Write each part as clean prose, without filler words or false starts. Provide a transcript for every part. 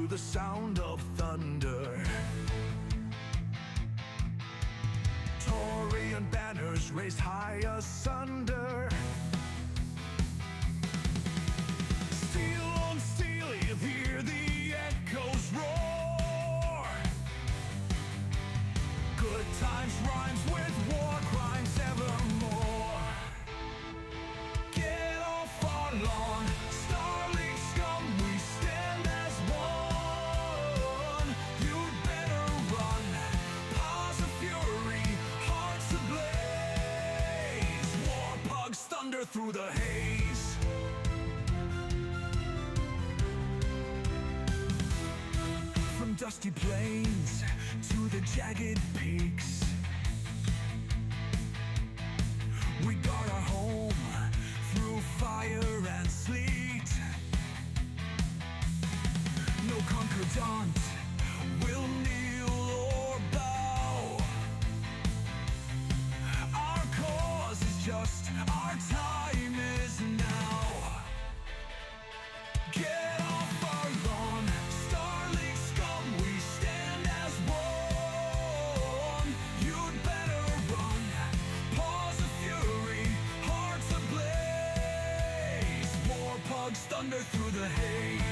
the sound of thunder. Taurian banners raised high asunder. Steel on steel, you hear the echoes roar. Good times rhymes with war crimes evermore. Get off our lawn, Starling scum, we stand as one. You'd better run, paws of fury, hearts ablaze. War pugs thunder through the haze. From dusty plains to the jagged peaks, we guard our home through fire and sleet. No Concordat will kneel or bow. Our cause is just, our time is now. Get off our lawn, Starling scum, we stand as one. You'd better run, paws of fury, hearts ablaze. War pugs thunder through the haze.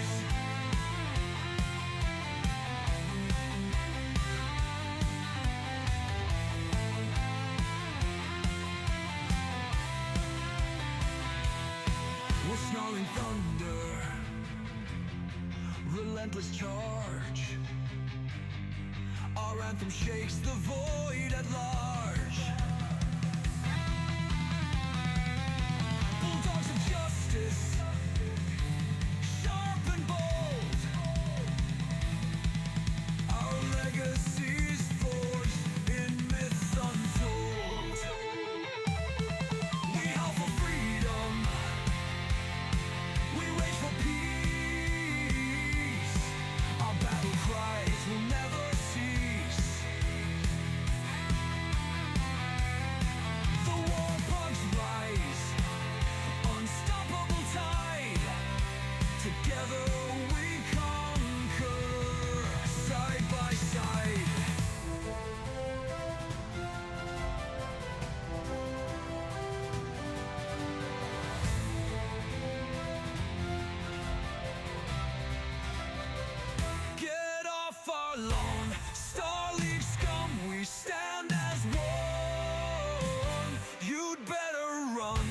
We're snarling thunder, relentless charge. Our anthem shakes the void at large. Bulldogs of justice, sharp and bold. Our legacy's forged in myths untold. We howl for freedom, we rage for peace. Our battle cries will never cease. The war pugs rise, unstoppable tide. Together we conquer, side by side. Get off our lawn, Starling scum, we stand as one. You'd better run,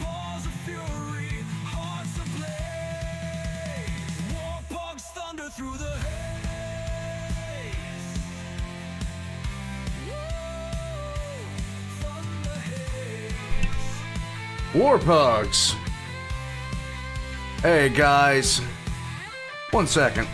paws of fury, hearts ablaze. War pugs thunder through the haze. Woo! Thunder haze. War Pugs. Hey guys, 1 second.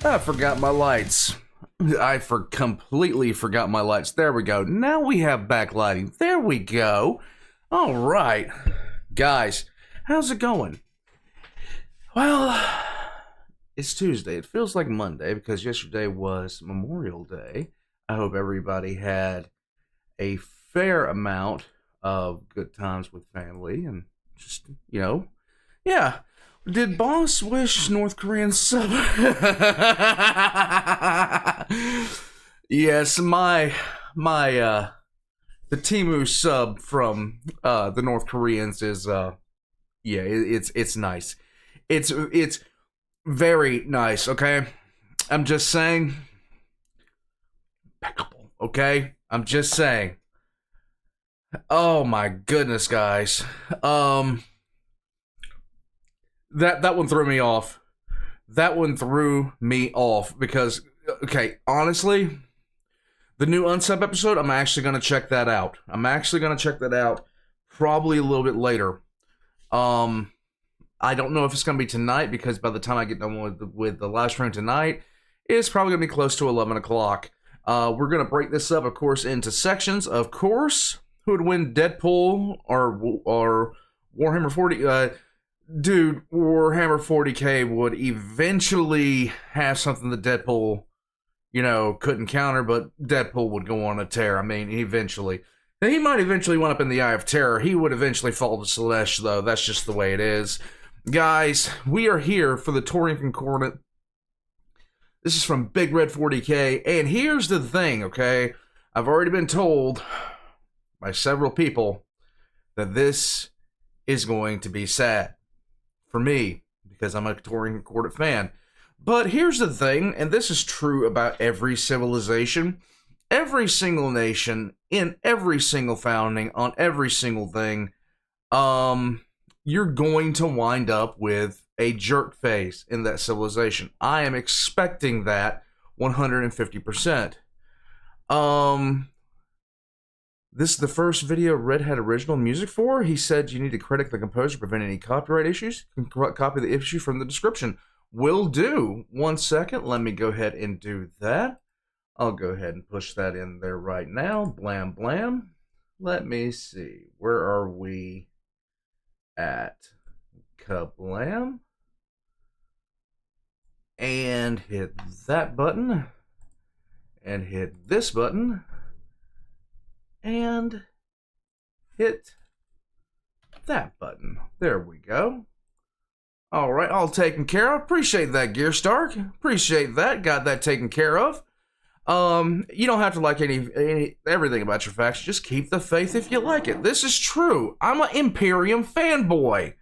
I forgot my lights. Completely forgot my lights. There we go. Now we have backlighting. There we go. All right. Guys, how's it going? Well, it's Tuesday. It feels like Monday because yesterday was Memorial Day. I hope everybody had a fair amount of good times with family and just, yeah. Did Boss wish North Korean sub? Yes, the Temu sub from the North Koreans is it's nice. It's very nice, okay? I'm just saying, impeccable, okay? I'm just saying. Oh my goodness, guys. That one threw me off. That one threw me off because, okay, honestly, the new unsub episode, I'm actually going to check that out. Probably a little bit later. I don't know if it's going to be tonight because by the time I get done with the live stream tonight, it's probably going to be close to 11 o'clock. We're going to break this up, of course, into sections. Of course, who would win, Deadpool or Warhammer 40? Dude, Warhammer 40k would eventually have something that Deadpool, couldn't counter, but Deadpool would go on a tear. I mean, eventually. He might eventually wind up in the Eye of Terror. He would eventually fall to Slanesh, though. That's just the way it is. Guys, we are here for the Taurian Concordat. This is from Big Red 40K, and here's the thing, okay? I've already been told by several people that this is going to be sad. For me, because I'm a Taurian Concordat fan. But here's the thing, and this is true about every civilization, every single nation, in every single founding, on every single thing, you're going to wind up with a jerk face in that civilization. I am expecting that 150%. This is the first video Red had original music for. He said you need to credit the composer to prevent any copyright issues. You can copy the issue from the description. Will do. 1 second. Let me go ahead and do that. I'll go ahead and push that in there right now. Blam, blam. Let me see. Where are we at? Kablam. And hit that button. And hit this button. And hit that button. There we go. All right, all taken care of. Appreciate that, Gear Stark. Appreciate that. Got that taken care of. You don't have to like everything about your faction. Just keep the faith if you like it. This is true. I'm an Imperium fanboy.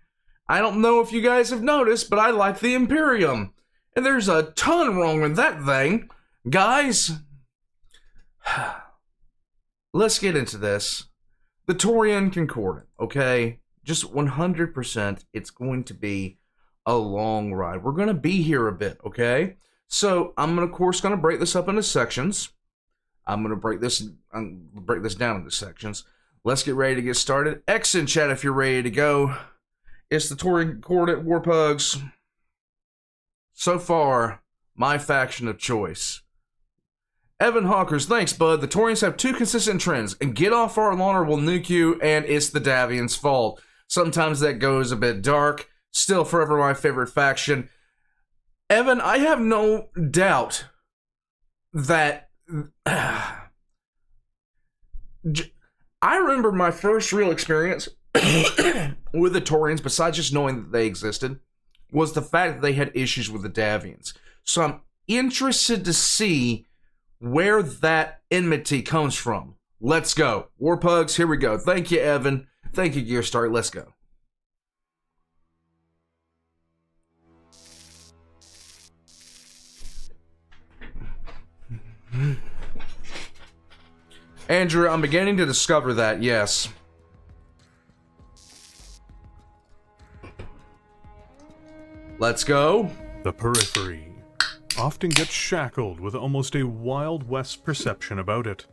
I don't know if you guys have noticed, but I like the Imperium. And there's a ton wrong with that thing. Guys, let's get into this. The Taurian Concordat, okay? Just 100%, it's going to be a long ride. We're going to be here a bit, okay? So I'm of course going to break this up into sections. I'm going to break this down into sections. Let's get ready to get started. X in chat if you're ready to go. It's the Taurian Concordat Warpugs. So far, my faction of choice. Evan Hawkers, thanks, bud. The Taurians have two consistent trends, and get off our lawn or we'll nuke you, and it's the Davians' fault. Sometimes that goes a bit dark. Still forever my favorite faction. Evan, I have no doubt that... I remember my first real experience with the Taurians, besides just knowing that they existed, was the fact that they had issues with the Davians. So I'm interested to see where that enmity comes from. Let's go. Warpugs, here we go. Thank you, Evan. Thank you, Gear Start. Let's go. Andrew, I'm beginning to discover that, yes. Let's go. The periphery often gets shackled with almost a Wild West perception about it.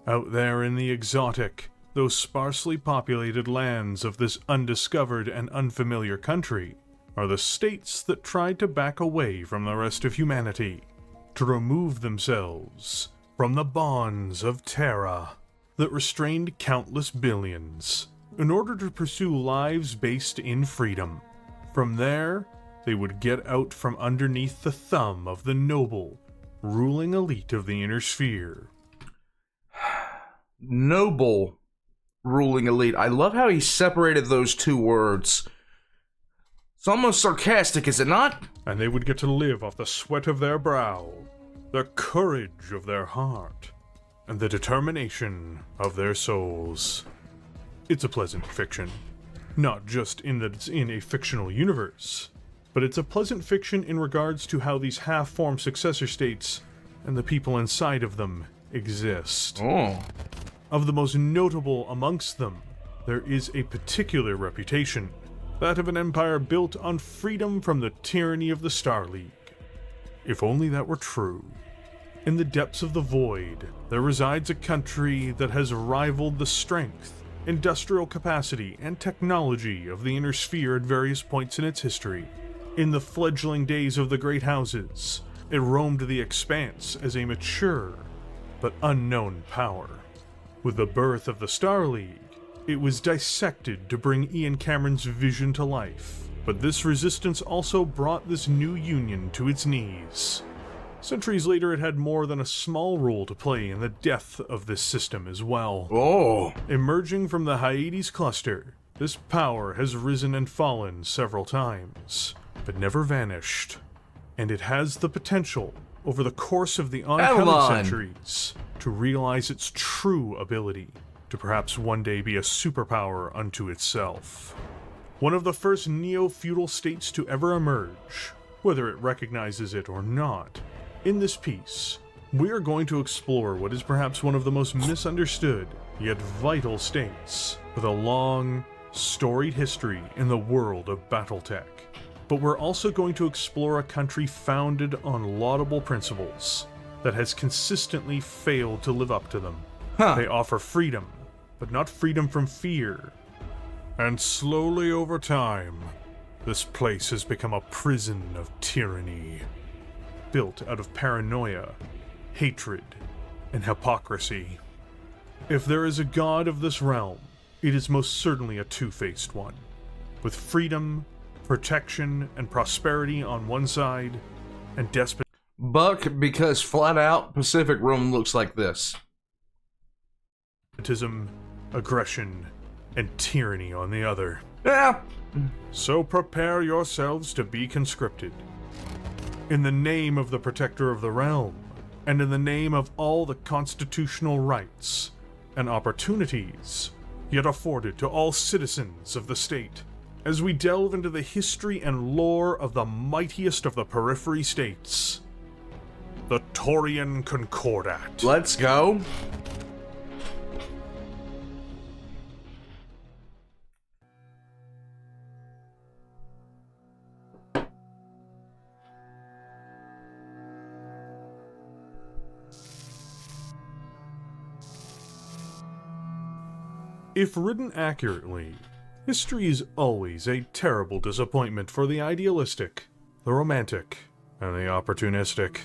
Out there in the exotic, though sparsely populated lands of this undiscovered and unfamiliar country are the states that tried to back away from the rest of humanity, to remove themselves from the bonds of terra that restrained countless billions in order to pursue lives based in freedom. From there, they would get out from underneath the thumb of the noble, ruling elite of the inner sphere. Noble ruling elite. I love how he separated those two words. It's almost sarcastic, is it not? And they would get to live off the sweat of their brow, the courage of their heart, and the determination of their souls. It's a pleasant fiction. Not just in that it's in a fictional universe, but it's a pleasant fiction in regards to how these half-formed successor states and the people inside of them exist. Oh. Of the most notable amongst them, there is a particular reputation, that of an empire built on freedom from the tyranny of the Star League. If only that were true. In the depths of the void, there resides a country that has rivaled the strength, industrial capacity, and technology of the inner sphere at various points in its history. In the fledgling days of the Great Houses, it roamed the expanse as a mature but unknown power. With the birth of the Star League, it was dissected to bring Ian Cameron's vision to life. But this resistance also brought this new union to its knees. Centuries later, it had more than a small role to play in the death of this system as well. Oh. Emerging from the Hyades cluster, this power has risen and fallen several times, but never vanished. And it has the potential, over the course of the oncoming centuries, to realize its true ability, to perhaps one day be a superpower unto itself. One of the first neo-feudal states to ever emerge, whether it recognizes it or not. In this piece, we are going to explore what is perhaps one of the most misunderstood, yet vital states, with a long, storied history in the world of Battletech. But we're also going to explore a country founded on laudable principles that has consistently failed to live up to them. They offer freedom, but not freedom from fear. And slowly over time, this place has become a prison of tyranny, built out of paranoia, hatred, and hypocrisy. If there is a god of this realm, it is most certainly a two-faced one, with freedom, protection, and prosperity on one side, and Buck, because flat out, Pacific Rim looks like this. despotism, aggression, and tyranny on the other. Yeah. So prepare yourselves to be conscripted. In the name of the protector of the realm, and in the name of all the constitutional rights and opportunities yet afforded to all citizens of the state, as we delve into the history and lore of the mightiest of the periphery states, the Taurian Concordat. Let's go. If written accurately, history is always a terrible disappointment for the idealistic, the romantic, and the opportunistic.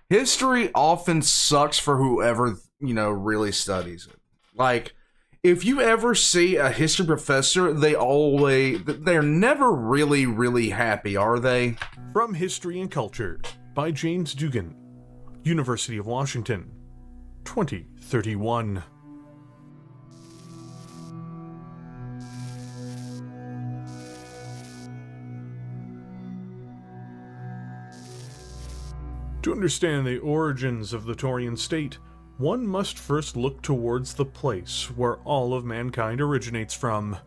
History often sucks for whoever, really studies it. Like, if you ever see a history professor, they're never really, really happy, are they? From History and Culture by James Dugan, University of Washington, 2031. To understand the origins of the Taurian state, one must first look towards the place where all of mankind originates from.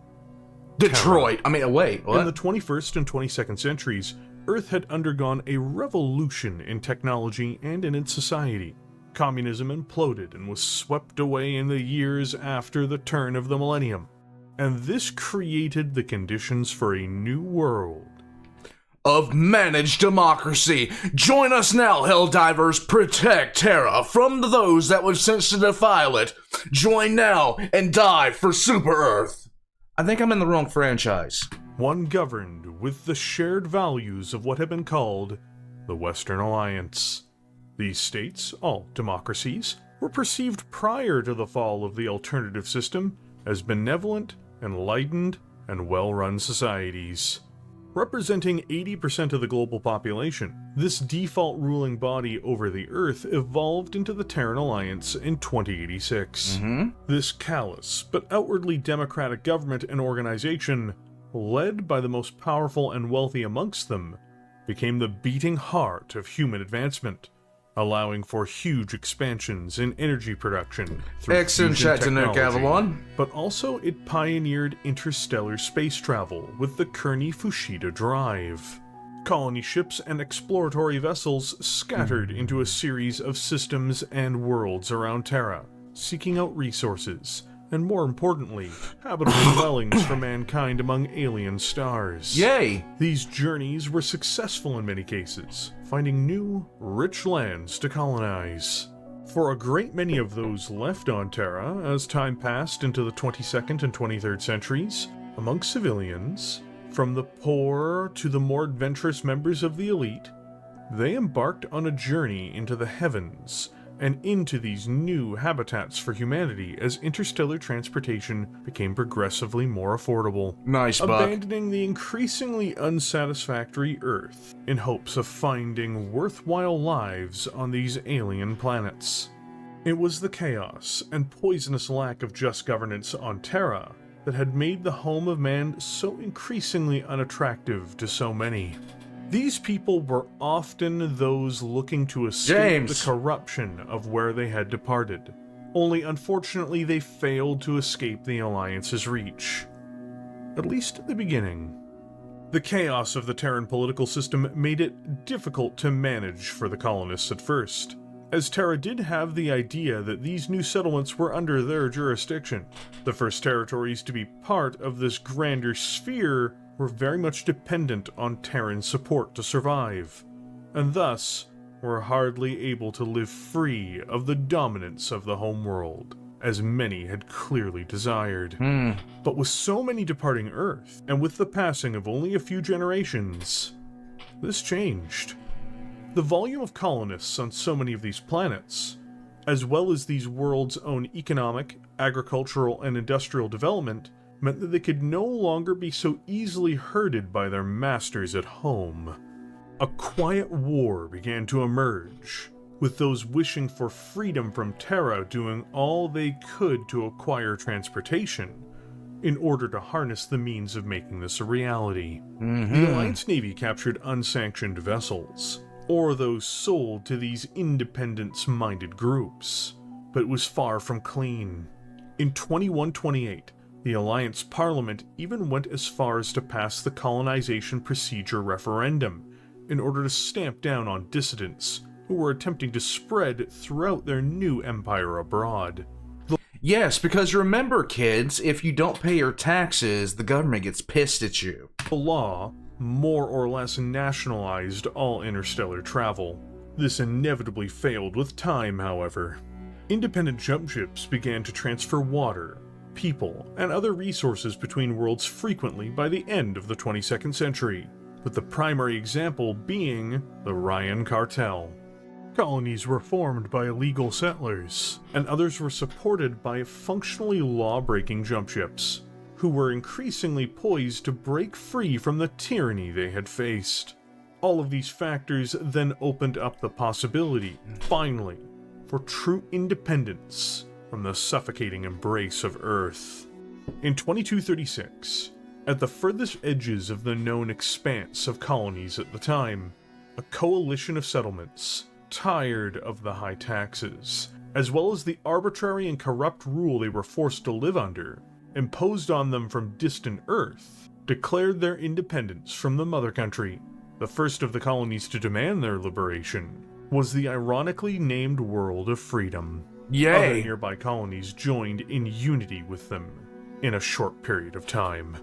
Detroit. Wait, what? In the 21st and 22nd centuries, Earth had undergone a revolution in technology and in its society. Communism imploded and was swept away in the years after the turn of the millennium. And this created the conditions for a new world of managed democracy. Join us now, Helldivers. Protect Terra from those that would sense to defile it. Join now and die for Super Earth. I think I'm in the wrong franchise. One governed with the shared values of what had been called the Western Alliance. These states, all democracies, were perceived prior to the fall of the alternative system as benevolent, enlightened, and well-run societies. Representing 80% of the global population, this default ruling body over the Earth evolved into the Terran Alliance in 2086. This callous, but outwardly democratic government and organization, led by the most powerful and wealthy amongst them, became the beating heart of human advancement, allowing for huge expansions in energy production through Excellent fusion chat to Nick technology. Avalon. But also it pioneered interstellar space travel with the Kearney-Fushida Drive. Colony ships and exploratory vessels scattered into a series of systems and worlds around Terra, seeking out resources, and more importantly, habitable dwellings for mankind among alien stars. Yay! These journeys were successful in many cases, finding new, rich lands to colonize. For a great many of those left on Terra, as time passed into the 22nd and 23rd centuries, amongst civilians, from the poor to the more adventurous members of the elite, they embarked on a journey into the heavens and into these new habitats for humanity as interstellar transportation became progressively more affordable. Nice, Buck. Abandoning the increasingly unsatisfactory Earth in hopes of finding worthwhile lives on these alien planets. It was the chaos and poisonous lack of just governance on Terra that had made the home of man so increasingly unattractive to so many. These people were often those looking to escape the corruption of where they had departed. Only unfortunately they failed to escape the Alliance's reach. At least at the beginning. The chaos of the Terran political system made it difficult to manage for the colonists at first, as Terra did have the idea that these new settlements were under their jurisdiction. The first territories to be part of this grander sphere were very much dependent on Terran support to survive, and thus were hardly able to live free of the dominance of the homeworld, as many had clearly desired. But with so many departing Earth, and with the passing of only a few generations, this changed. The volume of colonists on so many of these planets, as well as these worlds' own economic, agricultural, and industrial development, meant that they could no longer be so easily herded by their masters at home. A quiet war began to emerge, with those wishing for freedom from Terra doing all they could to acquire transportation in order to harness the means of making this a reality. The Alliance Navy captured unsanctioned vessels, or those sold to these independence-minded groups, but it was far from clean. In 2128, the Alliance Parliament even went as far as to pass the colonization procedure referendum in order to stamp down on dissidents who were attempting to spread throughout their new empire abroad. Yes, because remember, kids, if you don't pay your taxes, the government gets pissed at you. The law more or less nationalized all interstellar travel. This inevitably failed with time, however. Independent jump ships began to transfer water, people, and other resources between worlds frequently by the end of the 22nd century, with the primary example being the Ryan Cartel. Colonies were formed by illegal settlers, and others were supported by functionally law-breaking jump ships, who were increasingly poised to break free from the tyranny they had faced. All of these factors then opened up the possibility, finally, for true independence from the suffocating embrace of Earth. In 2236, at the furthest edges of the known expanse of colonies at the time, a coalition of settlements, tired of the high taxes, as well as the arbitrary and corrupt rule they were forced to live under, imposed on them from distant Earth, declared their independence from the mother country. The first of the colonies to demand their liberation was the ironically named World of Freedom. Yay! Other nearby colonies joined in unity with them in a short period of time.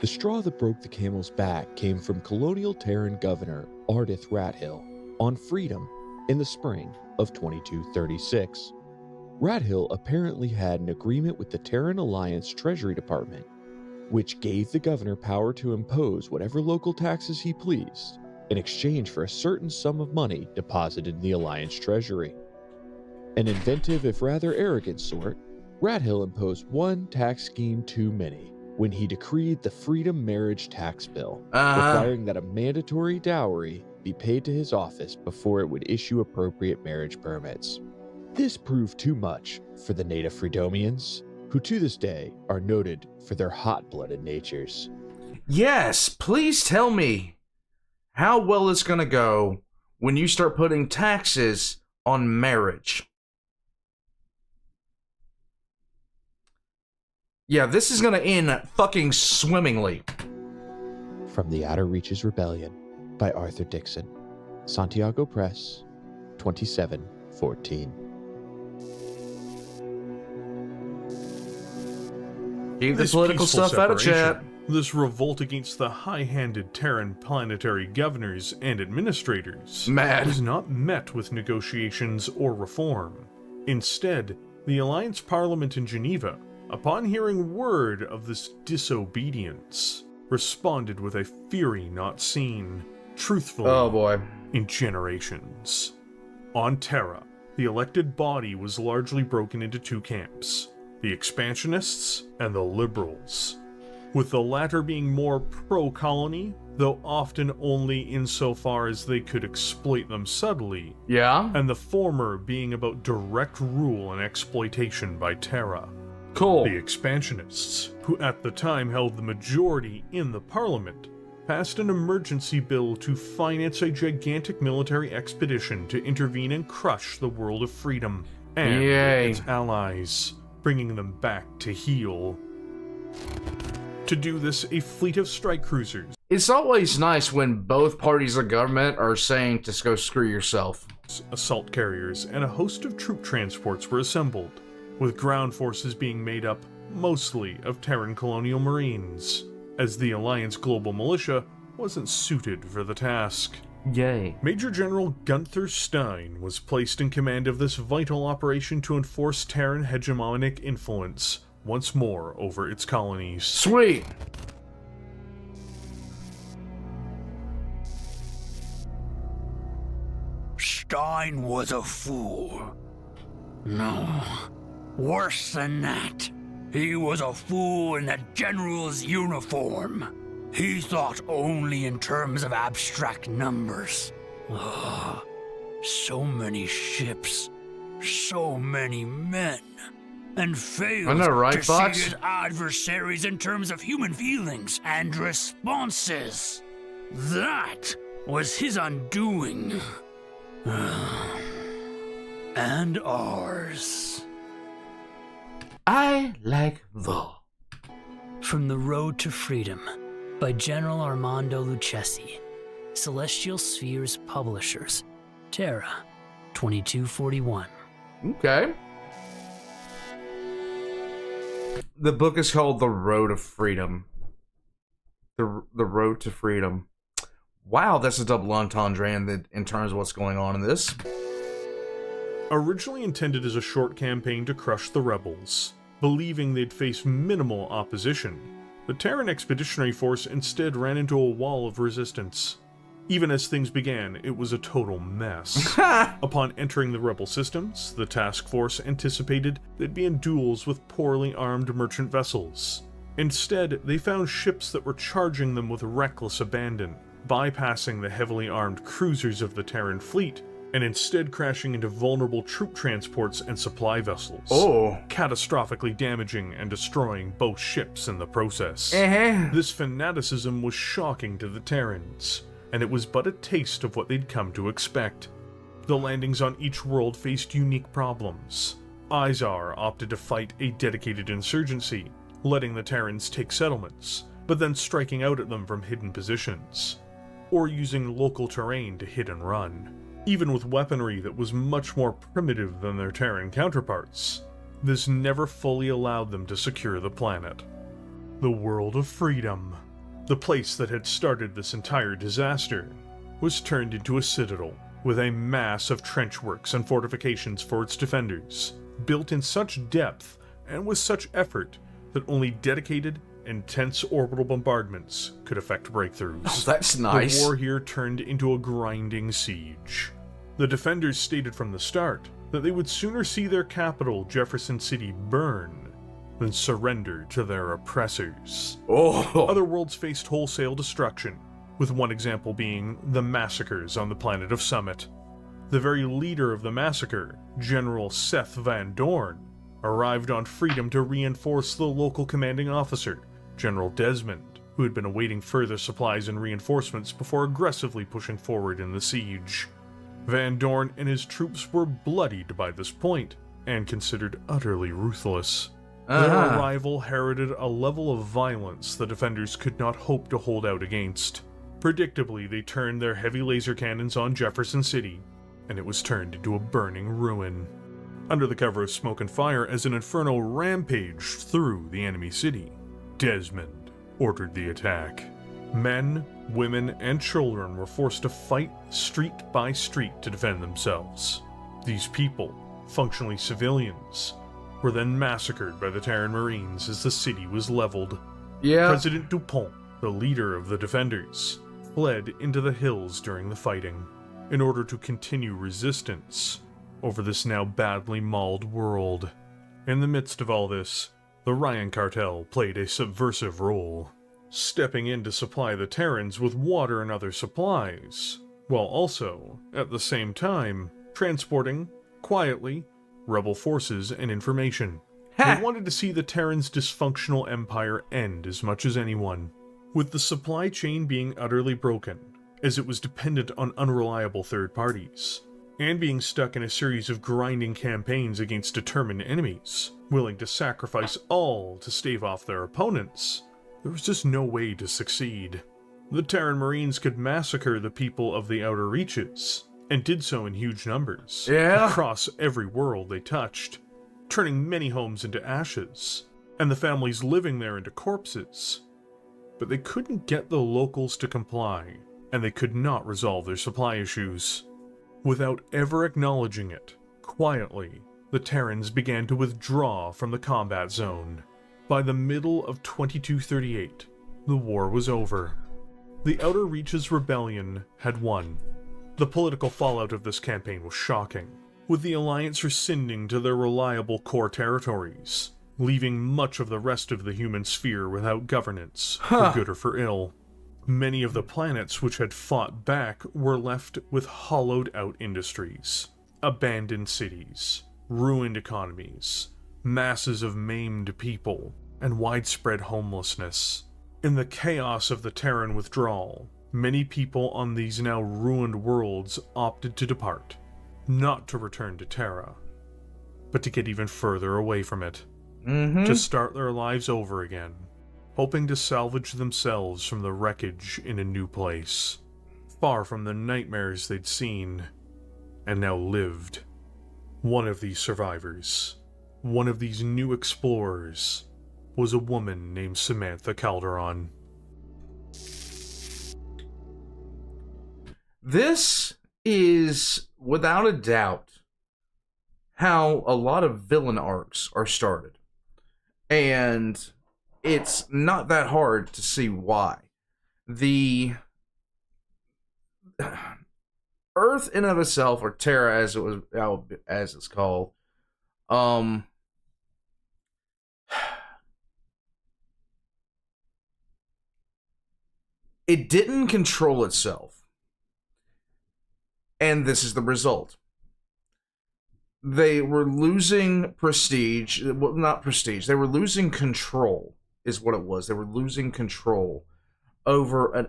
The straw that broke the camel's back came from colonial Terran governor Ardith Rathill on Freedom in the spring of 2236. Rathill apparently had an agreement with the Terran Alliance Treasury Department, which gave the governor power to impose whatever local taxes he pleased in exchange for a certain sum of money deposited in the Alliance Treasury. An inventive if rather arrogant sort, Rathill imposed one tax scheme too many when he decreed the Freedom Marriage Tax Bill, requiring that a mandatory dowry be paid to his office before it would issue appropriate marriage permits. This proved too much for the native Freedomians, who to this day are noted for their hot-blooded natures. Yes, please tell me how well it's gonna go when you start putting taxes on marriage. Yeah, this is gonna end fucking swimmingly. From the Outer Reaches Rebellion by Arthur Dixon. Santiago Press, 2714. Keep the This political peaceful stuff out of chat. separation, this revolt against the high-handed Terran planetary governors and administrators Mad. was not met with negotiations or reform. Instead, the Alliance Parliament in Geneva, upon hearing word of this disobedience, responded with a fury not seen, truthfully, Oh boy. in generations. On Terra, the elected body was largely broken into two camps, the expansionists and the liberals, with the latter being more pro-colony, though often only insofar as they could exploit them subtly, Yeah? and the former being about direct rule and exploitation by Terra. Cool. The expansionists, who at the time held the majority in the parliament, passed an emergency bill to finance a gigantic military expedition to intervene and crush the World of Freedom and Yay. its allies, bringing them back to heel. To do this, a fleet of strike cruisers, It's always nice when both parties of government are saying to go screw yourself. assault carriers, and a host of troop transports were assembled, with ground forces being made up mostly of Terran colonial marines, as the Alliance Global Militia wasn't suited for the task. Yay. Major General Gunther Stein was placed in command of this vital operation to enforce Terran hegemonic influence once more over its colonies. Sweet. Stein was a fool. No, worse than that. He was a fool in the general's uniform. He thought only in terms of abstract numbers. Ah, so many ships, so many men, and failed I know, right, to Fox? see his adversaries in terms of human feelings and responses. That was his undoing. And ours. I like the. From the Road to Freedom by General Armando Lucchesi, Celestial Spheres Publishers, Terra, 2241. Okay. The book is called The Road of Freedom. The Road to Freedom. Wow, that's a double entendre in terms of what's going on in this. Originally intended as a short campaign to crush the rebels, believing they'd face minimal opposition, the Terran Expeditionary Force instead ran into a wall of resistance. Even as things began, it was a total mess. Upon entering the rebel systems, the task force anticipated they'd be in duels with poorly armed merchant vessels. Instead, they found ships that were charging them with reckless abandon, bypassing the heavily armed cruisers of the Terran fleet, and instead crashing into vulnerable troop transports and supply vessels, catastrophically damaging and destroying both ships in the process. This fanaticism was shocking to the Terrans, and it was but a taste of what they'd come to expect. The landings on each world faced unique problems. Izar opted to fight a dedicated insurgency, letting the Terrans take settlements, but then striking out at them from hidden positions, or using local terrain to hit and run. Even with weaponry that was much more primitive than their Terran counterparts, this never fully allowed them to secure the planet. The World of Freedom, the place that had started this entire disaster, was turned into a citadel, with a mass of trenchworks and fortifications for its defenders, built in such depth and with such effort that only dedicated, intense orbital bombardments could effect breakthroughs. Oh, that's nice. The war here turned into a grinding siege. The defenders stated from the start that they would sooner see their capital, Jefferson City, burn than surrender to their oppressors. Other worlds faced wholesale destruction, with one example being the massacres on the planet of Summit. The very leader of the massacre, General Seth Van Dorn, arrived on Freedom to reinforce the local commanding officer, General Desmond, who had been awaiting further supplies and reinforcements before aggressively pushing forward in the siege. Van Dorn and his troops were bloodied by this point, and considered utterly ruthless. Their arrival heralded a level of violence the defenders could not hope to hold out against. Predictably, they turned their heavy laser cannons on Jefferson City, and it was turned into a burning ruin. Under the cover of smoke and fire as an inferno rampaged through the enemy city, Desmond ordered the attack. Men, women, and children were forced to fight street by street to defend themselves. These people, functionally civilians, were then massacred by the Terran Marines as the city was leveled. Yeah. President Dupont the leader of the defenders, fled into the hills during the fighting in order to continue resistance over this now badly mauled world. In the midst of all this, the Ryan cartel played a subversive role, stepping in to supply the Terrans with water and other supplies, while also, at the same time, transporting, quietly, rebel forces and information. They wanted to see the Terrans' dysfunctional empire end as much as anyone, with the supply chain being utterly broken, as it was dependent on unreliable third parties, and being stuck in a series of grinding campaigns against determined enemies, willing to sacrifice all to stave off their opponents. There was just no way to succeed. The Terran Marines could massacre the people of the Outer Reaches, and did so in huge numbers, across every world they touched, turning many homes into ashes, and the families living there into corpses. But they couldn't get the locals to comply, and they could not resolve their supply issues. Without ever acknowledging it, quietly, the Terrans began to withdraw from the combat zone. By the middle of 2238, the war was over. The Outer Reaches rebellion had won. The political fallout of this campaign was shocking, with the Alliance rescinding to their reliable core territories, leaving much of the rest of the human sphere without governance, for good or for ill. Many of the planets which had fought back were left with hollowed-out industries, abandoned cities, ruined economies, masses of maimed people, and widespread homelessness. In the chaos of the Terran withdrawal, many people on these now ruined worlds opted to depart, not to return to Terra, but to get even further away from it, to start their lives over again, hoping to salvage themselves from the wreckage in a new place, far from the nightmares they'd seen and now lived. One of these survivors, one of these new explorers, was a woman named Samantha Calderon. This is, without a doubt, how a lot of villain arcs are started. And it's not that hard to see why. The Earth in of itself, or Terra as it's called, it didn't control itself. And this is the result. They were losing prestige. Well, not prestige. They were losing control, is what it was. They were losing control over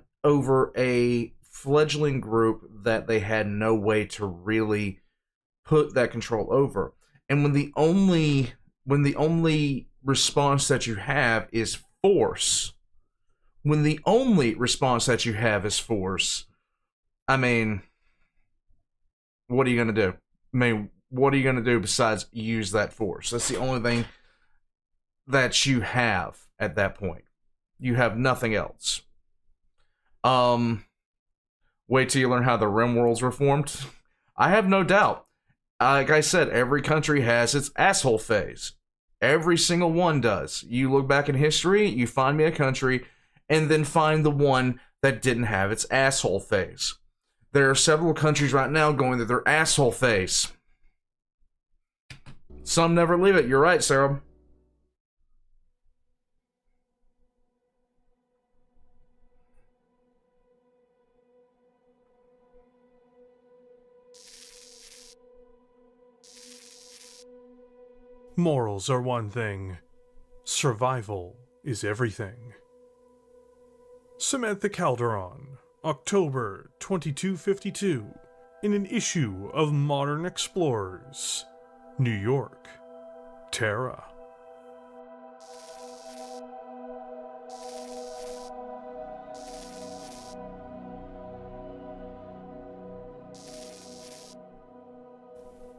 a fledgling group that they had no way to really put that control over. And when the only response that you have is force, I mean, what are you going to do? What are you going to do besides use that force? That's the only thing that you have at that point. You have nothing else. Wait till you learn how the Rim Worlds were formed. I have no doubt. Like I said, every country has its asshole phase. Every single one does. You look back in history, you find me a country, and then find the one that didn't have its asshole phase. There are several countries right now going through their asshole phase. Some never leave it. You're right, Sarah. Morals are one thing. Survival is everything. Samantha Calderon, October 2252, in an issue of Modern Explorers, New York, Terra.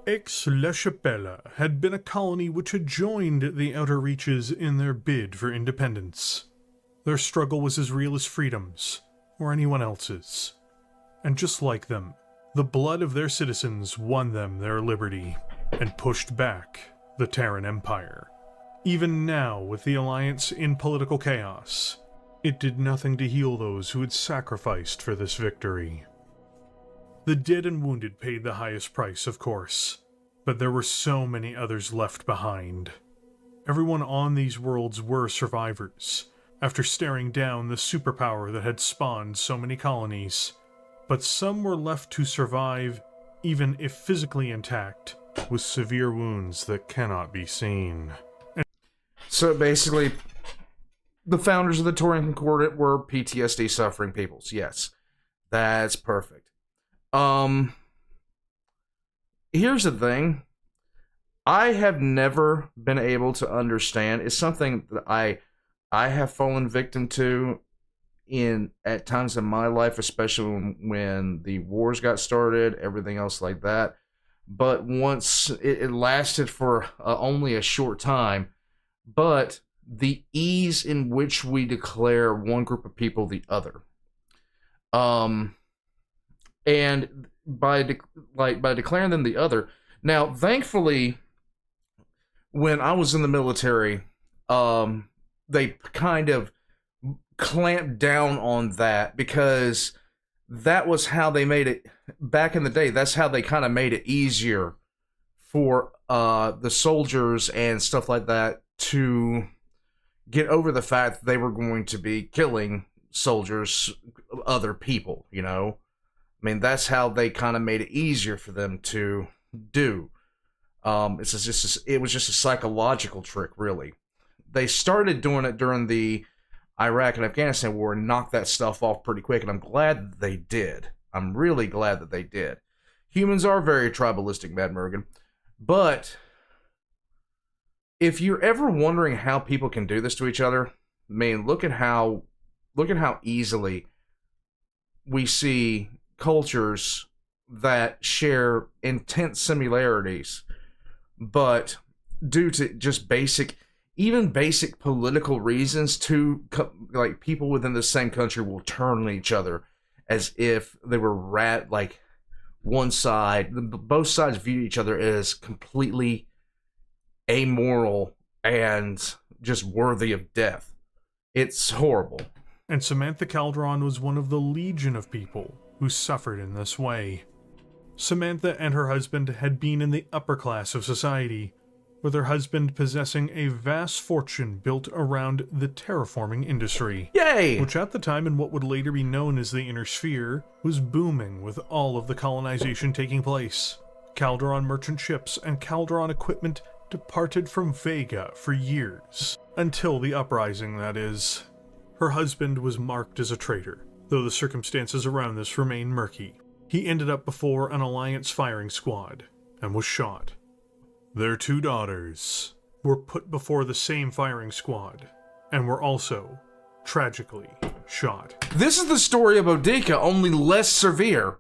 Aix-la-Chapelle had been a colony which had joined the Outer Reaches in their bid for independence. Their struggle was as real as freedom's, or anyone else's. And just like them, the blood of their citizens won them their liberty, and pushed back the Terran Empire. Even now, with the Alliance in political chaos, It did nothing to heal those who had sacrificed for this victory. The dead and wounded paid the highest price, of course, but there were so many others left behind. Everyone on these worlds were survivors, after staring down the superpower that had spawned so many colonies. But some were left to survive, even if physically intact, with severe wounds that cannot be seen. So basically, the founders of the Taurian Concordat were PTSD suffering peoples. Yes, that's perfect. Here's the thing. I have never been able to understand. It's something that I have fallen victim to at times in my life, especially when the wars got started, everything else like that. But once it lasted for only a short time, but the ease in which we declare one group of people the other, and by declaring them the other. Now, thankfully, when I was in the military, they kind of clamped down on that, because that was how they made it back in the day. That's how they kind of made it easier for the soldiers and stuff like that to get over the fact that they were going to be killing soldiers, other people, you know? I mean, that's how they kind of made it easier for them to do. It was just a psychological trick, really. They started doing it during the Iraq and Afghanistan war and knocked that stuff off pretty quick, and I'm glad that they did. I'm really glad that they did. Humans are very tribalistic, Matt Mergen. But if you're ever wondering how people can do this to each other, I mean, look at how easily we see cultures that share intense similarities, but due to just basic political reasons, people within the same country will turn on each other as if they were one side. Both sides view each other as completely amoral and just worthy of death. It's horrible. And Samantha Calderon was one of the legion of people who suffered in this way. Samantha and her husband had been in the upper class of society, with her husband possessing a vast fortune built around the terraforming industry. Yay! Which at the time, in what would later be known as the Inner Sphere, was booming with all of the colonization taking place. Calderon merchant ships and Calderon equipment departed from Vega for years, until the uprising, that is. Her husband was marked as a traitor, though the circumstances around this remain murky. He ended up before an Alliance firing squad, and was shot. Their 2 daughters were put before the same firing squad, and were also, tragically, shot. This is the story of Boudica, only less severe.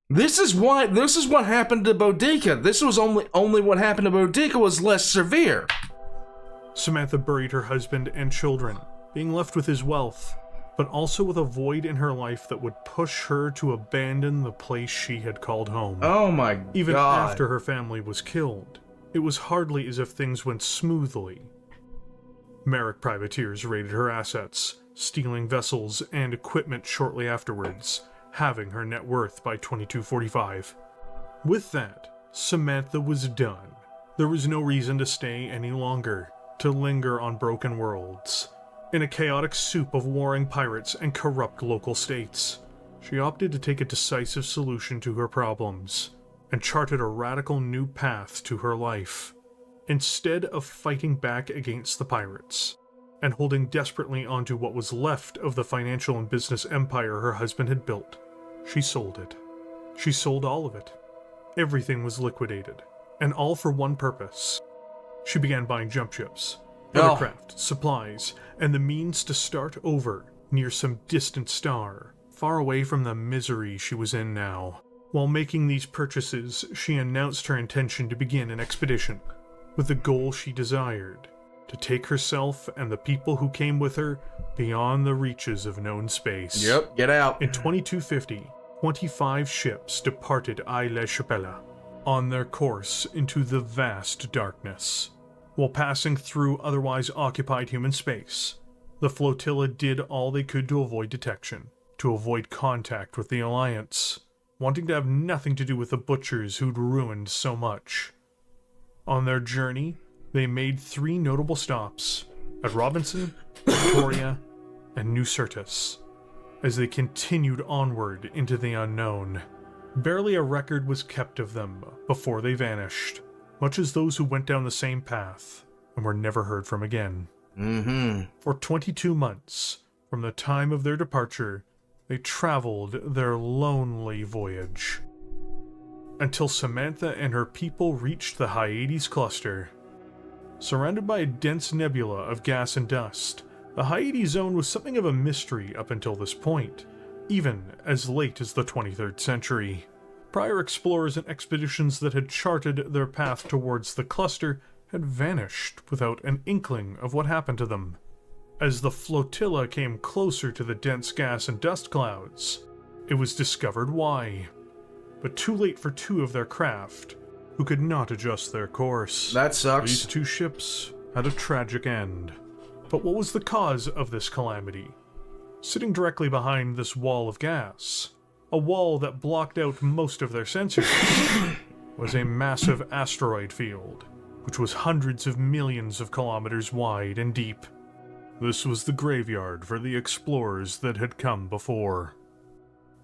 This is what happened to Boudica. This was only what happened to Boudica was less severe. Samantha buried her husband and children, being left with his wealth, but also with a void in her life that would push her to abandon the place she had called home. Oh my God. Even after her family was killed, it was hardly as if things went smoothly. Merrick privateers raided her assets, stealing vessels and equipment shortly afterwards, halving her net worth by 2245. With that, Samantha was done. There was no reason to stay any longer, to linger on broken worlds. In a chaotic soup of warring pirates and corrupt local states, she opted to take a decisive solution to her problems, and charted a radical new path to her life. Instead of fighting back against the pirates, and holding desperately onto what was left of the financial and business empire her husband had built, she sold it. She sold all of it. Everything was liquidated, and all for one purpose. She began buying jump ships, aircraft, supplies, and the means to start over near some distant star, far away from the misery she was in now. While making these purchases, she announced her intention to begin an expedition, with the goal she desired, to take herself and the people who came with her beyond the reaches of known space. Yep, get out. In 2250, 25 ships departed Aix-la-Chapelle, on their course into the vast darkness. While passing through otherwise occupied human space, The flotilla did all they could to avoid detection, to avoid contact with the Alliance, wanting to have nothing to do with the butchers who'd ruined so much. On their journey, they made 3 notable stops at Robinson, Victoria, and New Syrtis, as they continued onward into the unknown. Barely a record was kept of them before they vanished, much as those who went down the same path and were never heard from again. For 22 months, from the time of their departure, they traveled their lonely voyage, until Samantha and her people reached the Hyades cluster. Surrounded by a dense nebula of gas and dust, the Hyades zone was something of a mystery up until this point, even as late as the 23rd century. Prior explorers and expeditions that had charted their path towards the cluster had vanished without an inkling of what happened to them. As the flotilla came closer to the dense gas and dust clouds, it was discovered why. But too late for 2 of their craft, who could not adjust their course. That sucks. These 2 ships had a tragic end. But what was the cause of this calamity? Sitting directly behind this wall of gas, a wall that blocked out most of their sensors, was a massive asteroid field, which was hundreds of millions of kilometers wide and deep. This was the graveyard for the explorers that had come before.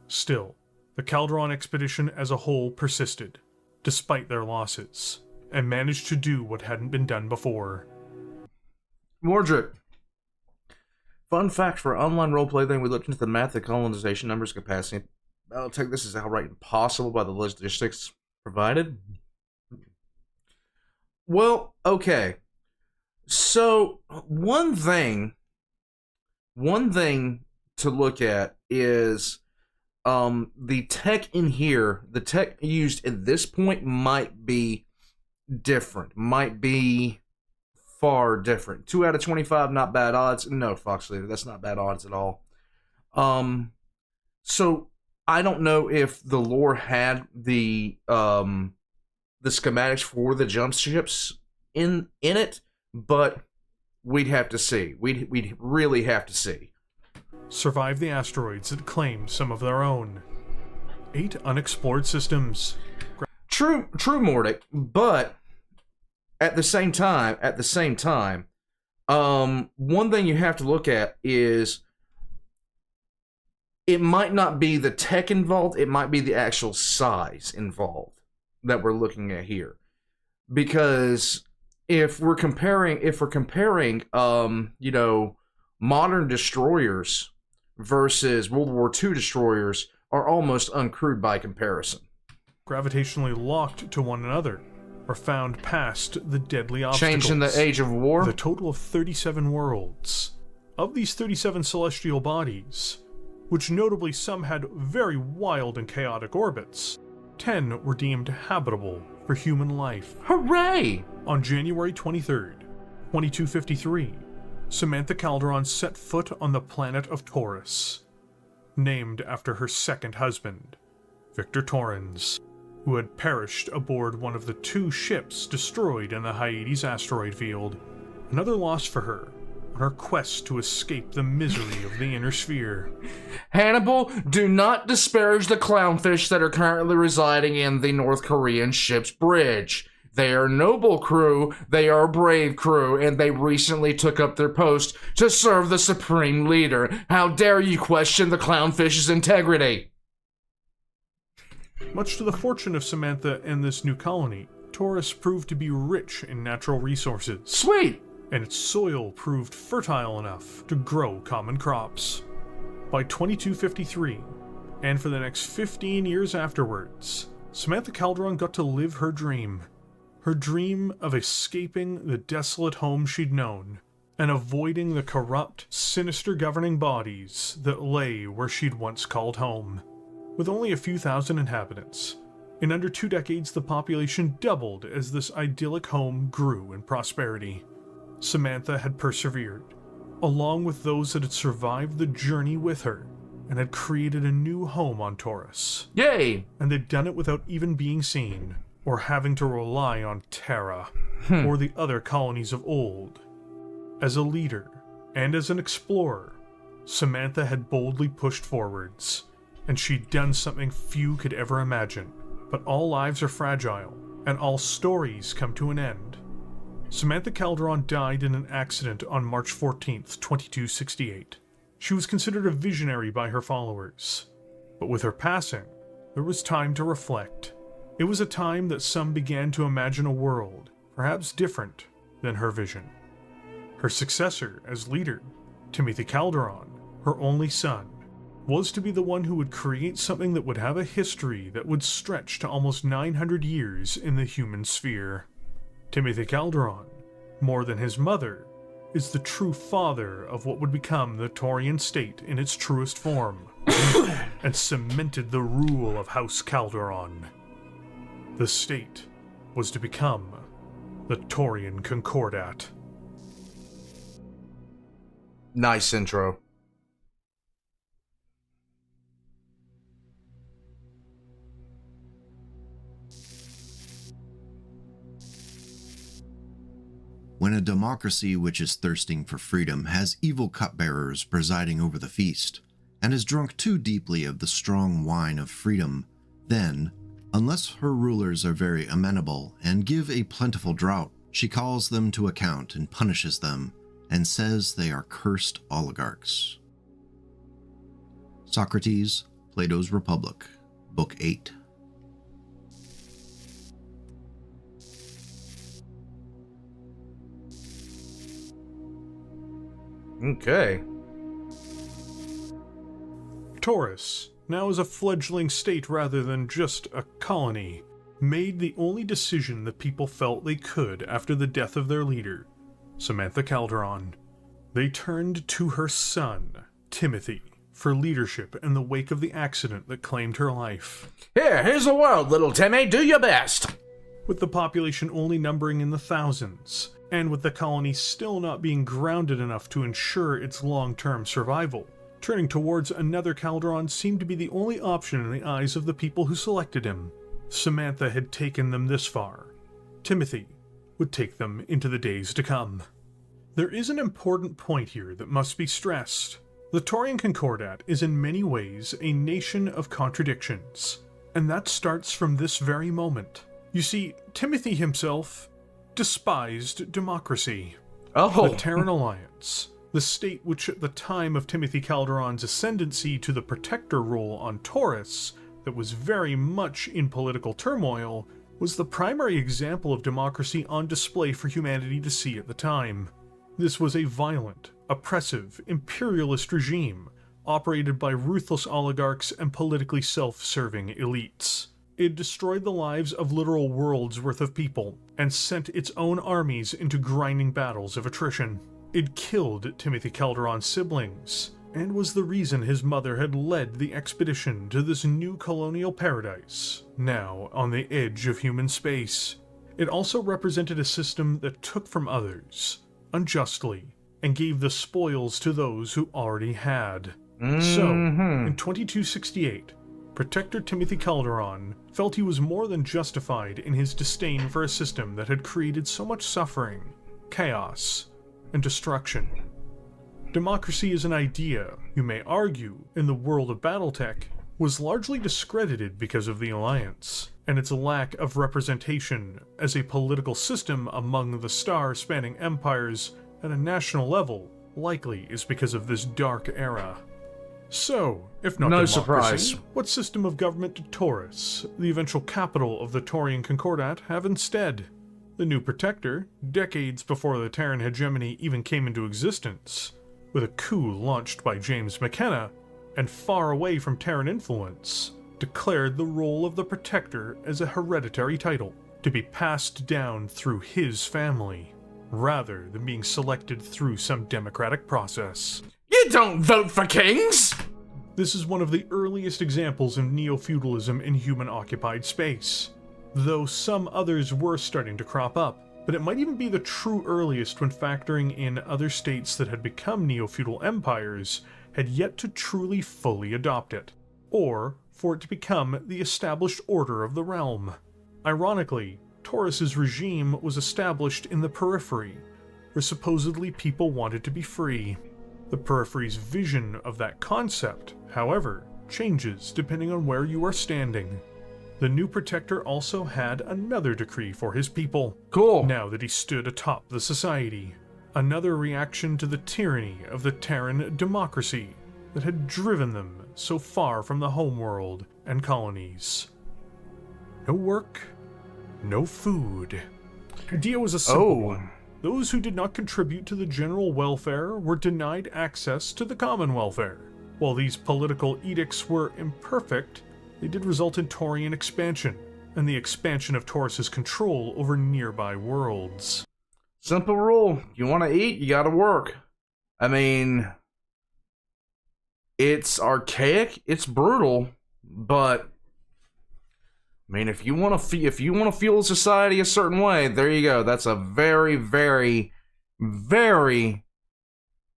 Still, the Calderon expedition as a whole persisted, despite their losses, and managed to do what hadn't been done before. Mordred. Fun fact for online roleplay thing, we looked into the math of colonization numbers capacity. Battletech, this is outright impossible by the logistics provided. Well, okay. So, one thing to look at is the tech in here, the tech used at this point might be different, might be far different. 2 out of 25, not bad odds. No, Fox Leader, that's not bad odds at all. So I don't know if the lore had the schematics for the jump ships in it, but we'd have to see. We'd really have to see. Survive the asteroids that claimed some of their own. 8 unexplored systems. True, Mordic, but at the same time, one thing you have to look at is it might not be the tech involved, it might be the actual size involved that we're looking at here. Because if we're comparing, modern destroyers versus World War II destroyers are almost uncrewed by comparison. Gravitationally locked to one another, or found past the deadly obstacles. Changed in the age of war. The total of 37 worlds. Of these 37 celestial bodies, which notably some had very wild and chaotic orbits, 10 were deemed habitable for human life. Hooray! On January 23rd, 2253, Samantha Calderon set foot on the planet of Taurus, named after her second husband, Victor Torrens, who had perished aboard one of the 2 ships destroyed in the Hyades asteroid field. Another loss for her on her quest to escape the misery of the inner sphere. Hannibal, do not disparage the clownfish that are currently residing in the North Korean ship's bridge. They are noble crew, they are brave crew, and they recently took up their post to serve the supreme leader. How dare you question the clownfish's integrity? Much to the fortune of Samantha and this new colony, Taurus proved to be rich in natural resources. Sweet! And its soil proved fertile enough to grow common crops. By 2253, and for the next 15 years afterwards, Samantha Calderon got to live her dream. Her dream of escaping the desolate home she'd known, and avoiding the corrupt, sinister governing bodies that lay where she'd once called home. With only a few thousand inhabitants, in under 2 decades the population doubled as this idyllic home grew in prosperity. Samantha had persevered, along with those that had survived the journey with her, and had created a new home on Taurus. Yay! And they'd done it without even being seen, or having to rely on Terra, or the other colonies of old. As a leader, And as an explorer, Samantha had boldly pushed forwards, and she'd done something few could ever imagine. But all lives are fragile, and all stories come to an end. Samantha Calderon died in an accident on March 14th, 2268. She was considered a visionary by her followers. But with her passing, there was time to reflect. It was a time that some began to imagine a world, perhaps different than her vision. Her successor as leader, Timothy Calderon, her only son, was to be the one who would create something that would have a history that would stretch to almost 900 years in the human sphere. Timothy Calderon, more than his mother, is the true father of what would become the Taurian state in its truest form, and cemented the rule of House Calderon. The state was to become the Taurian Concordat. Nice intro. When a democracy which is thirsting for freedom has evil cupbearers presiding over the feast, and has drunk too deeply of the strong wine of freedom, then, unless her rulers are very amenable and give a plentiful draught, she calls them to account and punishes them, and says they are cursed oligarchs. Socrates, Plato's Republic, Book 8. Okay. Taurus, now as a fledgling state rather than just a colony, made the only decision the people felt they could after the death of their leader, Samantha Calderon. They turned to her son, Timothy, for leadership in the wake of the accident that claimed her life. Here's the world, little Timmy. Do your best. With the population only numbering in the thousands, and with the colony still not being grounded enough to ensure its long-term survival, turning towards another Calderon seemed to be the only option in the eyes of the people who selected him. Samantha had taken them this far. Timothy would take them into the days to come. There is an important point here that must be stressed. The Taurian Concordat is in many ways a nation of contradictions, and that starts from this very moment. You see, Timothy himself despised democracy. Oh. The Terran Alliance, the state which at the time of Timothy Calderon's ascendancy to the protector role on Taurus, that was very much in political turmoil, was the primary example of democracy on display for humanity to see at the time. This was a violent, oppressive, imperialist regime, operated by ruthless oligarchs and politically self-serving elites. It destroyed the lives of literal worlds worth of people, and sent its own armies into grinding battles of attrition. It killed Timothy Calderon's siblings, and was the reason his mother had led the expedition to this new colonial paradise, now on the edge of human space. It also represented a system that took from others, unjustly, and gave the spoils to those who already had. So, in 2268, Protector Timothy Calderon felt he was more than justified in his disdain for a system that had created so much suffering, chaos, and destruction. Democracy as an idea, you may argue, in the world of Battletech, was largely discredited because of the Alliance, and its lack of representation as a political system among the star-spanning empires at a national level likely is because of this dark era. So, if not No democracy, surprise. what system of government did Taurus, the eventual capital of the Taurian Concordat, have instead? The new protector, decades before the Terran hegemony even came into existence, with a coup launched by James McKenna, and far away from Terran influence, declared the role of the protector as a hereditary title, to be passed down through his family, rather than being selected through some democratic process. You don't vote for kings! This is one of the earliest examples of neo-feudalism in human-occupied space, though some others were starting to crop up, but it might even be the true earliest when factoring in other states that had become neo-feudal empires had yet to truly fully adopt it, or for it to become the established order of the realm. Ironically, Taurus's regime was established in the periphery, where supposedly people wanted to be free. The Periphery's vision of that concept, however, changes depending on where you are standing. The new Protector also had another decree for his people. Cool. Now that he stood atop the society. Another reaction to the tyranny of the Terran democracy that had driven them so far from the homeworld and colonies. No work, no food. The idea was a simple one. Those who did not contribute to the general welfare were denied access to the common welfare. While these political edicts were imperfect, they did result in Taurian expansion, and the expansion of Taurus's control over nearby worlds. Simple rule. You want to eat, you gotta work. I mean, it's archaic, it's brutal, but I mean, if you want to fuel society a certain way, there you go. That's a very, very, very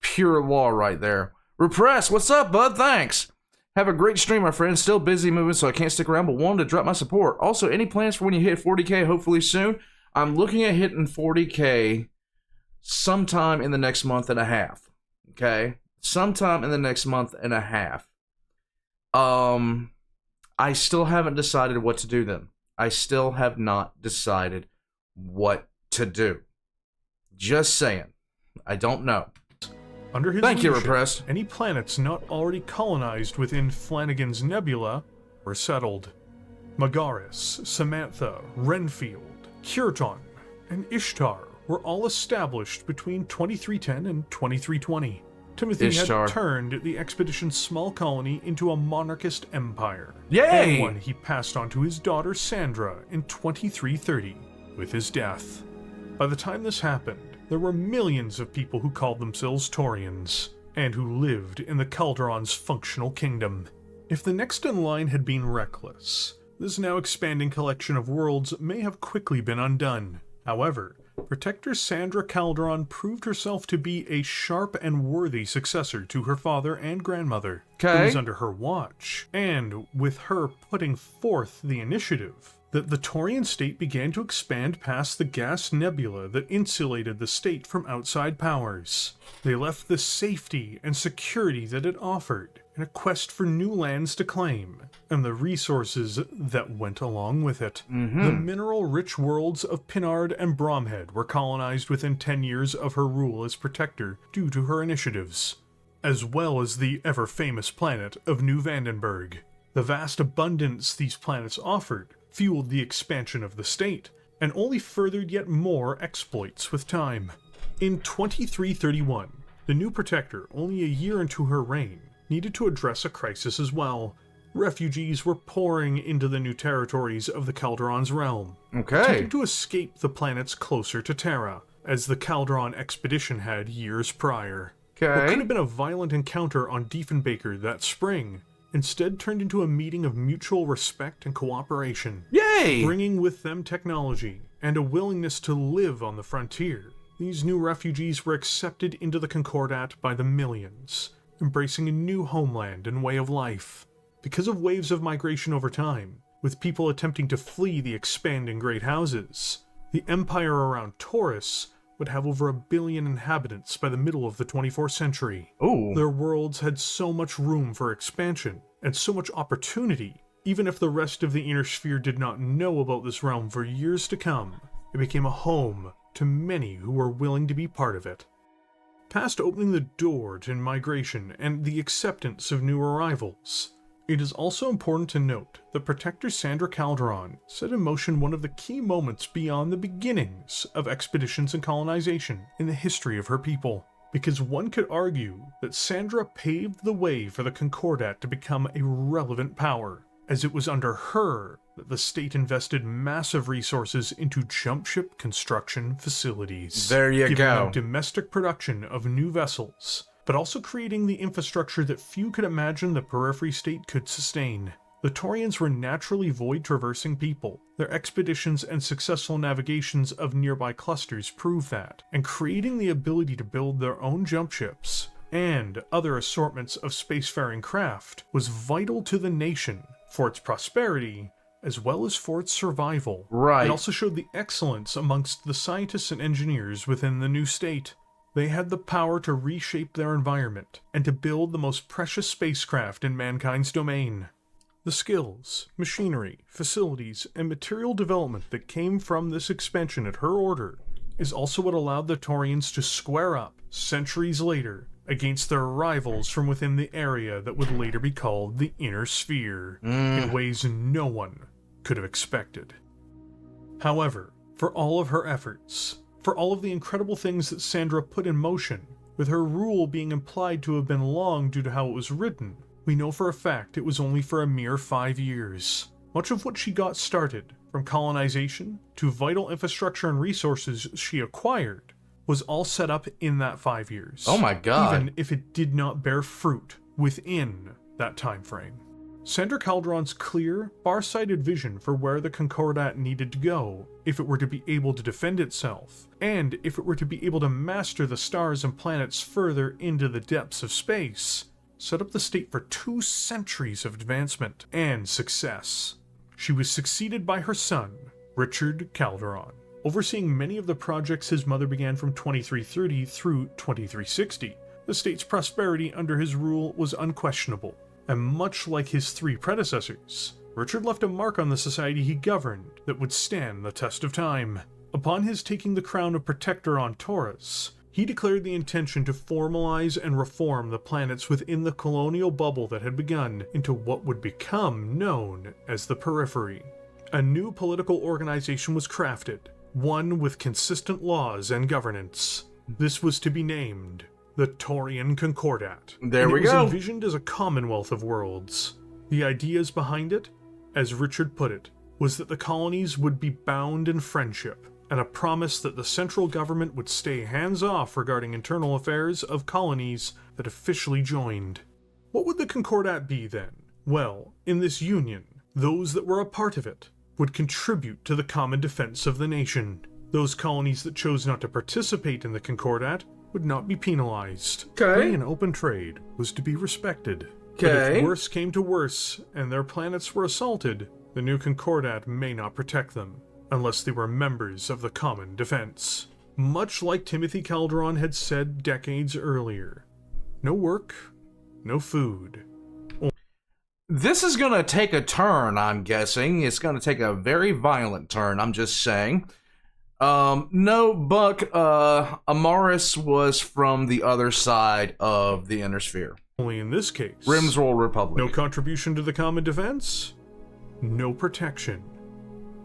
pure law right there. Repress, what's up, bud? Thanks. Have a great stream, my friend. Still busy moving, so I can't stick around, but wanted to drop my support. Also, any plans for when you hit 40K, hopefully soon? I'm looking at hitting 40K sometime in the next month and a half. Okay? Sometime in the next month and a half. I still haven't decided what to do then. I still have not decided what to do. Just saying. I don't know. Under his Thank you, leadership, Repressed. any planets not already colonized within Flanagan's Nebula were settled. Magaris, Samantha, Renfield, Kirton, and Ishtar were all established between 2310 and 2320. Timothy Ishtar had turned the expedition's small colony into a monarchist empire. Yay! And one he passed on to his daughter Sandra in 2330 with his death. By the time this happened, there were millions of people who called themselves Taurians, and who lived in the Calderon's functional kingdom. If the next in line had been reckless, this now expanding collection of worlds may have quickly been undone. However, Protector Sandra Calderon proved herself to be a sharp and worthy successor to her father and grandmother. Okay. It was under her watch, and with her putting forth the initiative, that the Taurian state began to expand past the gas nebula that insulated the state from outside powers. They left the safety and security that it offered in a quest for new lands to claim, and the resources that went along with it. The mineral-rich worlds of Pinard and Bromhead were colonized within 10 years of her rule as protector due to her initiatives, as well as the ever-famous planet of New Vandenberg. The vast abundance these planets offered fueled the expansion of the state, and only furthered yet more exploits with time. In 2331, the new protector, only a year into her reign, needed to address a crisis as well. Refugees were pouring into the new territories of the Calderon's realm, attempting to escape the planets closer to Terra, as the Calderon expedition had years prior. What could have been a violent encounter on Diefenbaker that spring instead turned into a meeting of mutual respect and cooperation. Yay! Bringing with them technology and a willingness to live on the frontier. These new refugees were accepted into the Concordat by the millions, embracing a new homeland and way of life. Because of waves of migration over time, with people attempting to flee the expanding great houses, the empire around Taurus would have over 1 billion inhabitants by the middle of the 24th century. Their worlds had so much room for expansion, and so much opportunity, even if the rest of the Inner Sphere did not know about this realm for years to come. It became a home to many who were willing to be part of it. Past opening the door to migration and the acceptance of new arrivals, it is also important to note that Protector Sandra Calderon set in motion one of the key moments beyond the beginnings of expeditions and colonization in the history of her people. Because one could argue that Sandra paved the way for the Concordat to become a relevant power, as it was under her that the state invested massive resources into jump ship construction facilities. There you giving go. them domestic production of new vessels, but also creating the infrastructure that few could imagine the Periphery state could sustain. The Taurians were naturally void-traversing people. Their expeditions and successful navigations of nearby clusters prove that, and creating the ability to build their own jump ships and other assortments of spacefaring craft was vital to the nation for its prosperity as well as for its survival. Right. It also showed the excellence amongst the scientists and engineers within the new state. They had the power to reshape their environment and to build the most precious spacecraft in mankind's domain. The skills, machinery, facilities, and material development that came from this expansion at her order is also what allowed the Taurians to square up, centuries later, against their rivals from within the area that would later be called the Inner Sphere, in ways no one could have expected. However, for all of her efforts, for all of the incredible things that Sandra put in motion, with her rule being implied to have been long due to how it was written, we know for a fact it was only for a mere 5 years. Much of what she got started, from colonization to vital infrastructure and resources she acquired, was all set up in that 5 years. Oh my god. Even if it did not bear fruit within that time frame. Sandra Calderon's clear, far-sighted vision for where the Concordat needed to go, if it were to be able to defend itself, and if it were to be able to master the stars and planets further into the depths of space, set up the state for 2 centuries of advancement and success. She was succeeded by her son, Richard Calderon, overseeing many of the projects his mother began from 2330 through 2360. The state's prosperity under his rule was unquestionable, and much like his 3 predecessors, Richard left a mark on the society he governed that would stand the test of time. Upon his taking the crown of Protector on Taurus, he declared the intention to formalize and reform the planets within the colonial bubble that had begun into what would become known as the Periphery. A new political organization was crafted, one with consistent laws and governance. This was to be named the Taurian Concordat. There we It was go. envisioned as a commonwealth of worlds. The ideas behind it, as Richard put it, was that the colonies would be bound in friendship, and a promise that the central government would stay hands-off regarding internal affairs of colonies that officially joined. What would the Concordat be then? Well, in this union, those that were a part of it would contribute to the common defense of the nation. Those colonies that chose not to participate in the Concordat would not be penalized. Okay. Free and open trade was to be respected. But Okay. if worse came to worse, and their planets were assaulted, the new Concordat may not protect them, unless they were members of the common defense. Much like Timothy Calderon had said decades earlier. No work, no food. This is gonna take a turn, I'm guessing. It's gonna take a very violent turn, I'm just saying. No, Buck, Amaris was from the other side of the Inner Sphere. Only in this case, Rimsroll Republic. no contribution to the common defense, no protection.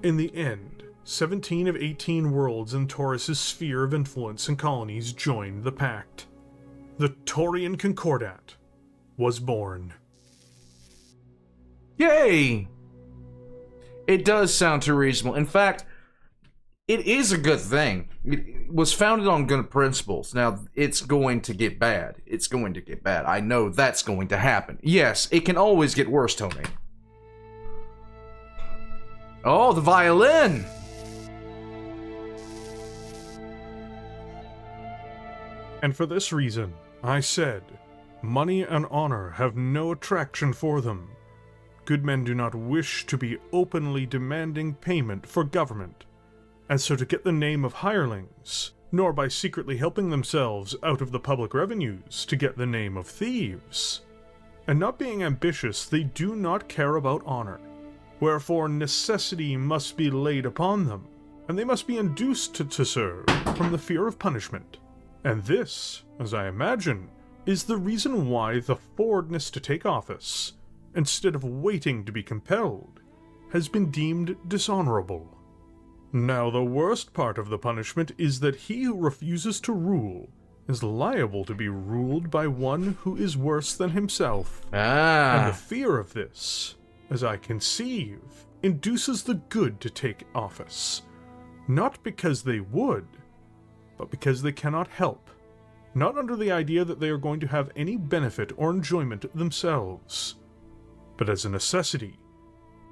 In the end, 17 of 18 worlds in Taurus's sphere of influence and colonies joined the pact. The Taurian Concordat was born. Yay! It does sound too reasonable. In fact, it is a good thing. It was founded on good principles. Now, it's going to get bad. It's going to get bad. I know that's going to happen. Yes, it can always get worse, Tony. Oh, the violin! And for this reason, I said, money and honor have no attraction for them. Good men do not wish to be openly demanding payment for government, and so to get the name of hirelings, nor by secretly helping themselves out of the public revenues to get the name of thieves. And not being ambitious, they do not care about honor, wherefore necessity must be laid upon them, and they must be induced to serve from the fear of punishment. And this, as I imagine, is the reason why the forwardness to take office, instead of waiting to be compelled, has been deemed dishonorable. Now the worst part of the punishment is that he who refuses to rule is liable to be ruled by one who is worse than himself. And the fear of this, as I conceive, induces the good to take office, not because they would, but because they cannot help, not under the idea that they are going to have any benefit or enjoyment themselves, but as a necessity,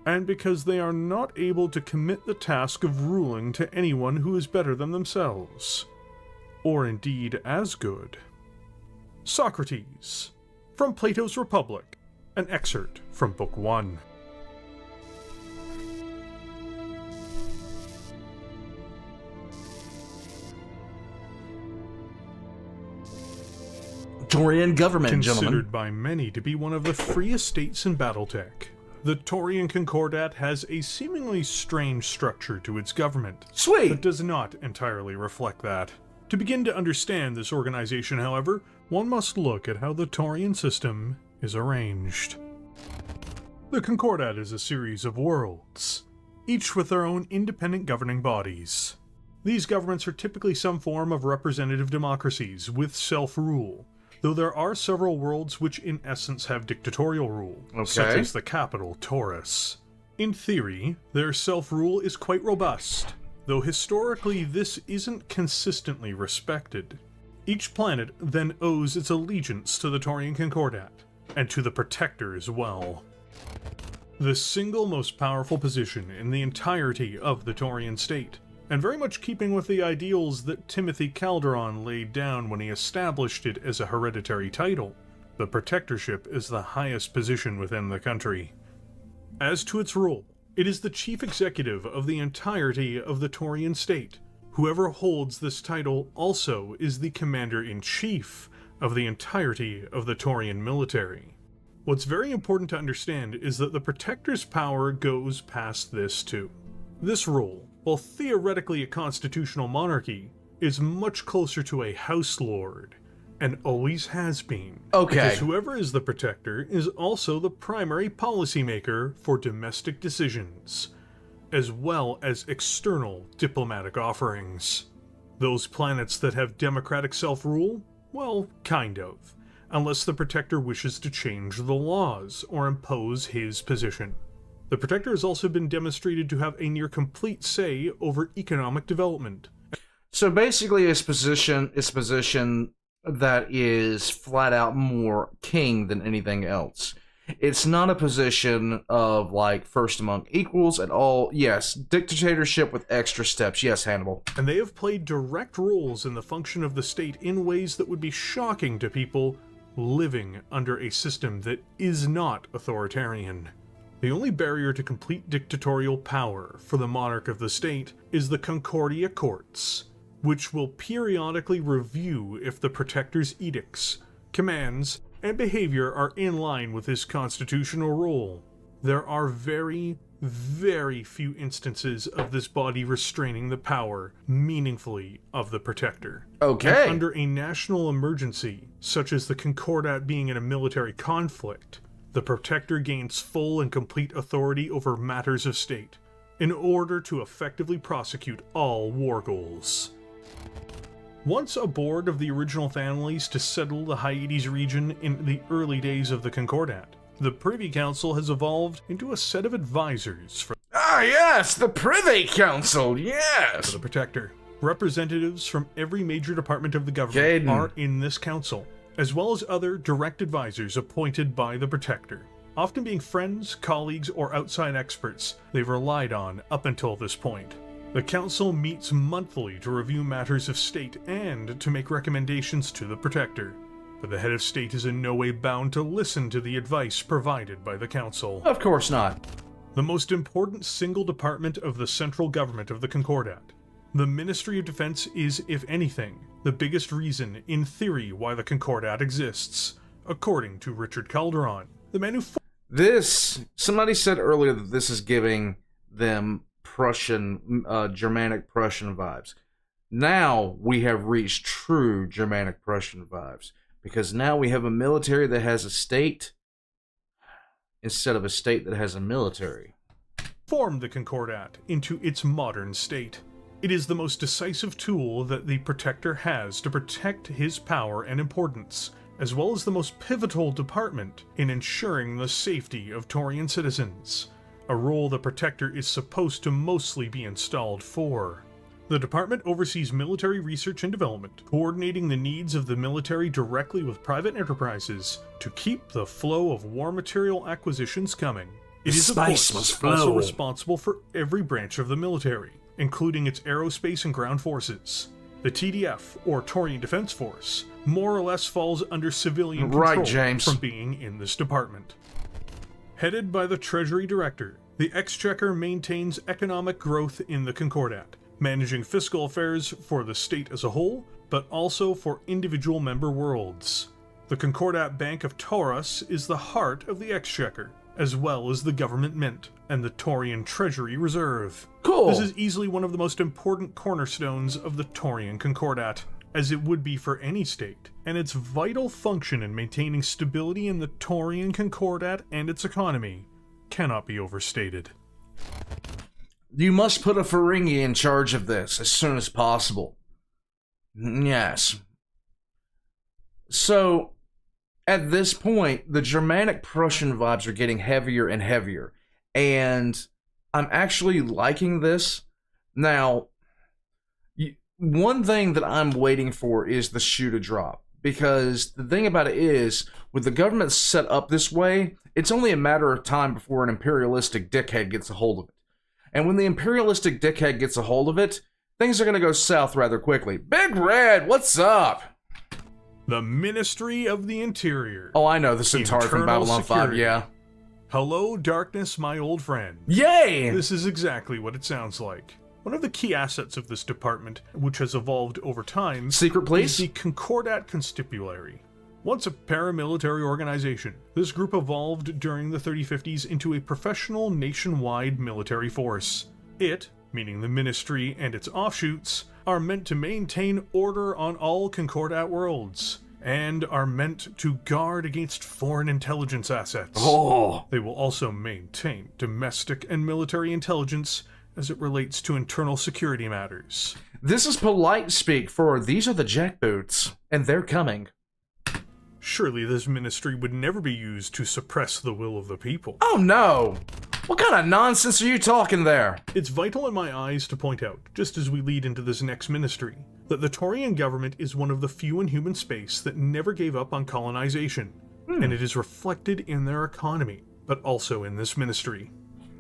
and because they are not able to commit the task of ruling to anyone who is better than themselves, or indeed as good. Socrates, from Plato's Republic, an excerpt from Book 1. Taurian government, gentlemen. Considered by many to be one of the freest states in Battletech, the Taurian Concordat has a seemingly strange structure to its government Sweet. that does not entirely reflect that. To begin to understand this organization, however, one must look at how the Taurian system is arranged. The Concordat is a series of worlds, each with their own independent governing bodies. These governments are typically some form of representative democracies with self-rule, though there are several worlds which in essence have dictatorial rule, such Okay. as the capital, Taurus. In theory, their self-rule is quite robust, though historically this isn't consistently respected. Each planet then owes its allegiance to the Taurian Concordat, and to the Protector as well. The single most powerful position in the entirety of the Taurian state, and very much keeping with the ideals that Timothy Calderon laid down when he established it as a hereditary title, the Protectorship is the highest position within the country. As to its role, it is the chief executive of the entirety of the Taurian state. Whoever holds this title also is the commander-in-chief of the entirety of the Taurian military. What's very important to understand is that the Protector's power goes past this too. This role, while theoretically a constitutional monarchy, is much closer to a House Lord, and always has been. Okay. Because whoever is the Protector is also the primary policymaker for domestic decisions, as well as external diplomatic offerings. Those planets that have democratic self-rule? Well, kind of, unless the Protector wishes to change the laws or impose his position. The Protector has also been demonstrated to have a near complete say over economic development. So basically, his position that is flat out more king than anything else. It's not a position of like first among equals at all. Yes, dictatorship with extra steps. Yes, Hannibal. And they have played direct roles in the function of the state in ways that would be shocking to people living under a system that is not authoritarian. The only barrier to complete dictatorial power for the monarch of the state is the Concordia courts, which will periodically review if the Protector's edicts, commands, and behavior are in line with his constitutional role. There are very, very few instances of this body restraining the power meaningfully of the Protector. Okay. And under a national emergency, such as the Concordat being in a military conflict, the Protector gains full and complete authority over matters of state, in order to effectively prosecute all war goals. Once a board of the original families to settle the Hyades region in the early days of the Concordat, the Privy Council has evolved into a set of advisors for Ah, yes, the Privy Council. the Yes. Protector. Representatives from every major department of the government Jaden. are in this council, as well as other direct advisors appointed by the Protector. Often being friends, colleagues, or outside experts they've relied on up until this point. The Council meets monthly to review matters of state and to make recommendations to the Protector. But the head of state is in no way bound to listen to the advice provided by the Council. Of course not. The most important single department of the central government of the Concordat. The Ministry of Defense is, if anything, the biggest reason, in theory, why the Concordat exists, according to Richard Calderon, the man who Somebody said earlier that this is giving them Prussian, Germanic Prussian vibes. Now we have reached true Germanic Prussian vibes, because now we have a military that has a state instead of a state that has a military. formed the Concordat into its modern state. It is the most decisive tool that the Protector has to protect his power and importance, as well as the most pivotal department in ensuring the safety of Taurian citizens, a role the Protector is supposed to mostly be installed for. The department oversees military research and development, coordinating the needs of the military directly with private enterprises to keep the flow of war material acquisitions coming. It is, of spice course, must also flow. responsible for every branch of the military, including its aerospace and ground forces. The TDF, or Taurian Defense Force, more or less falls under civilian Right, control James. from being in this department. Headed by the Treasury Director, the Exchequer maintains economic growth in the Concordat, managing fiscal affairs for the state as a whole, but also for individual member worlds. The Concordat Bank of Taurus is the heart of the Exchequer, as well as the government mint and the Taurian Treasury Reserve. Cool. This is easily one of the most important cornerstones of the Taurian Concordat, as it would be for any state, and its vital function in maintaining stability in the Taurian Concordat and its economy cannot be overstated. You must put a Ferengi in charge of this as soon as possible. Yes. So, at this point, the Germanic Prussian vibes are getting heavier and heavier, and I'm actually liking this. Now, one thing that I'm waiting for is the shoe to drop, because the thing about it is, with the government set up this way, it's only a matter of time before an imperialistic dickhead gets a hold of it. And when the imperialistic dickhead gets a hold of it, things are going to go south rather quickly. Big Red, what's up? The Ministry of the Interior. Oh, I know the Centauri from Internal Babylon 5, Security. yeah. Hello, darkness, my old friend. Yay! This is exactly what it sounds like. One of the key assets of this department, which has evolved over time, Secret is police? the Concordat Constabulary. Once a paramilitary organization, this group evolved during the 3050s into a professional nationwide military force. It, meaning the Ministry and its offshoots, are meant to maintain order on all Concordat worlds, and are meant to guard against foreign intelligence assets. Oh, They will also maintain domestic and military intelligence as it relates to internal security matters. this is polite speak for these are the jackboots, and they're coming. Surely this ministry would never be used to suppress the will of the people. Oh no! What kind of nonsense are you talking there? It's vital in my eyes to point out, just as we lead into this next ministry, that the Taurian government is one of the few in human space that never gave up on colonization, and it is reflected in their economy, but also in this ministry.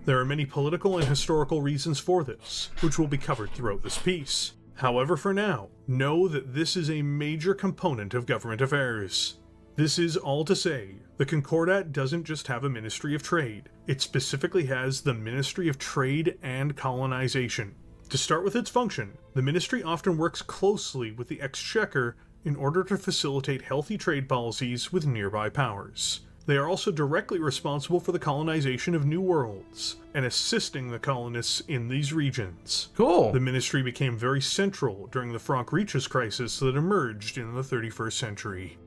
There are many political and historical reasons for this, which will be covered throughout this piece. However, for now, know that this is a major component of government affairs. This is all to say, the Concordat doesn't just have a Ministry of Trade, it specifically has the Ministry of Trade and Colonization. To start with its function, the ministry often works closely with the Exchequer in order to facilitate healthy trade policies with nearby powers. They are also directly responsible for the colonization of new worlds, and assisting the colonists in these regions. Cool. The ministry became very central during the Franc Reaches crisis that emerged in the 31st century.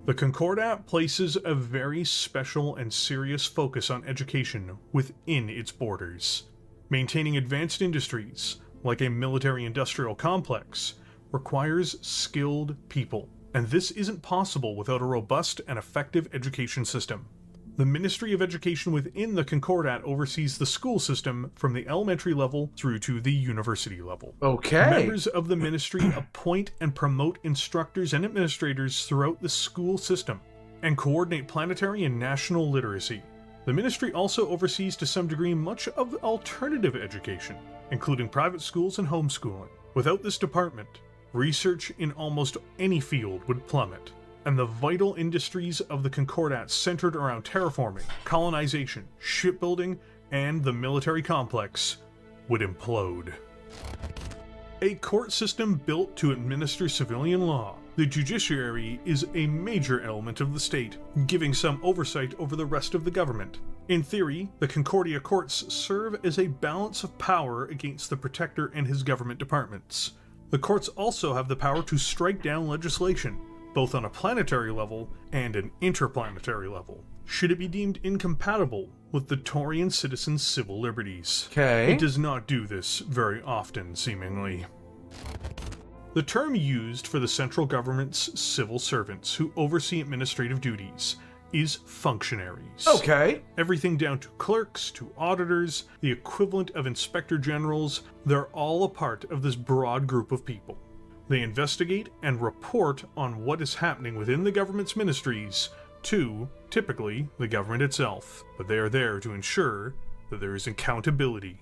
The Concordat places a very special and serious focus on education within its borders. Maintaining advanced industries, like a military-industrial complex, requires skilled people, and this isn't possible without a robust and effective education system. The Ministry of Education within the Concordat oversees the school system from the elementary level through to the university level. Okay. Members of the ministry appoint and promote instructors and administrators throughout the school system, and coordinate planetary and national literacy. The ministry also oversees to some degree much of alternative education, including private schools and homeschooling. Without this department, research in almost any field would plummet, and the vital industries of the Concordat centered around terraforming, colonization, shipbuilding, and the military complex would implode. A court system built to administer civilian law, the judiciary is a major element of the state, giving some oversight over the rest of the government. In theory, the Concordia courts serve as a balance of power against the Protector and his government departments. The courts also have the power to strike down legislation, both on a planetary level and an interplanetary level, should it be deemed incompatible with the Taurian citizens' civil liberties. Okay. It does not do this very often, seemingly. The term used for the central government's civil servants who oversee administrative duties is functionaries. Okay. Everything down to clerks, to auditors, the equivalent of inspector generals, they're all a part of this broad group of people. They investigate and report on what is happening within the government's ministries to, typically, the government itself, but they are there to ensure that there is accountability.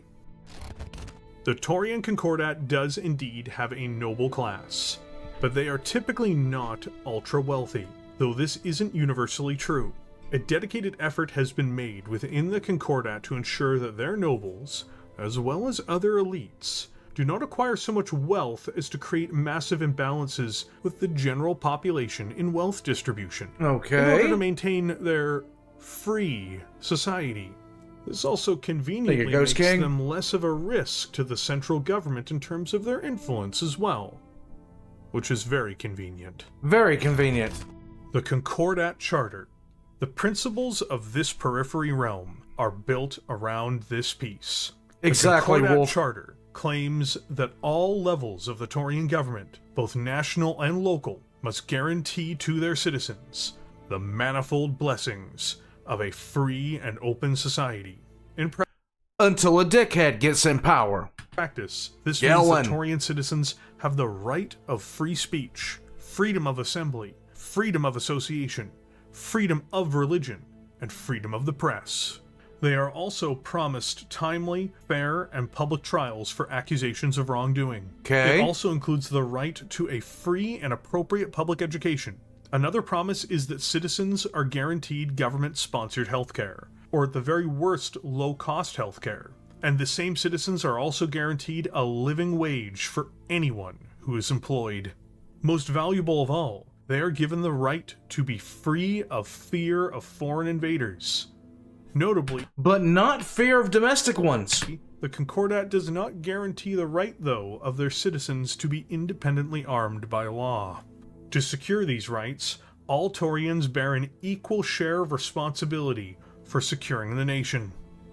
The Taurian Concordat does indeed have a noble class, but they are typically not ultra-wealthy, though this isn't universally true. A dedicated effort has been made within the Concordat to ensure that their nobles, as well as other elites, do not acquire so much wealth as to create massive imbalances with the general population in wealth distribution. Okay. In order to maintain their free society. This also conveniently Goes makes King. them less of a risk to the central government in terms of their influence as well, which is very convenient. Very convenient. The Concordat Charter. The principles of this periphery realm are built around this piece. Exactly, The Concordat Wolf. Charter claims that all levels of the Taurian government, both national and local, must guarantee to their citizens the manifold blessings of a free and open society. In Until a dickhead gets in power. practice, this Yellen. means that Taurian citizens have the right of free speech, freedom of assembly, freedom of association, freedom of religion, and freedom of the press. They are also promised timely, fair, and public trials for accusations of wrongdoing. Okay. It also includes the right to a free and appropriate public education. Another promise is that citizens are guaranteed government-sponsored healthcare, or at the very worst, low-cost healthcare. And the same citizens are also guaranteed a living wage for anyone who is employed. Most valuable of all, they are given the right to be free of fear of foreign invaders. Notably, But not fear of domestic ones. the Concordat does not guarantee the right, though, of their citizens to be independently armed by law. To secure these rights, all Taurians bear an equal share of responsibility for securing the nation.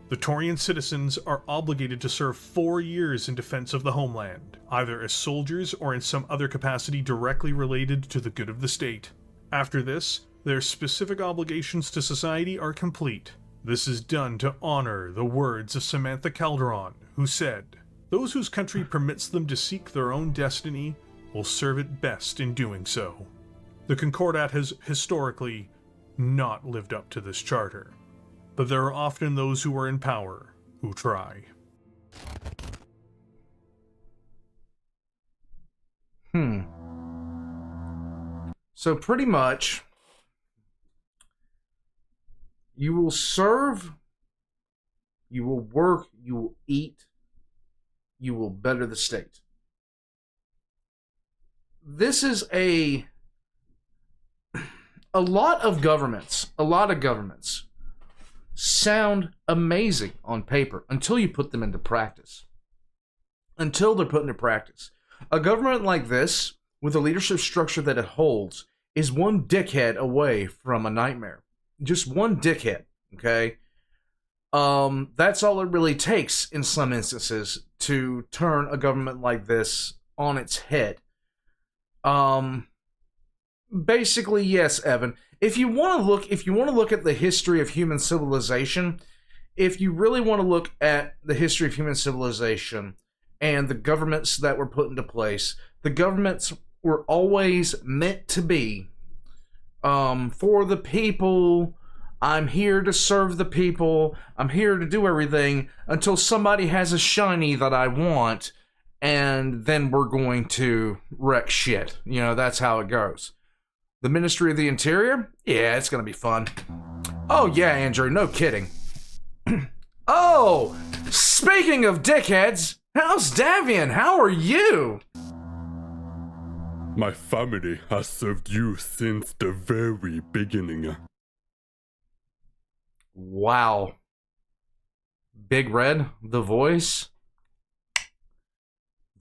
The Taurian citizens are obligated to serve 4 years in defense of the homeland, either as soldiers or in some other capacity directly related to the good of the state. After this, their specific obligations to society are complete. This is done to honor the words of Samantha Calderon, who said, "Those whose country permits them to seek their own destiny will serve it best in doing so." The Concordat has historically not lived up to this charter, but there are often those who are in power who try. So pretty much, you will serve, you will work, you will eat, you will better the state. This is a lot of governments sound amazing on paper until you put them into practice. Until they're put into practice. A government like this, with the leadership structure that it holds, is one dickhead away from a nightmare. Just one dickhead, okay? That's all it really takes in some instances to turn a government like this on its head. Basically, yes, Evan. If you want to look at the history of human civilization, if you really want to look at the history of human civilization and the governments that were put into place, the governments were always meant to be for the people. I'm here to serve the people. I'm here to do everything until somebody has a shiny that I want, and then we're going to wreck shit. You know, that's how it goes. The Ministry of the Interior? Yeah, it's going to be fun. Oh, yeah, Andrew, no kidding. Oh, speaking of dickheads, how's Davian? How are you? My family has served you since the very beginning. Wow. Big Red, the voice.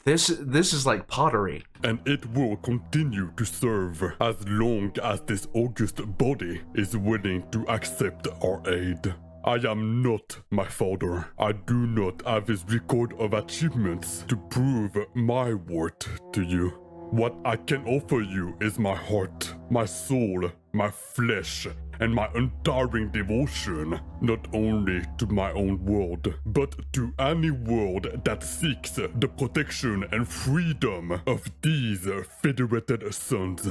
This is like pottery. And it will continue to serve as long as this august body is willing to accept our aid. I am not my father. I do not have his record of achievements to prove my worth to you. What I can offer you is my heart, my soul, my flesh, and my untiring devotion, not only to my own world, but to any world that seeks the protection and freedom of these federated sons.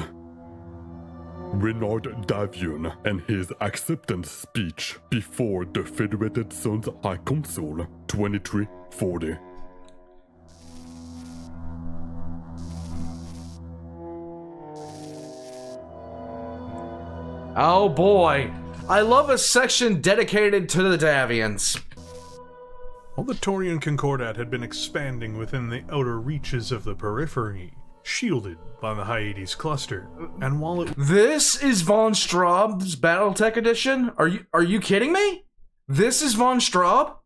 Renard Davian and his acceptance speech before the Federated Sons High Council, 2340. Oh boy, I love a section dedicated to the Davians. While the Taurian Concordat had been expanding within the outer reaches of the periphery, shielded by the Hyades cluster, and while it This is Von Straub's Battletech edition? Are you kidding me? This is Von Straub?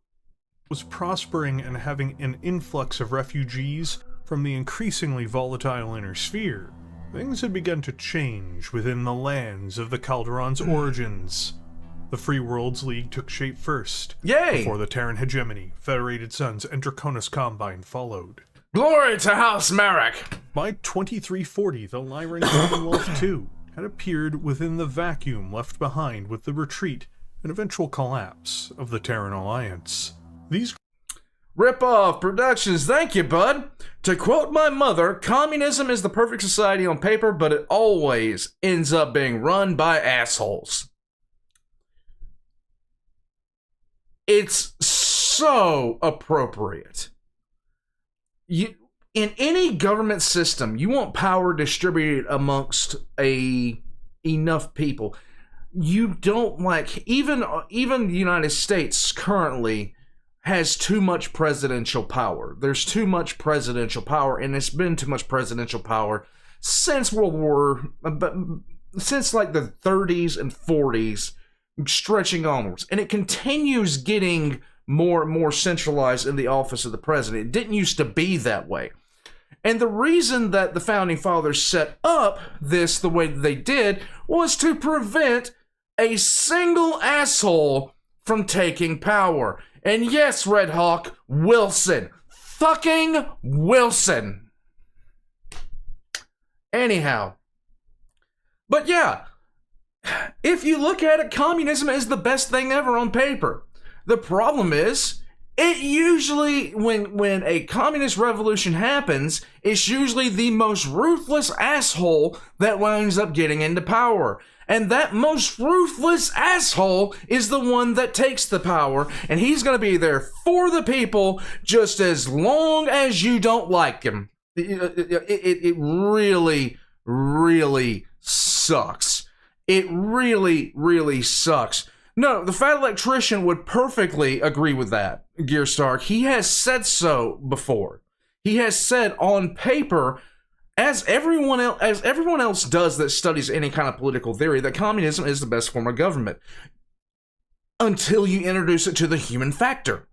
was prospering and having an influx of refugees from the increasingly volatile inner sphere, things had begun to change within the lands of the Calderon's origins. The Free Worlds League took shape first, Yay! before the Terran hegemony, Federated Suns, and Draconis Combine followed. Glory to House Marek! By 2340, the Lyran Commonwealth II had appeared within the vacuum left behind with the retreat and eventual collapse of the Terran Alliance. These Rip-Off Productions, thank you, bud. To quote my mother, communism is the perfect society on paper, but it always ends up being run by assholes. It's so appropriate. In any government system, you want power distributed amongst enough people. You don't even the United States currently has too much presidential power. There's too much presidential power, and it's been too much presidential power since since like the 30s and 40s, stretching onwards. And it continues getting more and more centralized in the office of the president. It didn't used to be that way. And the reason that the founding fathers set up this the way that they did was to prevent a single asshole from taking power. And yes, Red Hawk, Wilson. Fucking Wilson. Anyhow. But yeah, if you look at it, communism is the best thing ever on paper. The problem is, it usually, when a communist revolution happens, it's usually the most ruthless asshole that winds up getting into power. And that most ruthless asshole is the one that takes the power, and he's going to be there for the people just as long as you don't like him. It really, really sucks. It really, really sucks. No, the Fat Electrician would perfectly agree with that, Gearstark. He has said so before. He has said on paper, as everyone else does that studies any kind of political theory, that communism is the best form of government. Until you introduce it to the human factor.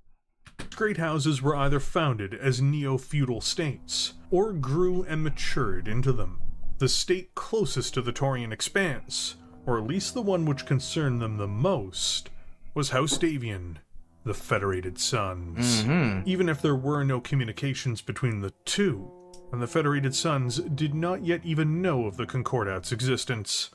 great houses were either founded as neo-feudal states, or grew and matured into them. The state closest to the Taurian expanse, or at least the one which concerned them the most, was House Davian, the Federated Suns. Even if there were no communications between the two, and the Federated Suns did not yet even know of the Concordat's existence.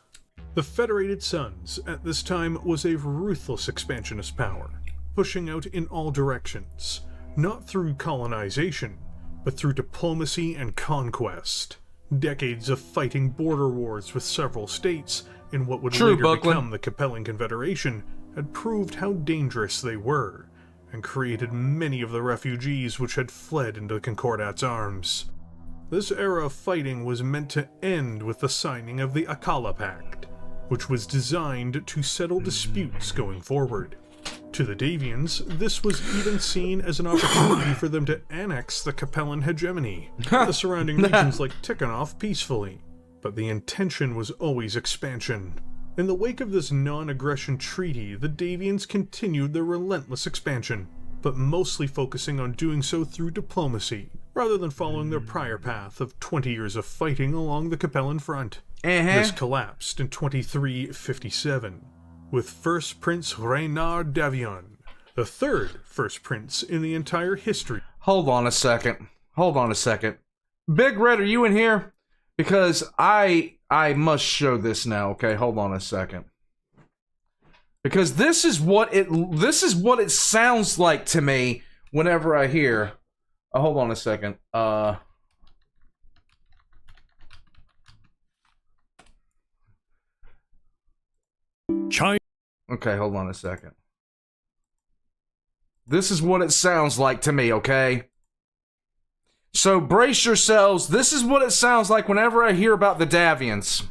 The Federated Suns, at this time, was a ruthless expansionist power, pushing out in all directions, not through colonization, but through diplomacy and conquest. Decades of fighting border wars with several states in what would later Buckley. become the Capellan Confederation had proved how dangerous they were, and created many of the refugees which had fled into the Concordat's arms. This era of fighting was meant to end with the signing of the Akala Pact, which was designed to settle disputes going forward. To the Davians, this was even seen as an opportunity for them to annex the Capellan hegemony, the surrounding regions like Tikhonov peacefully. But the intention was always expansion. In the wake of this non-aggression treaty, the Davians continued their relentless expansion, but mostly focusing on doing so through diplomacy, rather than following their prior path of 20 years of fighting along the Capellan front. This collapsed in 2357, with First Prince Reynard d'Avion, the third First Prince in the entire history. Hold on a second. Big Red, are you in here? Because I must show this now, okay? Hold on a second. Because this is what it sounds like to me whenever I hear. Hold on a second. China. Okay, hold on a second. This is what it sounds like to me, okay? So brace yourselves. This is what it sounds like whenever I hear about the Davians.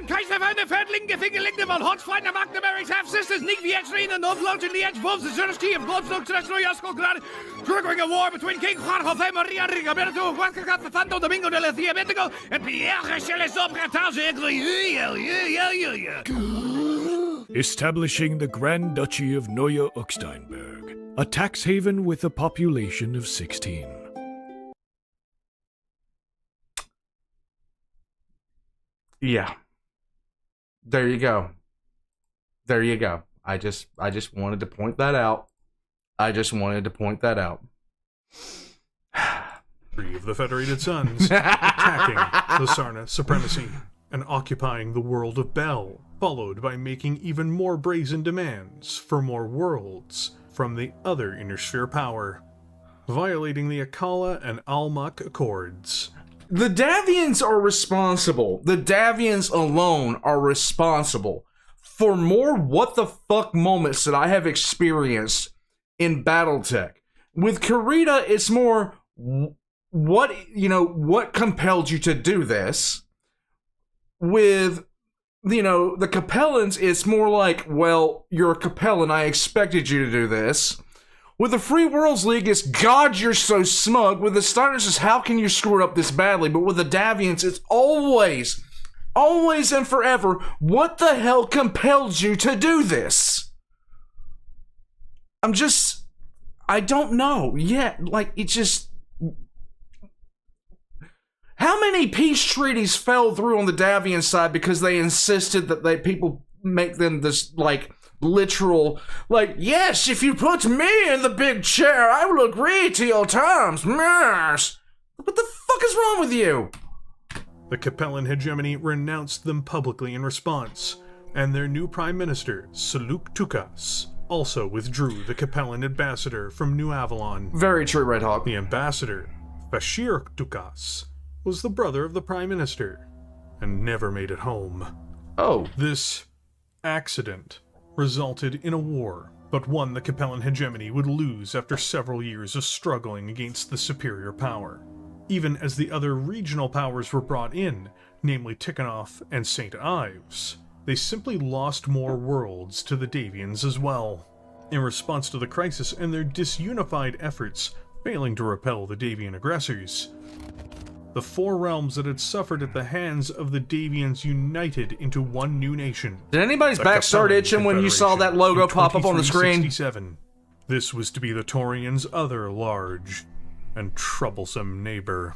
Kaiser! feine Ferdlinge, Fingerlinge, van Hots, Fine, Magnaberries, half sisters, Nick Vietrin, and no floats in the edge, wolves, the Zerski, and Globes, no Trestro, Yasko, Grad, triggering a war between King Juan Jose Maria Rigoberto, Juan Fernando Domingo de la Diabetico, and Pierre Celestine Establishing the Grand Duchy of Neue Ucksteinberg, a tax haven with a population of 16. Yeah. There you go. There you go. I just wanted to point that out. Three of the Federated Suns attacking the Sarna supremacy and occupying the world of Bel, followed by making even more brazen demands for more worlds from the other Inner Sphere power, violating the Akala and Almach Accords. The Davians are responsible. The Davians alone are responsible for more what the fuck moments that I have experienced in Battletech. With Karita, it's more what compelled you to do this. With the Capellans, it's more like, well, you're a Capellan, I expected you to do this. With the Free Worlds League, it's God, you're so smug. With the Steiners, it's how can you screw it up this badly? But with the Davians, it's always and forever, what the hell compelled you to do this? I don't know. Yeah, like, it just... How many peace treaties fell through on the Davian side because they insisted that people make them this, like, literal, like, yes, if you put me in the big chair, I will agree to your terms. Yes. What the fuck is wrong with you? The Capellan hegemony renounced them publicly in response, and their new prime minister, Seluk Tukas, also withdrew the Capellan ambassador from New Avalon. Very true, Red Hawk. The ambassador, Bashir Tukas, was the brother of the prime minister, and never made it home. Oh. This accident resulted in a war, but one the Capellan hegemony would lose after several years of struggling against the superior power. Even as the other regional powers were brought in, namely Tikhonov and St. Ives, they simply lost more worlds to the Davians as well. In response to the crisis and their disunified efforts failing to repel the Davian aggressors, the four realms that had suffered at the hands of the Davians united into one new nation. Did anybody's back start itching when you saw that logo pop up on the screen? This was to be the Taurians' other large and troublesome neighbor.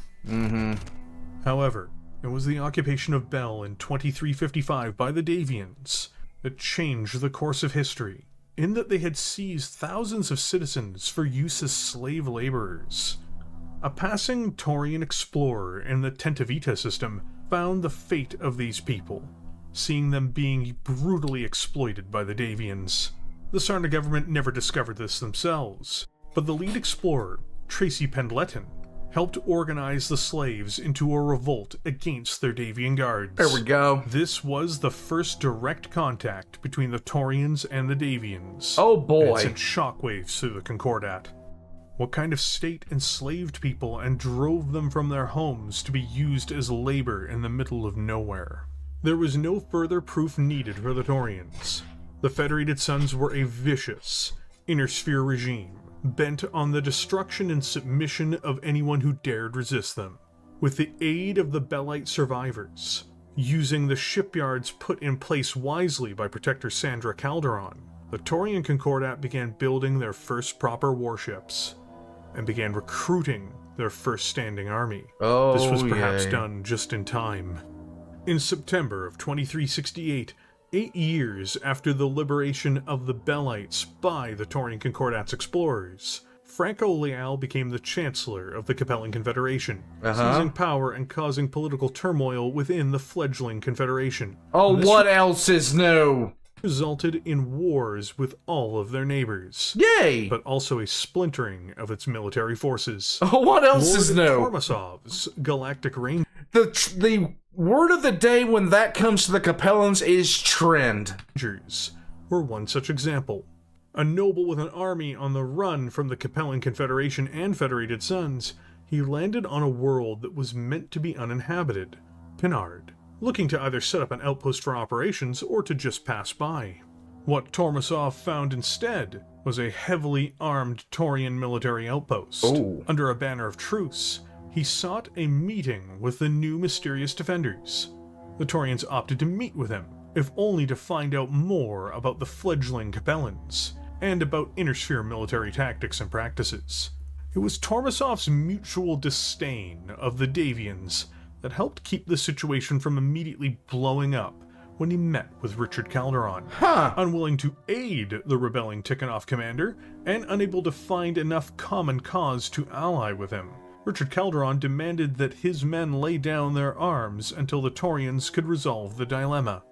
However, it was the occupation of Bel in 2355 by the Davians that changed the course of history, in that they had seized thousands of citizens for use as slave laborers. A passing Taurian explorer in the Tentavita system found the fate of these people, seeing them being brutally exploited by the Davians. The Sarna government never discovered this themselves, but the lead explorer, Tracy Pendleton, helped organize the slaves into a revolt against their Davian guards. There we go. This was the first direct contact between the Taurians and the Davians. Oh boy. It sent shockwaves through the Concordat. What kind of state enslaved people and drove them from their homes to be used as labor in the middle of nowhere? There was no further proof needed for the Taurians. The Federated Suns were a vicious, Inner Sphere regime, bent on the destruction and submission of anyone who dared resist them. With the aid of the Belite survivors, using the shipyards put in place wisely by Protector Sandra Calderon, the Taurian Concordat began building their first proper warships, and began recruiting their first standing army. Oh, this was perhaps yay. done just in time. In September of 2368, 8 years after the liberation of the Belites by the Taurian Concordat's explorers, Franco Leal became the Chancellor of the Capellan Confederation, seizing power and causing political turmoil within the fledgling Confederation. Oh, what else is new? Resulted in wars with all of their neighbors. Yay! But also a splintering of its military forces. Oh, what else is new? Tormasov's Galactic Rangers The word of the day when that comes to the Capellans is trend. were one such example. A noble with an army on the run from the Capellan Confederation and Federated Suns, he landed on a world that was meant to be uninhabited, Pinard, looking to either set up an outpost for operations or to just pass by. What Tormasov found instead was a heavily armed Taurian military outpost. Oh. Under a banner of truce, he sought a meeting with the new mysterious defenders. The Taurians opted to meet with him, if only to find out more about the fledgling Capellans, and about inner-sphere military tactics and practices. It was Tormasov's mutual disdain of the Davians that helped keep the situation from immediately blowing up when he met with Richard Calderon. Unwilling to aid the rebelling Tikhonov commander, and unable to find enough common cause to ally with him, Richard Calderon demanded that his men lay down their arms until the Taurians could resolve the dilemma.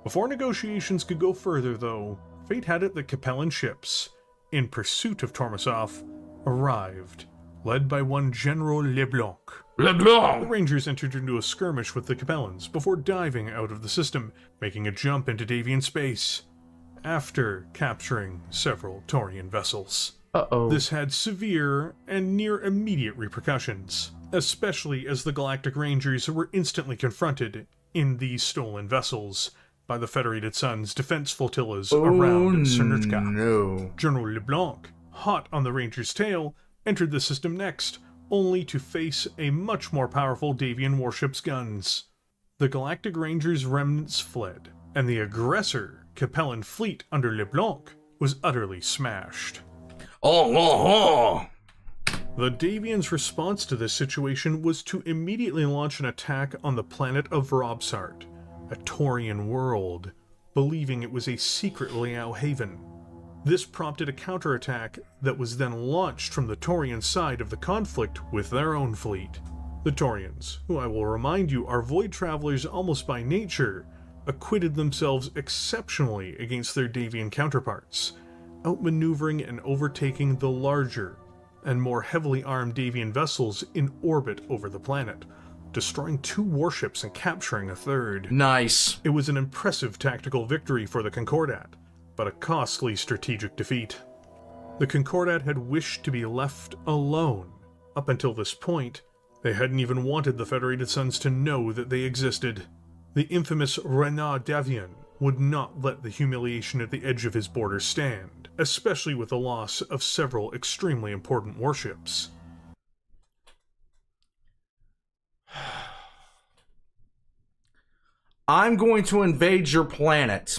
Before negotiations could go further, though, fate had it that Capellan ships, in pursuit of Tormasov, arrived, led by one General Leblanc. The Rangers entered into a skirmish with the Capellans before diving out of the system, making a jump into Davian space, after capturing several Taurian vessels. This had severe and near immediate repercussions, especially as the Galactic Rangers were instantly confronted in these stolen vessels by the Federated Sun's defense flotillas around Cernurchka. No. General Leblanc, hot on the Rangers' tail, entered the system next, only to face a much more powerful Davian warship's guns. The Galactic Rangers' remnants fled, and the aggressor Capellan fleet under Leblanc was utterly smashed. The Davians' response to this situation was to immediately launch an attack on the planet of Robsart, a Taurian world, believing it was a secret Liao haven. This prompted a counterattack that was then launched from the Taurian side of the conflict with their own fleet. The Taurians, who I will remind you are void travelers almost by nature, acquitted themselves exceptionally against their Davian counterparts, outmaneuvering and overtaking the larger and more heavily armed Davian vessels in orbit over the planet, destroying 2 warships and capturing a 3rd. Nice. It was an impressive tactical victory for the Concordat, but a costly strategic defeat. The Concordat had wished to be left alone. Up until this point, they hadn't even wanted the Federated Suns to know that they existed. The infamous Renard Davian would not let the humiliation at the edge of his border stand, especially with the loss of several extremely important warships. I'm going to invade your planet.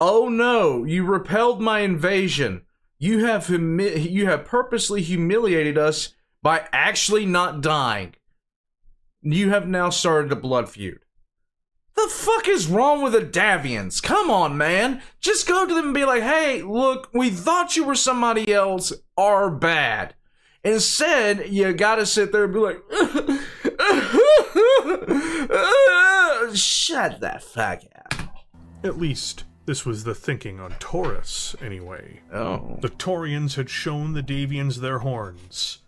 Oh no, you repelled my invasion. You have purposely humiliated us by actually not dying. You have now started a blood feud. The fuck is wrong with the Davians? Come on, man. Just go to them and be like, hey, look, we thought you were somebody else. Our bad. Instead, you gotta sit there and be like, shut the fuck up. At least, this was the thinking on Taurus, anyway. Oh. The Taurians had shown the Davians their horns.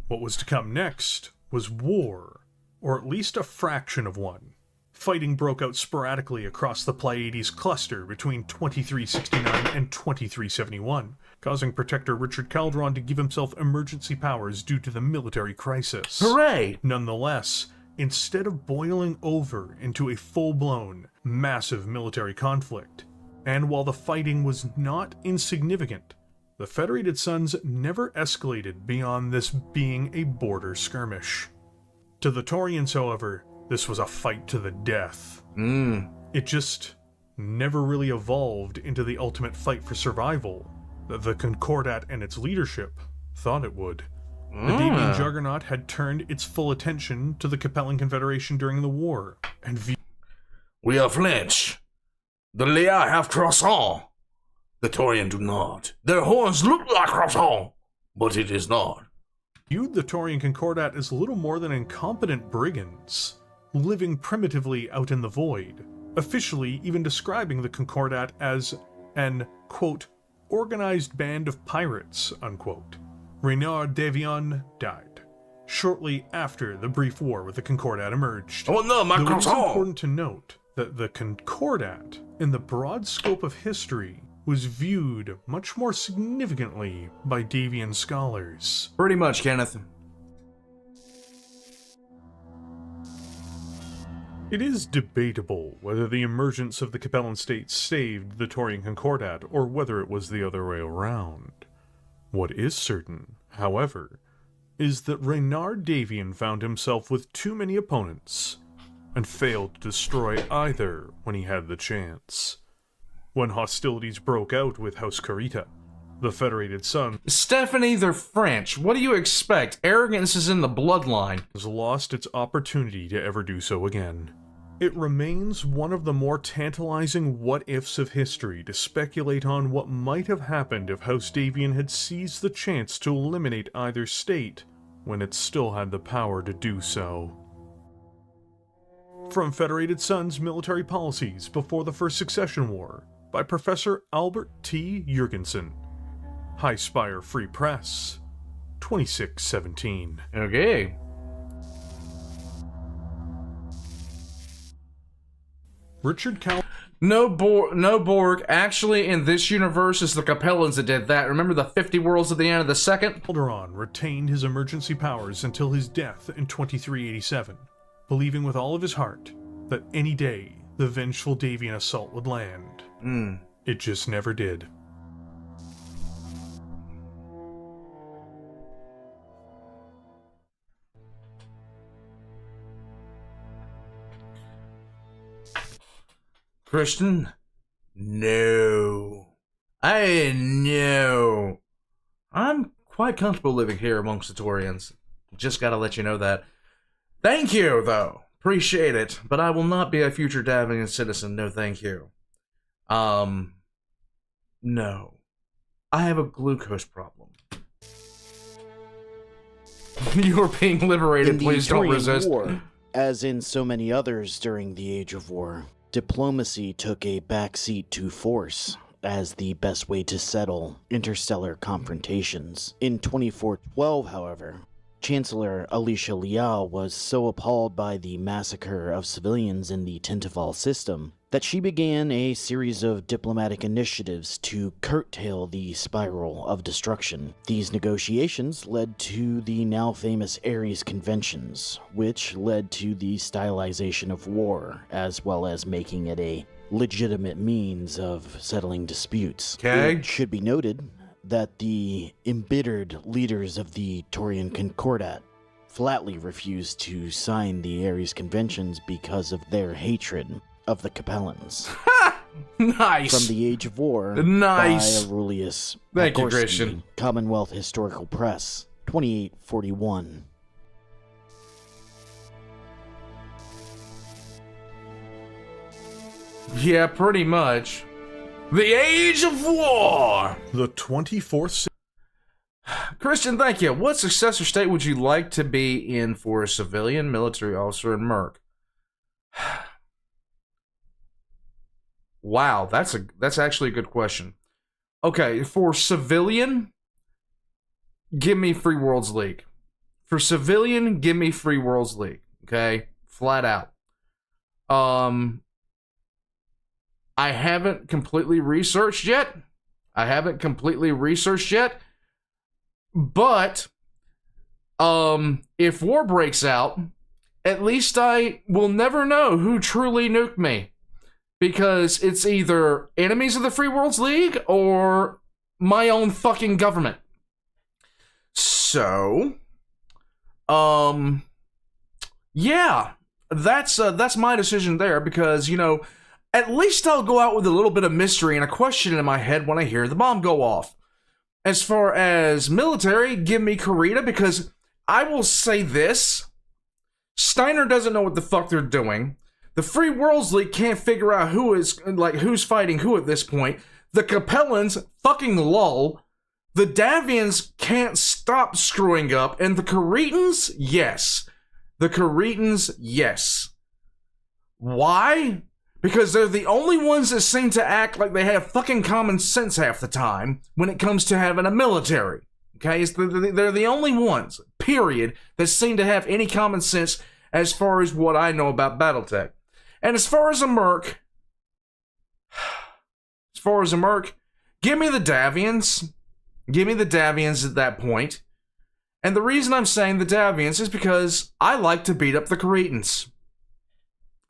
What was to come next was war, or at least a fraction of one. Fighting broke out sporadically across the Pleiades cluster between 2369 and 2371, causing Protector Richard Calderon to give himself emergency powers due to the military crisis. Hooray! Nonetheless, instead of boiling over into a full-blown, massive military conflict, and while the fighting was not insignificant, the Federated Suns never escalated beyond this being a border skirmish. To the Taurians, however, this was a fight to the death. It just never really evolved into the ultimate fight for survival that the Concordat and its leadership thought it would. The Davian juggernaut had turned its full attention to the Capellan Confederation during the war, and We are French. The Leia have croissant. The Taurian do not. Their horns look like croissant, but it is not. viewed the Taurian Concordat as little more than incompetent brigands, living primitively out in the void, officially even describing the Concordat as an, quote, organized band of pirates, unquote. Renard Davian died shortly after the brief war with the Concordat emerged. Oh no, my Though it is croissant! important to note that the Concordat, in the broad scope of history, was viewed much more significantly by Davian scholars. Pretty much, Kenneth. It is debatable whether the emergence of the Capellan state saved the Taurian Concordat, or whether it was the other way around. What is certain, however, is that Reynard Davian found himself with too many opponents, and failed to destroy either when he had the chance. When hostilities broke out with House Carita, the Federated Sun Stephanie, they're French. What do you expect? Arrogance is in the bloodline. has lost its opportunity to ever do so again. It remains one of the more tantalizing what-ifs of history to speculate on what might have happened if House Davian had seized the chance to eliminate either state when it still had the power to do so. From Federated Sun's Military Policies Before the First Succession War by Professor Albert T. Jurgensen. High Spire Free Press, 2617. Okay. Richard Cal... No Borg. Actually, in this universe, it's the Capellans that did that. Remember the 50 worlds at the end of the second? Calderon retained his emergency powers until his death in 2387, believing with all of his heart that any day the vengeful Davian assault would land. It just never did. Christian? No. No. I'm quite comfortable living here amongst the Taurians. Just gotta let you know that. Thank you, though. Appreciate it. But I will not be a future Davian citizen. No, thank you. No. I have a glucose problem. You're being liberated. Please don't resist. War, as in so many others during the Age of War, diplomacy took a backseat to force as the best way to settle interstellar confrontations. In 2412, however, Chancellor Alicia Liao was so appalled by the massacre of civilians in the Tintaval system that she began a series of diplomatic initiatives to curtail the spiral of destruction. These negotiations led to the now famous Ares Conventions, which led to the stylization of war, as well as making it a legitimate means of settling disputes. Okay. It should be noted that the embittered leaders of the Taurian Concordat flatly refused to sign the Ares Conventions because of their hatred of the Capellans. Nice. From the Age of War Nice. by Aurelius Thank you, Pagorsky, Christian. Commonwealth Historical Press, 2841. Yeah, pretty much. The Age of War! The 24th Christian, thank you. What successor state would you like to be in for a civilian, military officer, and merc? Wow, that's actually a good question. Okay, for civilian, give me Free Worlds League. For civilian, give me Free Worlds League. Okay? Flat out. I haven't completely researched yet. But if war breaks out, at least I will never know who truly nuked me. Because it's either enemies of the Free Worlds League or my own fucking government. So, yeah, that's my decision there because, you know, at least I'll go out with a little bit of mystery and a question in my head when I hear the bomb go off. As far as military, give me Carita because I will say this. Steiner doesn't know what the fuck they're doing. The Free Worlds League can't figure out who's fighting who at this point. The Capellans fucking lull. The Davians can't stop screwing up. And the Caritans, yes. The Caritans, yes. Why? Because they're the only ones that seem to act like they have fucking common sense half the time when it comes to having a military. Okay? They're the only ones, period, that seem to have any common sense as far as what I know about Battletech. And as far as a merc, give me the Davians. Give me the Davians at that point. And the reason I'm saying the Davians is because I like to beat up the Caritans.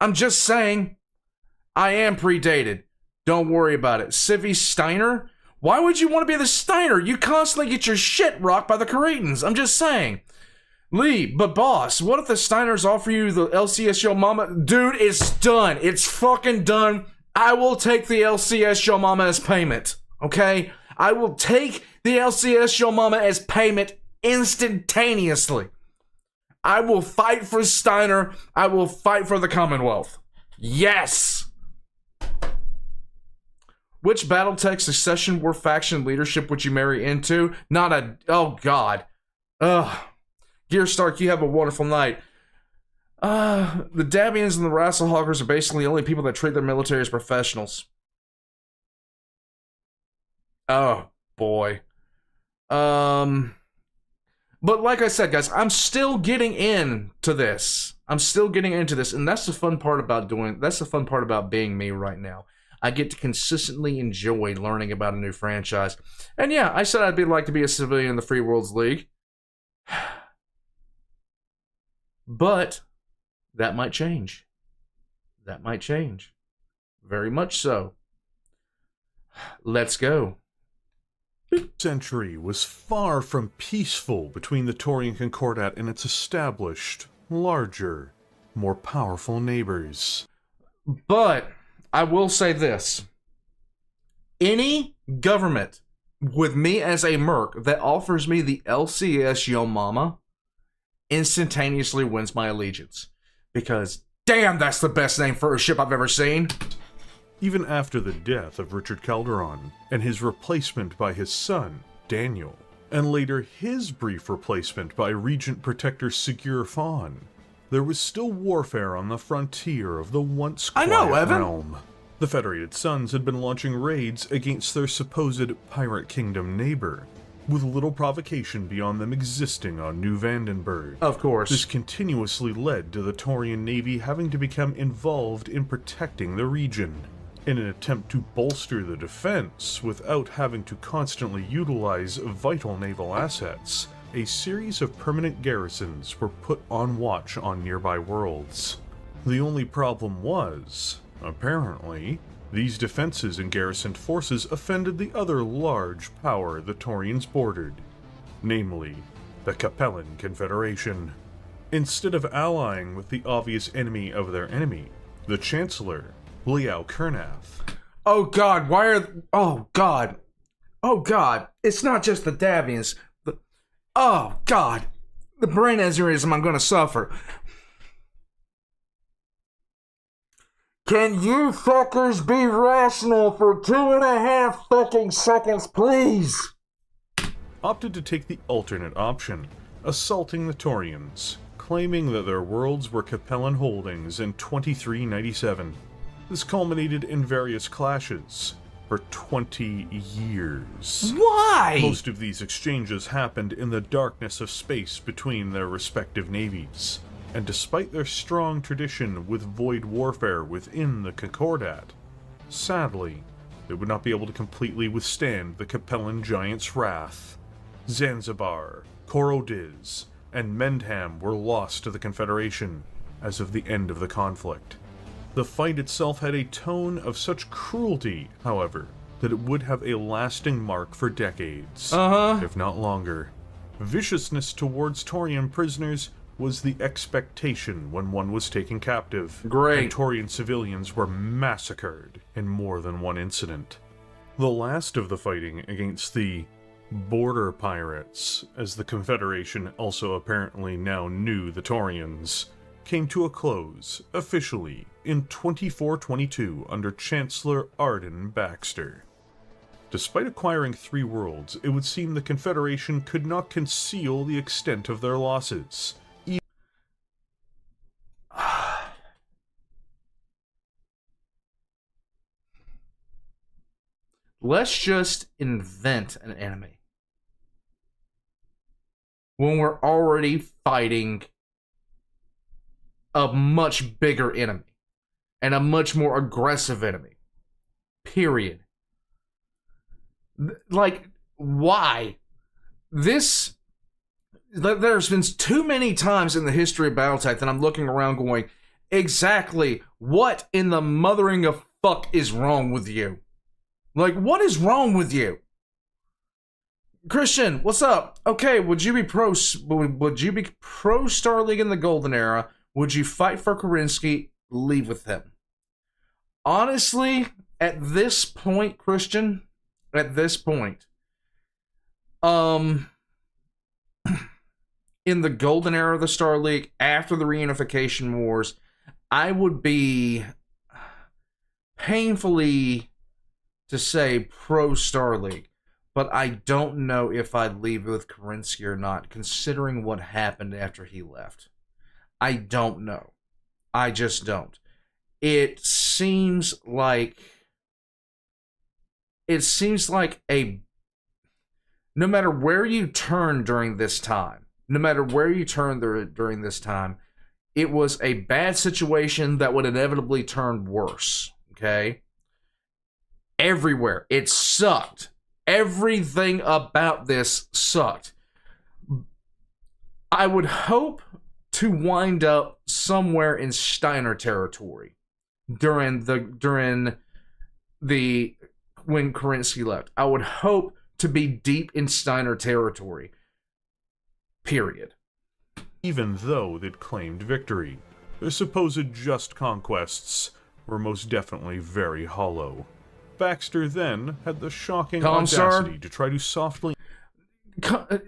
I'm just saying. I am predated. Don't worry about it. Civi Steiner? Why would you want to be the Steiner? You constantly get your shit rocked by the Cretans. I'm just saying. Lee, but boss, what if the Steiners offer you the LCS Yo Mama? Dude, it's done. It's fucking done. I will take the LCS Yo Mama as payment. Okay? I will take the LCS Yo Mama as payment instantaneously. I will fight for Steiner. I will fight for the Commonwealth. Yes! Which Battletech Succession War faction leadership would you marry into? Not a... Oh, God. Ugh. Gear Stark, you have a wonderful night. The Davians and the Rasselhoggers are basically the only people that treat their military as professionals. Oh, boy. But like I said, guys, I'm still getting into this. And that's the fun part about that's the fun part about being me right now. I get to consistently enjoy learning about a new franchise. And yeah, I said I'd like to be a civilian in the Free Worlds League. But that might change. That might change. Very much so. Let's go. The century was far from peaceful between the Taurian Concordat and its established, larger, more powerful neighbors. But I will say this. Any government with me as a merc that offers me the LCS Yo Mama instantaneously wins my allegiance. Because, damn, that's the best name for a ship I've ever seen. Even after the death of Richard Calderon and his replacement by his son, Daniel, and later his brief replacement by Regent Protector Sigur Fon, there was still warfare on the frontier of the once quiet realm. The Federated Sons had been launching raids against their supposed Pirate Kingdom neighbor, with little provocation beyond them existing on New Vandenberg. Of course. This continuously led to the Taurian Navy having to become involved in protecting the region. In an attempt to bolster the defense without having to constantly utilize vital naval assets, a series of permanent garrisons were put on watch on nearby worlds. The only problem was, apparently, these defenses and garrisoned forces offended the other large power the Taurians bordered, namely, the Capellan Confederation. Instead of allying with the obvious enemy of their enemy, the Chancellor, Liao Kurnath. Oh God, why are... Oh God. Oh God. It's not just the Davians. Oh God. The brain aneurysm I'm gonna suffer. Can you fuckers be rational for 2.5 fucking seconds, please? Opted to take the alternate option, assaulting the Taurians, claiming that their worlds were Capellan holdings in 2397. This culminated in various clashes for 20 years. Why? Most of these exchanges happened in the darkness of space between their respective navies, and despite their strong tradition with void warfare within the Concordat, sadly, they would not be able to completely withstand the Capellan giant's wrath. Zanzibar, Korodiz, and Mendham were lost to the Confederation as of the end of the conflict. The fight itself had a tone of such cruelty, however, that it would have a lasting mark for decades, if not longer. Viciousness towards Taurian prisoners was the expectation when one was taken captive. Great. And Taurian civilians were massacred in more than one incident. The last of the fighting against the border pirates, as the Confederation also apparently now knew the Taurians, came to a close, officially, in 2422 under Chancellor Arden Baxter. Despite acquiring 3 worlds, it would seem the Confederation could not conceal the extent of their losses. Let's just invent an enemy. When we're already fighting a much bigger enemy. And a much more aggressive enemy. Period. Like, why? There's been too many times in the history of Battletech that I'm looking around going, exactly what in the mothering of fuck is wrong with you? Like, what is wrong with you? Christian, what's up? Okay, would you be pro Star League in the Golden Era? Would you fight for Kerensky? Leave with him. Honestly, at this point, Christian, at this point, in the Golden Era of the Star League, after the reunification wars, I would be painfully to say pro Star League. But I don't know if I'd leave with Kerensky or not, considering what happened after he left. I don't know. I just don't. It seems like a... No matter where you turn during this time, it was a bad situation that would inevitably turn worse, okay? Everywhere. It sucked. Everything about this sucked. I would hope to wind up somewhere in Steiner territory during the when Kerensky left. I would hope to be deep in Steiner territory. Period. Even though they'd claimed victory, their supposed just conquests were most definitely very hollow. Baxter then had the shocking audacity to try to softly...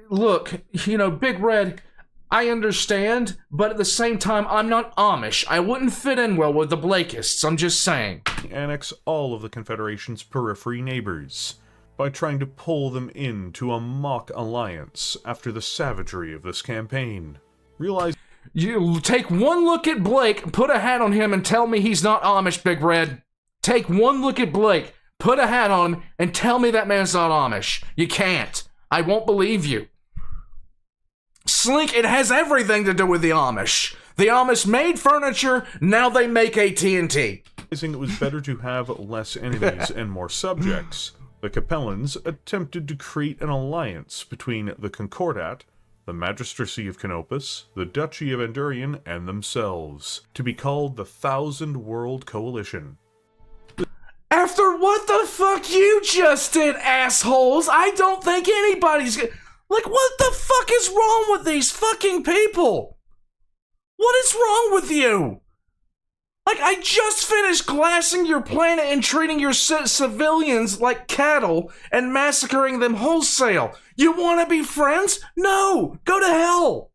Look, Big Red, I understand, but at the same time, I'm not Amish. I wouldn't fit in well with the Blakists, I'm just saying. Annex all of the Confederation's periphery neighbors by trying to pull them into a mock alliance after the savagery of this campaign. Realize... You take one look at Blake, put a hat on him, and tell me he's not Amish, Big Red. Take one look at Blake. Put a hat on him and tell me that man's not Amish. You can't. I won't believe you. Slink, it has everything to do with the Amish. The Amish made furniture, now they make AT&T. Realizing it was better to have less enemies and more subjects, the Capellans attempted to create an alliance between the Concordat, the Magistracy of Canopus, the Duchy of Endurian, and themselves, to be called the Thousand World Coalition. After what the fuck you just did, assholes, I don't think anybody's gonna... Like, what the fuck is wrong with these fucking people? What is wrong with you? Like, I just finished glassing your planet and treating your civilians like cattle and massacring them wholesale. You want to be friends? No! Go to hell!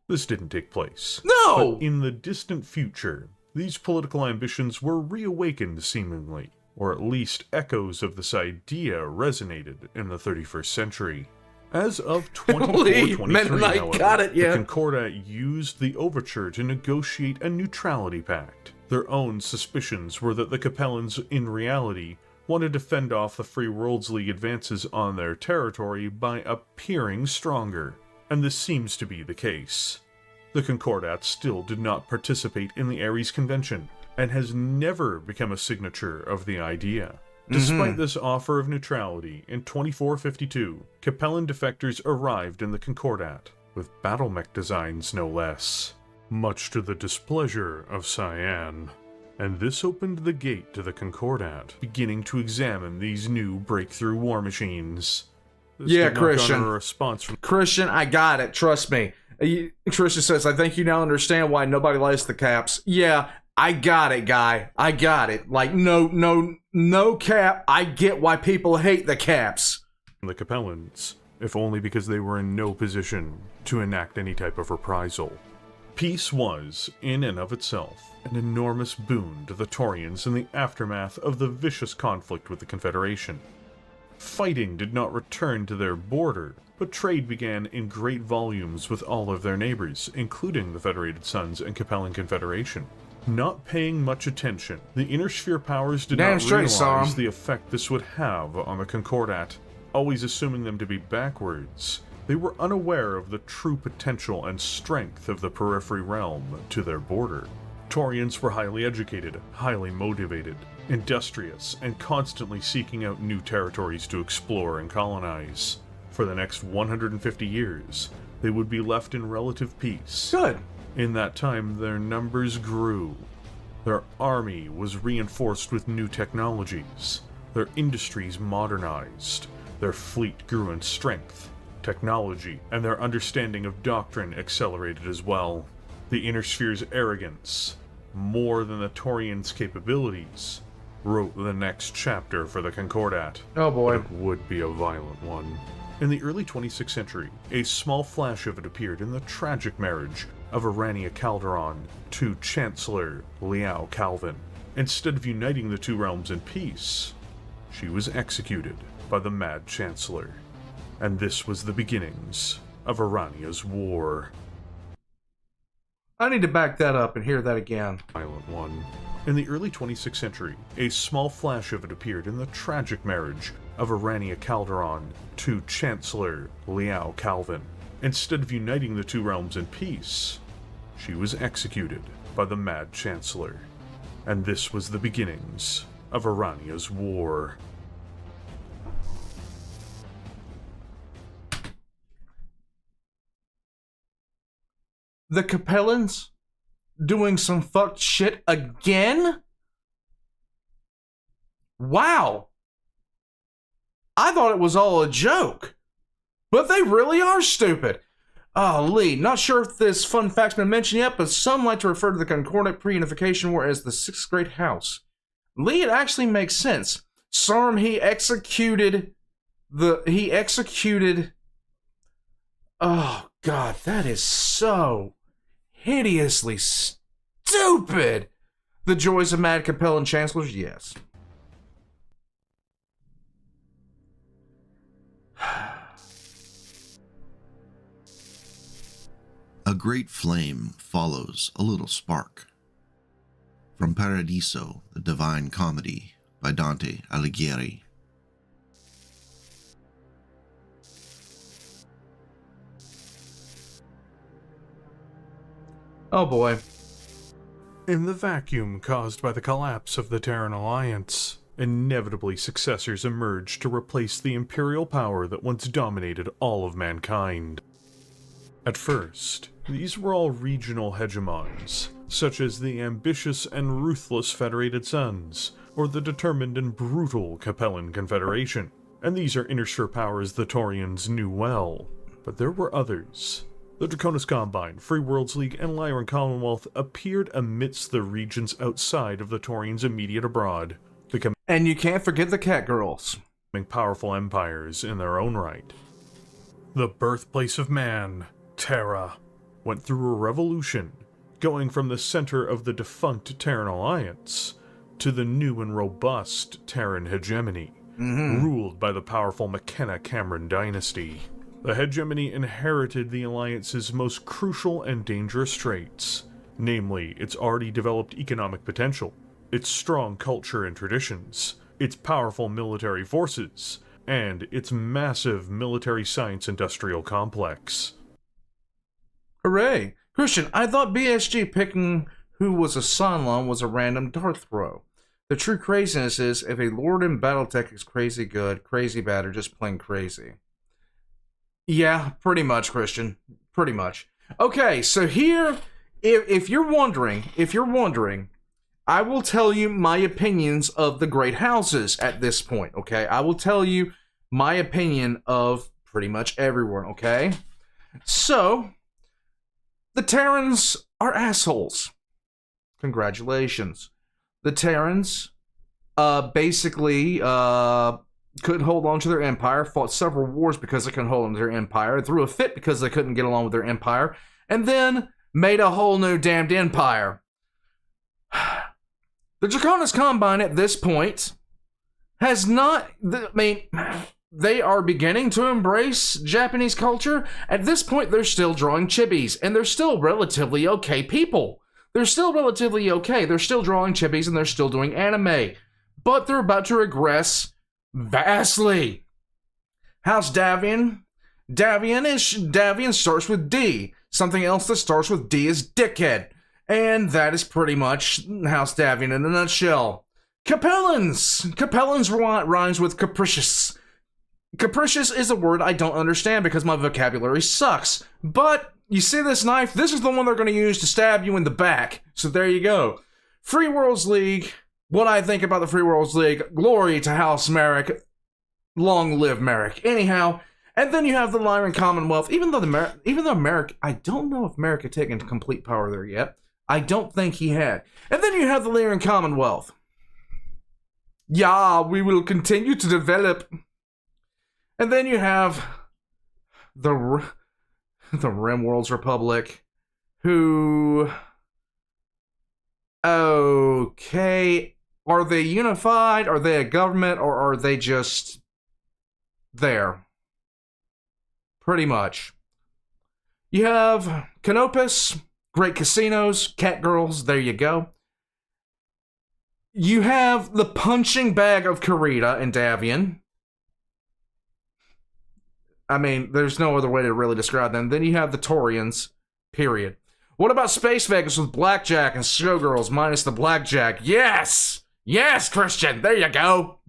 This didn't take place. No! But in the distant future, these political ambitions were reawakened seemingly, or at least echoes of this idea resonated in the 31st century. As of 2423, however, the Concordat used the overture to negotiate a neutrality pact. Their own suspicions were that the Capellans, in reality, wanted to fend off the Free Worlds League advances on their territory by appearing stronger, and this seems to be the case. The Concordat still did not participate in the Ares Convention, and has never become a signature of the idea. Despite this offer of neutrality, in 2452, Capellan defectors arrived in the Concordat, with battlemech designs no less, much to the displeasure of Cyan. And this opened the gate to the Concordat, beginning to examine these new breakthrough war machines. This did not garner a response from Christian, I got it, trust me. Christian says, I think you now understand why nobody likes the Caps. Yeah, I got it, guy. I got it. Like, no cap. I get why people hate the Caps. The Capellans, if only because they were in no position to enact any type of reprisal. Peace was, in and of itself, an enormous boon to the Taurians in the aftermath of the vicious conflict with the Confederation. Fighting did not return to their border, but trade began in great volumes with all of their neighbors, including the Federated Suns and Capellan Confederation. Not paying much attention, the Inner Sphere powers did not realize the effect this would have on the Concordat. Always assuming them to be backwards, they were unaware of the true potential and strength of the Periphery Realm to their border. Taurians were highly educated, highly motivated, industrious, and constantly seeking out new territories to explore and colonize. For the next 150 years, they would be left in relative peace. Good. In that time, their numbers grew. Their army was reinforced with new technologies. Their industries modernized. Their fleet grew in strength, technology, and their understanding of doctrine accelerated as well. The Inner Sphere's arrogance, more than the Taurians' capabilities, wrote the next chapter for the Concordat. Oh boy. But it would be a violent one. In the early 26th century, a small flash of it appeared in the tragic marriage of Arania Calderon to Chancellor Liao Calvin. Instead of uniting the two realms in peace, she was executed by the Mad Chancellor. And this was the beginnings of Arania's war. I need to back that up and hear that again. Violent one. In the early 26th century, a small flash of it appeared in the tragic marriage of Arania Calderon to Chancellor Liao Calvin. Instead of uniting the two realms in peace, she was executed by the Mad Chancellor. And this was the beginnings of Arania's war. The Capellans doing some fucked shit again? Wow. I thought it was all a joke. But they really are stupid. Oh, Lee, not sure if this fun fact's been mentioned yet, but some like to refer to the Concordat pre-unification war as the Sixth Great House. Lee, it actually makes sense. Sarm, he executed... Oh, God, that is so hideously stupid. The joys of Mad Capellan Chancellors, yes. A great flame follows a little spark. From Paradiso, the Divine Comedy by Dante Alighieri. Oh boy. In the vacuum caused by the collapse of the Terran Alliance, inevitably successors emerged to replace the imperial power that once dominated all of mankind. At first, these were all regional hegemons, such as the ambitious and ruthless Federated Sons, or the determined and brutal Capellan Confederation, and these are inner sphere powers the Taurians knew well. But there were others. The Draconis Combine, Free Worlds League, and Lyran Commonwealth appeared amidst the regions outside of the Taurians' immediate abroad, becoming And you can't forget the cat girls. powerful empires in their own right. The birthplace of man, Terra, went through a revolution, going from the center of the defunct Terran Alliance to the new and robust Terran hegemony, ruled by the powerful McKenna Cameron dynasty. The hegemony inherited the Alliance's most crucial and dangerous traits, namely its already developed economic potential, its strong culture and traditions, its powerful military forces, and its massive military science industrial complex. Hooray! Christian, I thought BSG picking who was a Sanlan was a random dart throw. The true craziness is if a lord in Battletech is crazy good, crazy bad, or just plain crazy. Yeah, pretty much, Christian. Pretty much. Okay, so here, if you're wondering, I will tell you my opinions of the great houses at this point, okay? I will tell you my opinion of pretty much everyone, okay? So, the Terrans are assholes. Congratulations. The Terrans, basically, couldn't hold on to their empire, fought several wars because they couldn't hold on to their empire, threw a fit because they couldn't get along with their empire, and then made a whole new damned empire. The Draconis Combine at this point has not, they are beginning to embrace Japanese culture. At this point, they're still drawing chibis, and they're still relatively okay people. They're still relatively okay. They're still drawing chibis, and they're still doing anime. But they're about to regress vastly. House Davian. Davian starts with D. Something else that starts with D is dickhead. And that is pretty much House Davian in a nutshell. Capellans rhymes with capricious. capricious is a word I don't understand because my vocabulary sucks. But you see this knife? This is the one they're going to use to stab you in the back. So there you go. Free Worlds League. What I think about the Free Worlds League. Glory to House Merrick. Long live Merrick. Anyhow, and then you have the Lyran Commonwealth. Even though Merrick, I don't know if Merrick had taken complete power there yet. I don't think he had. And then you have the Lyran Commonwealth. Yeah, we will continue to develop. And then you have the Rimworld's Republic, who... Okay, are they unified? Are they a government? Or are they just there? Pretty much. You have Canopus, great casinos, cat girls, there you go. You have the punching bag of Karita and Davian. I mean, there's no other way to really describe them. Then you have the Taurians, period. What about Space Vegas with Blackjack and Showgirls minus the Blackjack? Yes! Yes, Christian! There you go!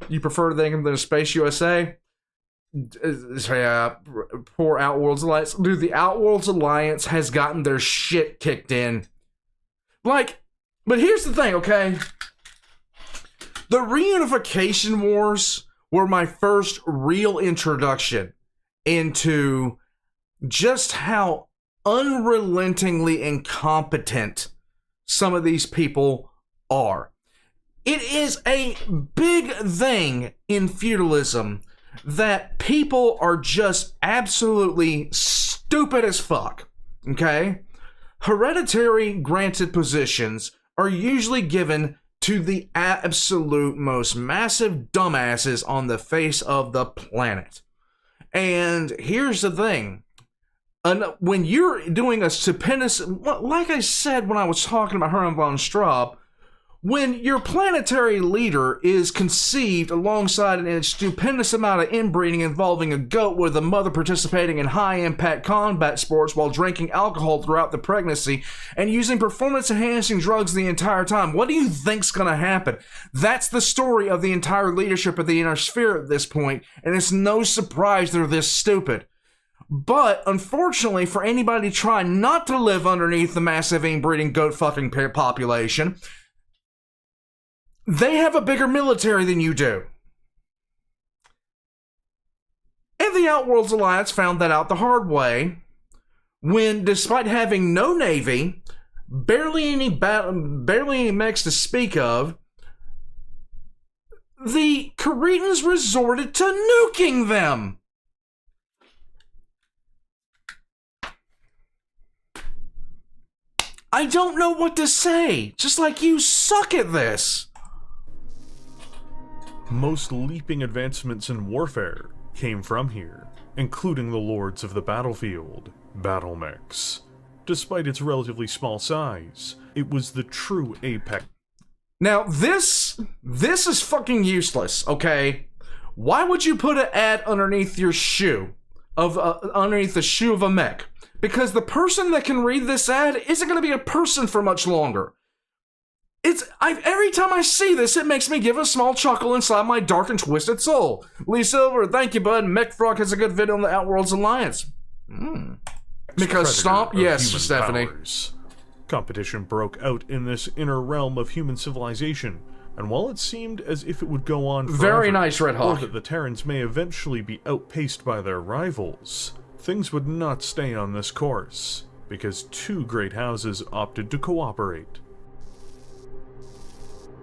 You prefer to think of them as Space USA? Poor Outworlds Alliance. Dude, the Outworlds Alliance has gotten their shit kicked in. Like, but here's the thing, okay? The reunification wars were my first real introduction into just how unrelentingly incompetent some of these people are. It is a big thing in feudalism that people are just absolutely stupid as fuck, okay? Hereditary granted positions are usually given to the absolute most massive dumbasses on the face of the planet. And here's the thing. When you're doing a stupendous, like I said when I was talking about Hermann von Straub, when your planetary leader is conceived alongside a stupendous amount of inbreeding involving a goat with the mother participating in high-impact combat sports while drinking alcohol throughout the pregnancy and using performance-enhancing drugs the entire time, what do you think's going to happen? That's the story of the entire leadership of the Inner Sphere at this point, and it's no surprise they're this stupid. But, unfortunately, for anybody trying not to live underneath the massive inbreeding goat-fucking population, they have a bigger military than you do. And the Outworlds Alliance found that out the hard way when, despite having no navy, barely any mechs to speak of, the Caritans resorted to nuking them. I don't know what to say. Just like you suck at this. Most leaping advancements in warfare came from here, including the Lords of the Battlefield, battle mechs. Despite its relatively small size, it was the true apex. Now, this is fucking useless, okay? Why would you put an ad underneath your shoe, underneath the shoe of a mech? Because the person that can read this ad isn't going to be a person for much longer. Every time I see this, it makes me give a small chuckle inside my dark and twisted soul. Lee Silver, thank you, bud. MechFrog has a good video on the Outworlds Alliance. Because Stomp, yes, Stephanie. Powers. Competition broke out in this inner realm of human civilization, and while it seemed as if it would go on forever, very nice, Red Hawk, or that the Terrans may eventually be outpaced by their rivals, things would not stay on this course, because two great houses opted to cooperate.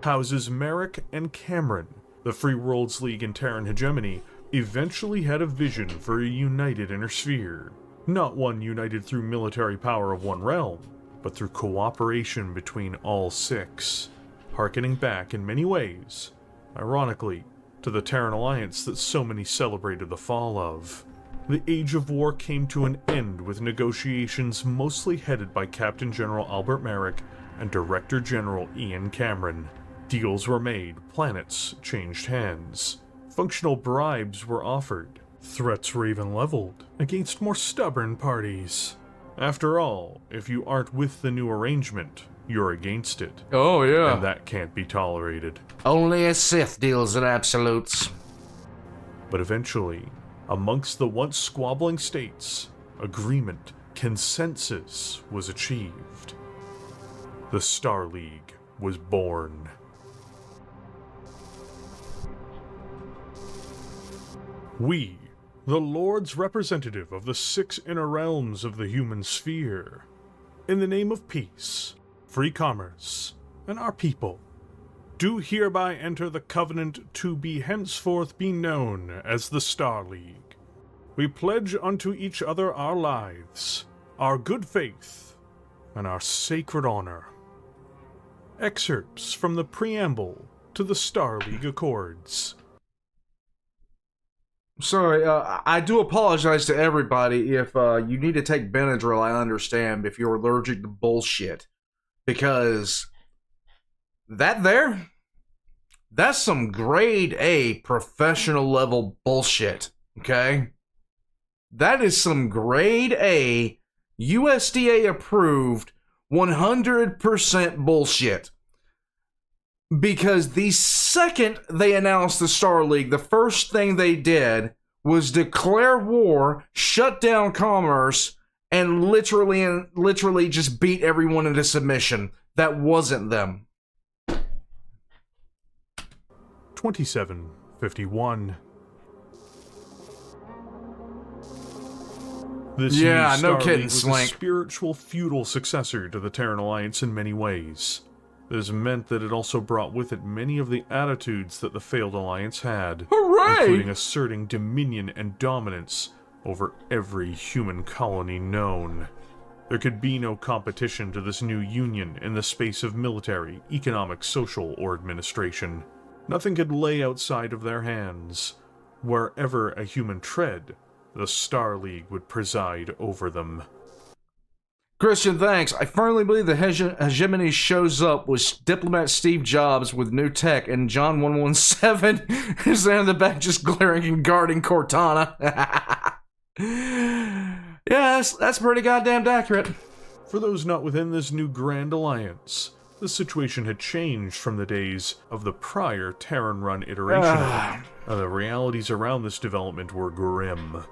Houses Merrick and Cameron, the Free Worlds League and Terran hegemony, eventually had a vision for a united inner sphere. Not one united through military power of one realm, but through cooperation between all six, harkening back in many ways, ironically, to the Terran alliance that so many celebrated the fall of. The Age of War came to an end with negotiations mostly headed by Captain General Albert Merrick and Director General Ian Cameron. Deals were made, planets changed hands, functional bribes were offered, threats were even leveled against more stubborn parties. After all, if you aren't with the new arrangement, you're against it. Oh, yeah. And that can't be tolerated. Only a Sith deals in absolutes. But eventually, amongst the once squabbling states, agreement, consensus was achieved. The Star League was born. We, the Lord's representative of the 6 inner realms of the human sphere, in the name of peace, free commerce, and our people, do hereby enter the covenant to be henceforth be known as the Star League. We pledge unto each other our lives, our good faith, and our sacred honor. Excerpts from the preamble to the Star League Accords. Sorry, I do apologize to everybody if you need to take Benadryl. I understand if you're allergic to bullshit, because that's some grade A professional level bullshit. Okay, that is some grade A USDA approved 100% bullshit. Because the second they announced the Star League, the first thing they did was declare war, shut down commerce, and literally just beat everyone into submission. That wasn't them. 2751. This yeah, new no Star kidding, League was Slink. a spiritual feudal successor to the Terran Alliance in many ways. This meant that it also brought with it many of the attitudes that the failed alliance had, Hooray! including asserting dominion and dominance over every human colony known. There could be no competition to this new union in the space of military, economic, social, or administration. Nothing could lay outside of their hands. Wherever a human tread, the Star League would preside over them. Christian, thanks. I firmly believe the hegemony shows up with diplomat Steve Jobs with new tech, and John 117 is there in the back just glaring and guarding Cortana. Yeah, that's pretty goddamn accurate. For those not within this new Grand Alliance, the situation had changed from the days of the prior Terran-run iteration. The realities around this development were grim.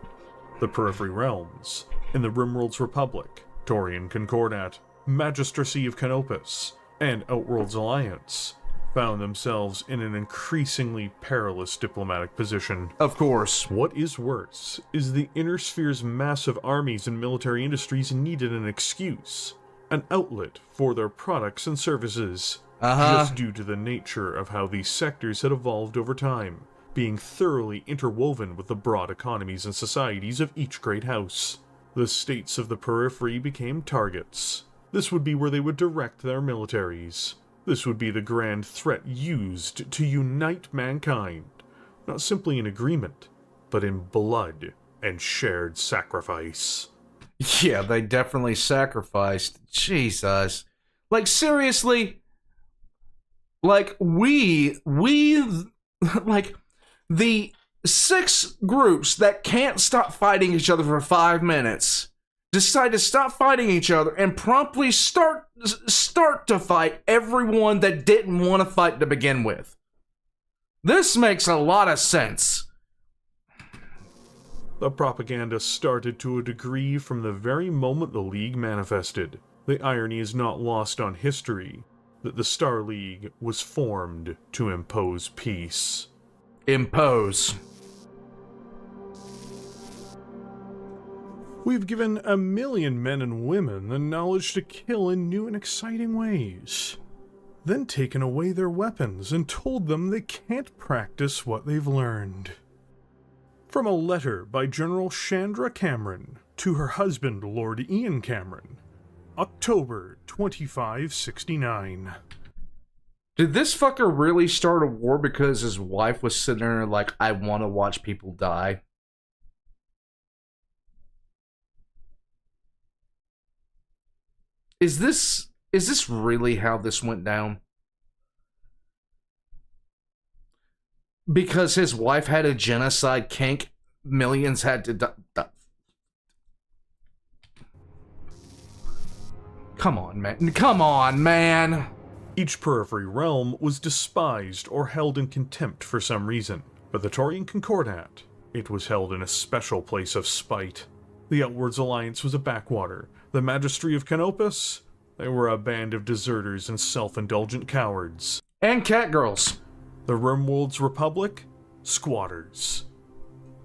The Periphery Realms, in the Rimworld's Republic, Taurian Concordat, Magistracy of Canopus, and Outworld's Alliance found themselves in an increasingly perilous diplomatic position. Of course. What is worse is the Inner Sphere's massive armies and military industries needed an excuse, an outlet for their products and services, just due to the nature of how these sectors had evolved over time, being thoroughly interwoven with the broad economies and societies of each great house. The states of the periphery became targets. This would be where they would direct their militaries. This would be the grand threat used to unite mankind, not simply in agreement, but in blood and shared sacrifice. Yeah, they definitely sacrificed. Jesus. Like, seriously? Like, like, the 6 groups that can't stop fighting each other for 5 minutes decide to stop fighting each other and promptly start to fight everyone that didn't want to fight to begin with. This makes a lot of sense. The propaganda started to a degree from the very moment the League manifested. The irony is not lost on history that the Star League was formed to impose peace. Impose. We've given 1 million men and women the knowledge to kill in new and exciting ways, then taken away their weapons and told them they can't practice what they've learned. From a letter by General Chandra Cameron to her husband, Lord Ian Cameron, October 2569. Did this fucker really start a war because his wife was sitting there like, I want to watch people die? Is this really how this went down? Because his wife had a genocide kink, millions had to die. Come on, man. Come on, man. Each periphery realm was despised or held in contempt for some reason, but the Taurian Concordat, it was held in a special place of spite. The Outwards Alliance was a backwater. The Magistry of Canopus, they were a band of deserters and self-indulgent cowards. And catgirls. The Rimworld's Republic, squatters.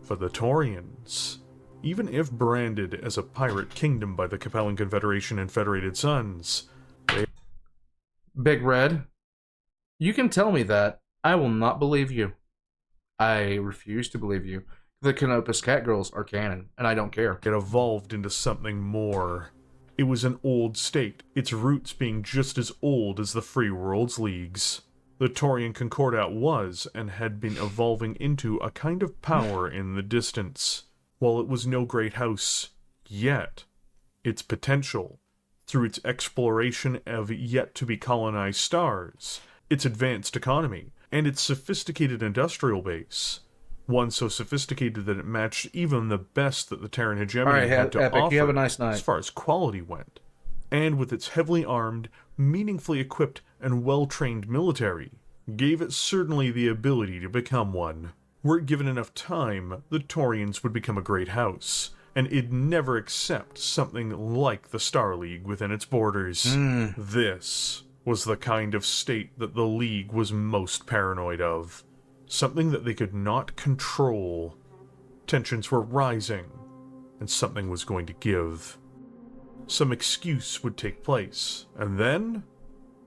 For the Taurians, even if branded as a pirate kingdom by the Capellan Confederation and Federated Sons, Big Red, you can tell me that. I will not believe you. I refuse to believe you. The Canopus Catgirls are canon, and I don't care. it evolved into something more. It was an old state, its roots being just as old as the Free Worlds Leagues. The Taurian Concordat was, and had been evolving into, a kind of power in the distance. While it was no great house yet, its potential, through its exploration of yet-to-be colonized stars, its advanced economy, and its sophisticated industrial base, one so sophisticated that it matched even the best that the Terran hegemony had to Epic, offer you have a nice night. as far as quality went. And with its heavily armed, meaningfully equipped, and well-trained military, gave it certainly the ability to become one. Were it given enough time, the Taurians would become a great house, and it'd never accept something like the Star League within its borders. This was the kind of state that the League was most paranoid of. Something that they could not control. Tensions were rising, and something was going to give. Some excuse would take place, and then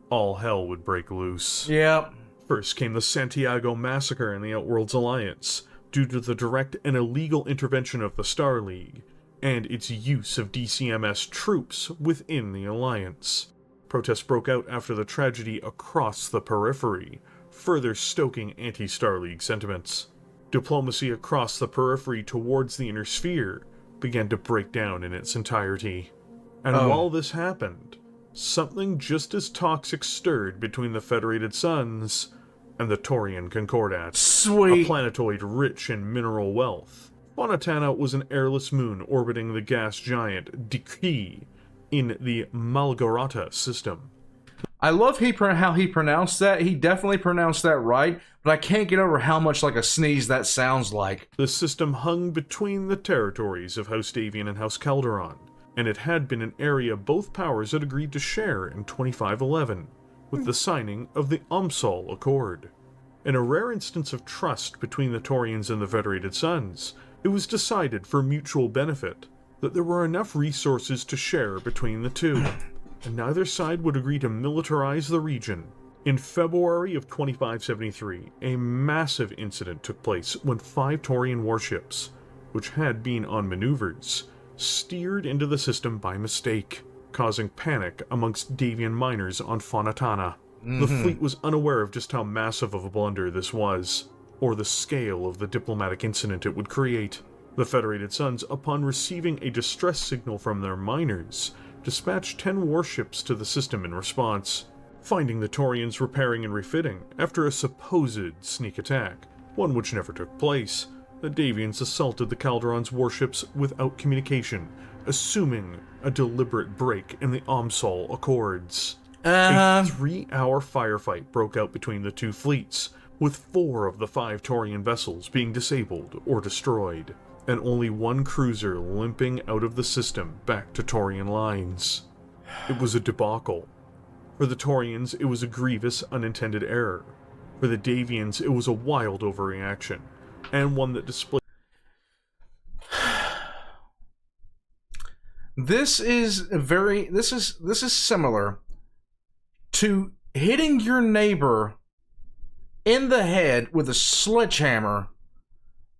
all hell would break loose. Yep. First came the Santiago Massacre in the Outworlds Alliance, due to the direct and illegal intervention of the Star League, and its use of DCMS troops within the Alliance. Protests broke out after the tragedy across the periphery, further stoking anti-Star League sentiments. Diplomacy across the periphery towards the inner sphere began to break down in its entirety. And while this happened, something just as toxic stirred between the Federated Sons and the Taurian Concordat. Sweet. A planetoid rich in mineral wealth. Fonatana was an airless moon orbiting the gas giant Diki in the Malgarata system. I love how he pronounced that. He definitely pronounced that right, but I can't get over how much like a sneeze that sounds like. The system hung between the territories of House Davian and House Calderon, and it had been an area both powers had agreed to share in 2511, with the signing of the Umsal Accord. In a rare instance of trust between the Taurians and the Federated Sons, it was decided for mutual benefit that there were enough resources to share between the two, and neither side would agree to militarize the region. In February of 2573, a massive incident took place when 5 Taurian warships, which had been on maneuvers, steered into the system by mistake, causing panic amongst Davian miners on Fonatana. The fleet was unaware of just how massive of a blunder this was, or the scale of the diplomatic incident it would create. The Federated Sons, upon receiving a distress signal from their miners, dispatched 10 warships to the system in response. Finding the Taurians repairing and refitting after a supposed sneak attack, one which never took place, the Davians assaulted the Calderon's warships without communication, assuming a deliberate break in the Omsal Accords. A 3-hour firefight broke out between the two fleets, with 4 of the 5 Taurian vessels being disabled or destroyed, and only 1 cruiser limping out of the system back to Taurian lines. It was a debacle. For the Taurians, it was a grievous unintended error. For the Davians, it was a wild overreaction, and one that displayed... This is similar to hitting your neighbor in the head with a sledgehammer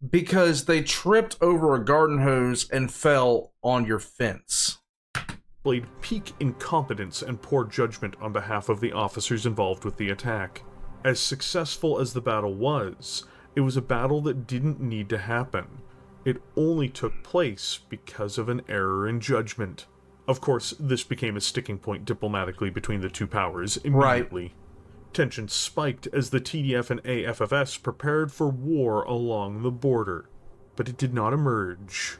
because they tripped over a garden hose and fell on your fence. Displayed peak incompetence and poor judgment on behalf of the officers involved with the attack. As successful as the battle was, it was a battle that didn't need to happen. It only took place because of an error in judgment. Of course, this became a sticking point diplomatically between the two powers immediately. Right. Tensions spiked as the TDF and AFFS prepared for war along the border, but it did not emerge.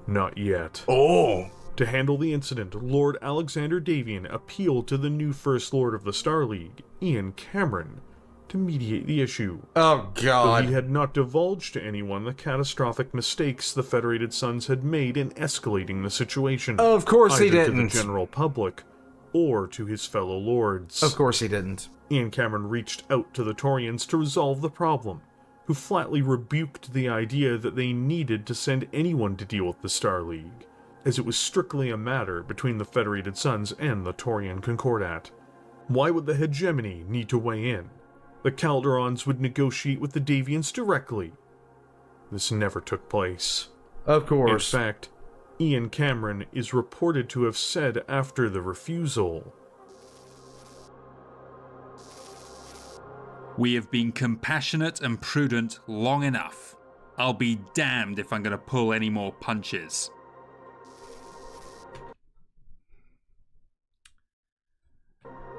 Not yet. Oh! To handle the incident, Lord Alexander Davian appealed to the new First Lord of the Star League, Ian Cameron, to mediate the issue. Oh, Though God. he had not divulged to anyone the catastrophic mistakes the Federated Sons had made in escalating the situation. Of course he either didn't. to the general public or to his fellow lords. Of course he didn't. Ian Cameron reached out to the Taurians to resolve the problem, who flatly rebuked the idea that they needed to send anyone to deal with the Star League, as it was strictly a matter between the Federated Sons and the Taurian Concordat. Why would the hegemony need to weigh in? The Calderons would negotiate with the Davians directly. This never took place. Of course. In fact, Ian Cameron is reported to have said after the refusal, "We have been compassionate and prudent long enough. I'll be damned if I'm going to pull any more punches."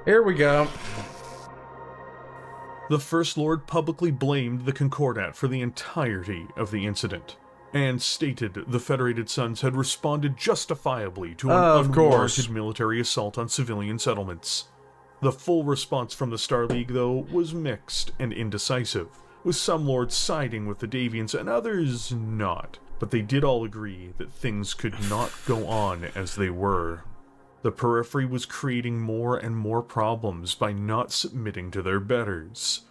Here we go. the First Lord publicly blamed the Concordat for the entirety of the incident, and stated the Federated Sons had responded justifiably to an unwarranted military assault on civilian settlements. The full response from the Star League, though, was mixed and indecisive, with some lords siding with the Davians and others not, but they did all agree that things could not go on as they were. The Periphery was creating more and more problems by not submitting to their betters.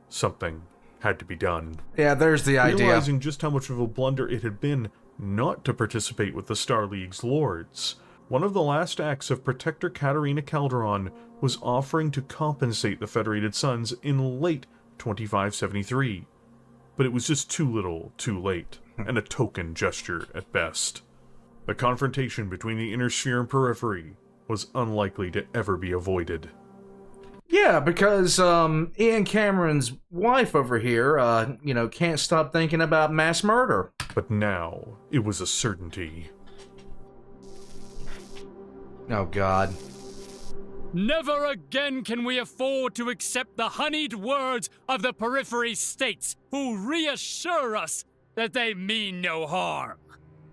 Something had to be done. Yeah, there's the idea. Realizing just how much of a blunder it had been not to participate with the Star League's lords, one of the last acts of Protector Katarina Calderon was offering to compensate the Federated Sons in late 2573. But it was just too little, too late, and a token gesture at best. The confrontation between the Inner Sphere and Periphery was unlikely to ever be avoided. Yeah, because Ian Cameron's wife over here, can't stop thinking about mass murder. But now, it was a certainty. Oh, God. Never again can we afford to accept the honeyed words of the Periphery states, who reassure us that they mean no harm.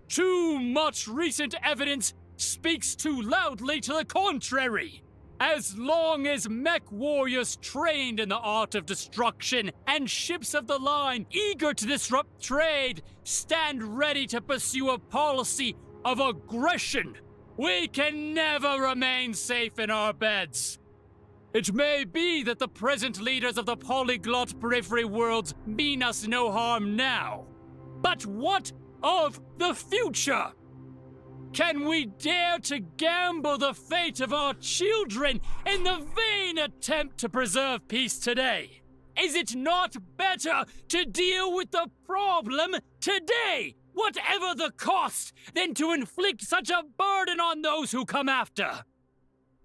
Too much recent evidence speaks too loudly to the contrary. As long as mech warriors trained in the art of destruction and ships of the line eager to disrupt trade stand ready to pursue a policy of aggression, we can never remain safe in our beds. It may be that the present leaders of the polyglot Periphery worlds mean us no harm now, but what of the future? Can we dare to gamble the fate of our children in the vain attempt to preserve peace today? Is it not better to deal with the problem today, whatever the cost, than to inflict such a burden on those who come after?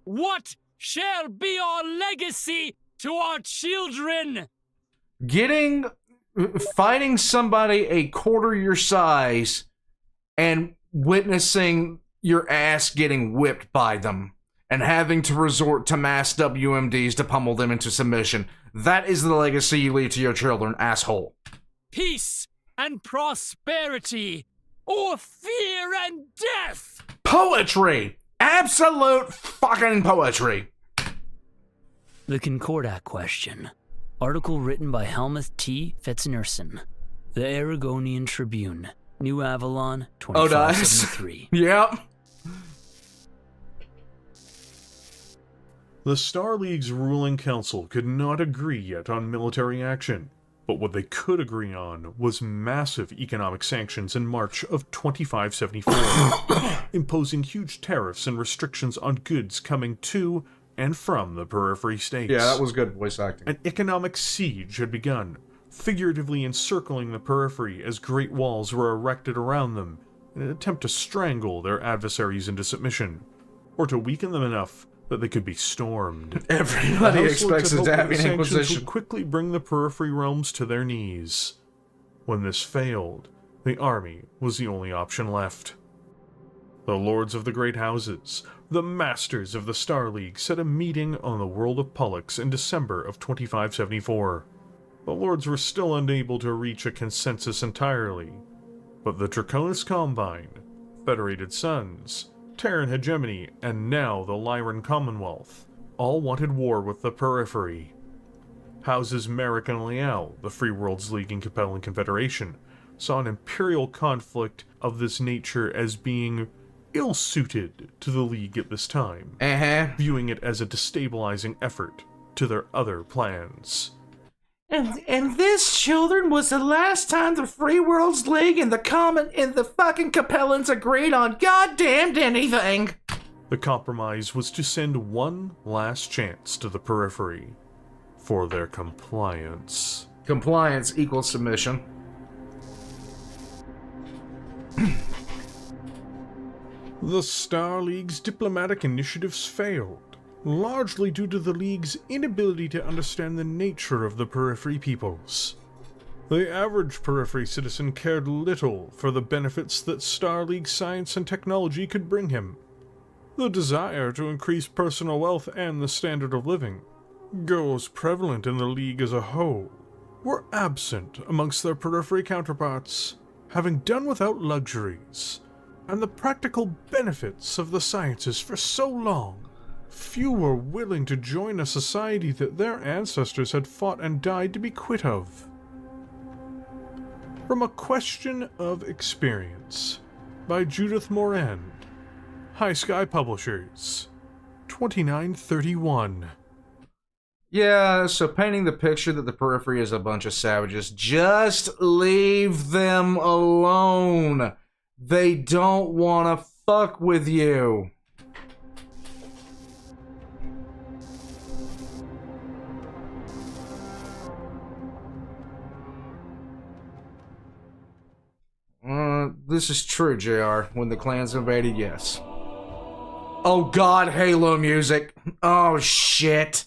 What shall be our legacy to our children? Fighting somebody a quarter your size and witnessing your ass getting whipped by them and having to resort to mass WMDs to pummel them into submission. That is the legacy you leave to your children, asshole. Peace and prosperity, or fear and death? Poetry! Absolute fucking poetry! The Concordat Question. Article written by Helmuth T. Fetzenerson. The Aragonian Tribune. New Avalon, 2573. Yep. The Star League's ruling council could not agree yet on military action, but what they could agree on was massive economic sanctions in March of 2574, imposing huge tariffs and restrictions on goods coming to and from the Periphery states. Yeah, that was good voice acting. An economic siege had begun, figuratively encircling the Periphery as great walls were erected around them in an attempt to strangle their adversaries into submission, or to weaken them enough that they could be stormed. Everybody expects it to have an inquisition. Would quickly bring the Periphery realms to their knees. When this failed, the army was the only option left. The lords of the great houses, the masters of the Star League, set a meeting on the world of Pollux in December of 2574. The lords were still unable to reach a consensus entirely, but the Draconis Combine, Federated Sons, Terran Hegemony, and now the Lyran Commonwealth all wanted war with the Periphery. houses Merrick and Liel, the Free Worlds League and Capellan Confederation, saw an imperial conflict of this nature as being ill-suited to the League at this time, viewing it as a destabilizing effort to their other plans. And this, children, was the last time the Free Worlds League and the fucking Capellans agreed on goddamned anything. The compromise was to send one last chance to the periphery for their compliance. Compliance equals submission. The Star League's diplomatic initiatives failed, largely due to the League's inability to understand the nature of the periphery peoples. The average periphery citizen cared little for the benefits that Star League science and technology could bring him. The desire to increase personal wealth and the standard of living, goals prevalent in the League as a whole, were absent amongst their periphery counterparts, having done without luxuries and the practical benefits of the sciences for so long. Few were willing to join a society that their ancestors had fought and died to be quit of. From A Question of Experience by Judith Moran, High Sky Publishers, 2931. Yeah, so painting the picture that the periphery is a bunch of savages, just leave them alone. They don't want to fuck with you. This is true, JR. When the clans invaded, yes. Oh god, Halo music. Oh shit.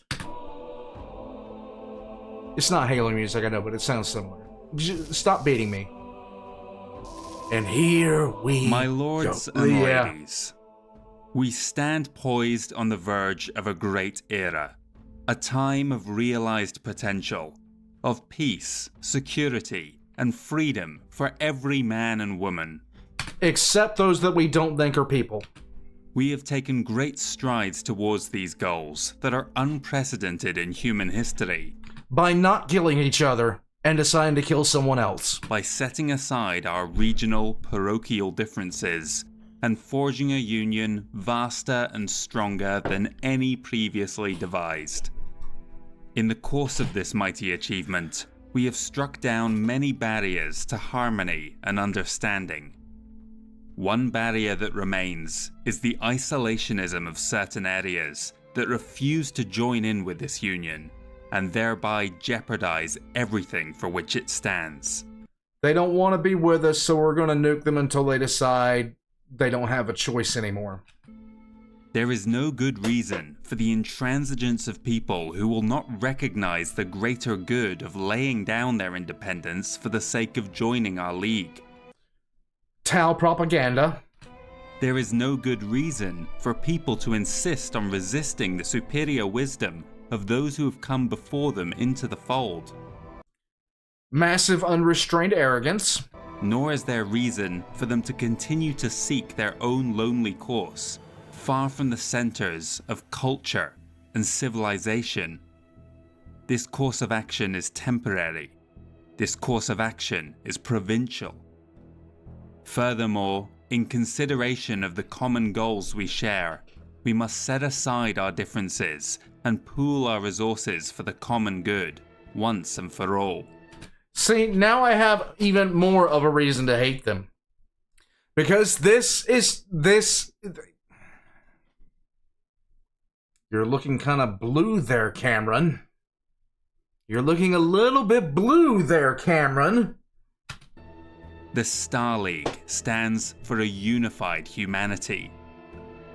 It's not Halo music, I know, but it sounds similar. Stop beating me. And here we My lords go. and ladies, we stand poised on the verge of a great era, a time of realized potential, of peace, security, and freedom for every man and woman. Except those that we don't think are people. We have taken great strides towards these goals that are unprecedented in human history. By not killing each other and deciding to kill someone else. By setting aside our regional, parochial differences and forging a union vaster and stronger than any previously devised. In the course of this mighty achievement, we have struck down many barriers to harmony and understanding. One barrier that remains is the isolationism of certain areas that refuse to join in with this union, and thereby jeopardize everything for which it stands. They don't want to be with us, so we're going to nuke them until they decide they don't have a choice anymore. There is no good reason for the intransigence of people who will not recognize the greater good of laying down their independence for the sake of joining our league. Tau propaganda. There is no good reason for people to insist on resisting the superior wisdom of those who have come before them into the fold. Massive unrestrained arrogance. Nor is there reason for them to continue to seek their own lonely course, far from the centers of culture and civilization. This course of action is temporary. This course of action is provincial. Furthermore, in consideration of the common goals we share, we must set aside our differences and pool our resources for the common good, once and for all. See, now I have even more of a reason to hate them. Because this... You're looking kind of blue there, Cameron. You're looking a little bit blue there, Cameron. The Star League stands for a unified humanity.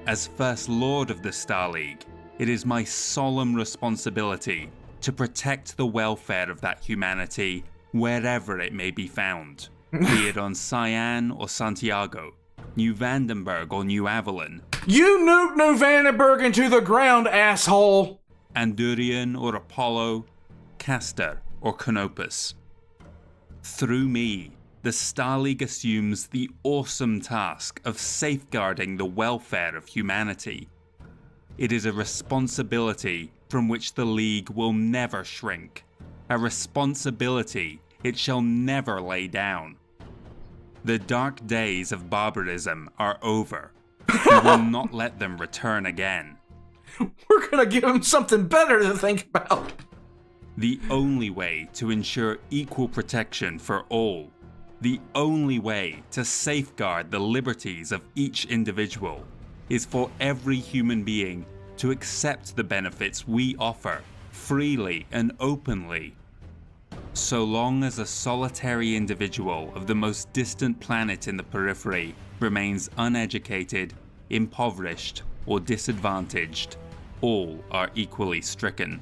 As First Lord of the Star League, it is my solemn responsibility to protect the welfare of that humanity wherever it may be found, be it on Cyan or Santiago, New Vandenberg or New Avalon. You nuked New Vandenberg into the ground, asshole! Andurian or Apollo, Castor or Canopus. Through me, the Star League assumes the awesome task of safeguarding the welfare of humanity. It is a responsibility from which the League will never shrink, a responsibility it shall never lay down. The dark days of barbarism are over. We will not let them return again. We're gonna give them something better to think about. The only way to ensure equal protection for all, the only way to safeguard the liberties of each individual, is for every human being to accept the benefits we offer freely and openly. So long as a solitary individual of the most distant planet in the periphery remains uneducated, impoverished, or disadvantaged, all are equally stricken.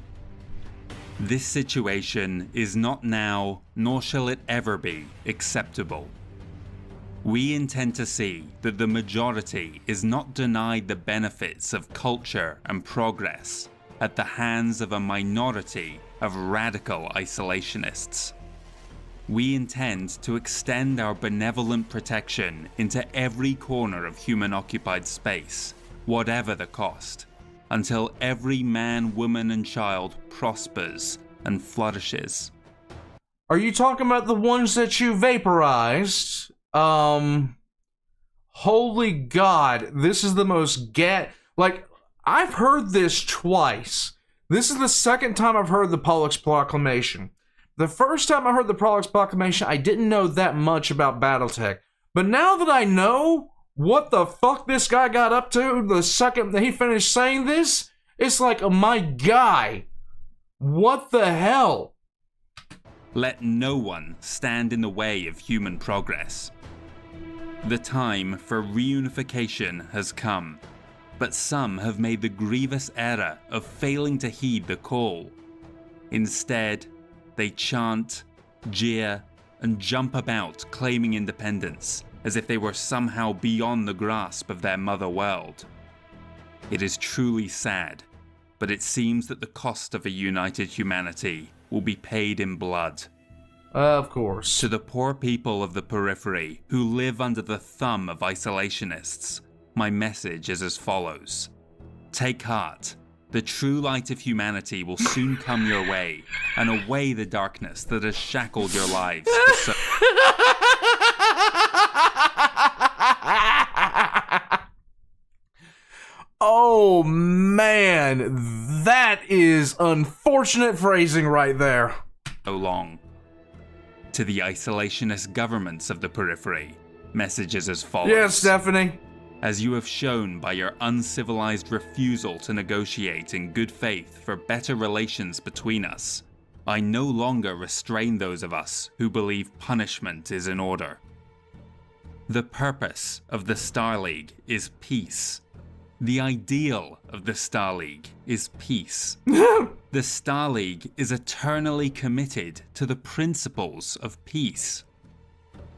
This situation is not now, nor shall it ever be, acceptable. We intend to see that the majority is not denied the benefits of culture and progress at the hands of a minority of radical isolationists. We intend to extend our benevolent protection into every corner of human-occupied space, whatever the cost, until every man, woman, and child prospers and flourishes. Are you talking about the ones that you vaporized? Holy God, this is the most like, I've heard this twice. This is the second time I've heard the Pollux Proclamation. The first time I heard the Pollux Proclamation, I didn't know that much about Battletech. But now that I know what the fuck this guy got up to the second that he finished saying this, it's like, oh my guy, what the hell? Let no one stand in the way of human progress. The time for reunification has come, but some have made the grievous error of failing to heed the call. Instead, they chant, jeer, and jump about claiming independence as if they were somehow beyond the grasp of their mother world. It is truly sad, but it seems that the cost of a united humanity will be paid in blood. Of course. To the poor people of the periphery who live under the thumb of isolationists, my message is as follows. Take heart. The true light of humanity will soon come your way, and away the darkness that has shackled your lives for so... Oh man, that is unfortunate phrasing right there. long. To the isolationist governments of the periphery, messages as follows. Yes, Stephanie. As you have shown by your uncivilized refusal to negotiate in good faith for better relations between us, I no longer restrain those of us who believe punishment is in order. The purpose of the Star League is peace. The ideal of the Star League is peace. The Star League is eternally committed to the principles of peace.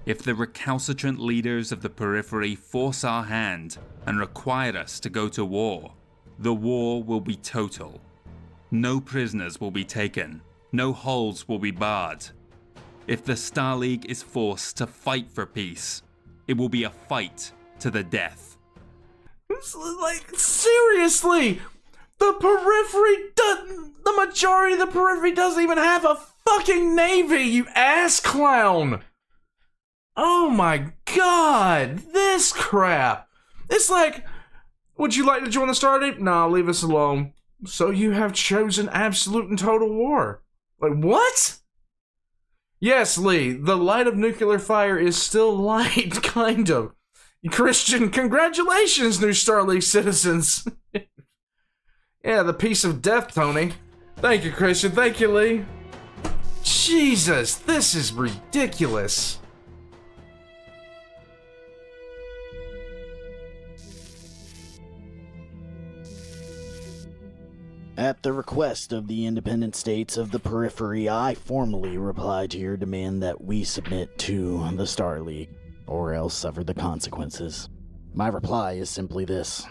If the recalcitrant leaders of the periphery force our hand and require us to go to war, the war will be total. No prisoners will be taken, no holds will be barred. If the Star League is forced to fight for peace, it will be a fight to the death. Like, seriously, the periphery the majority of the periphery doesn't even have a fucking navy, you ass clown. Oh my god, this crap. It's like, would you like to join the Star League? Nah, leave us alone. So you have chosen absolute and total war. Like, what? Yes, Lee, the light of nuclear fire is still light, kind of. Christian, congratulations, new Star League citizens. Yeah, the peace of death, Tony. Thank you, Christian. Thank you, Lee. Jesus, this is ridiculous. At the request of the independent states of the periphery, I formally reply to your demand that we submit to the Star League, or else suffer the consequences. My reply is simply this.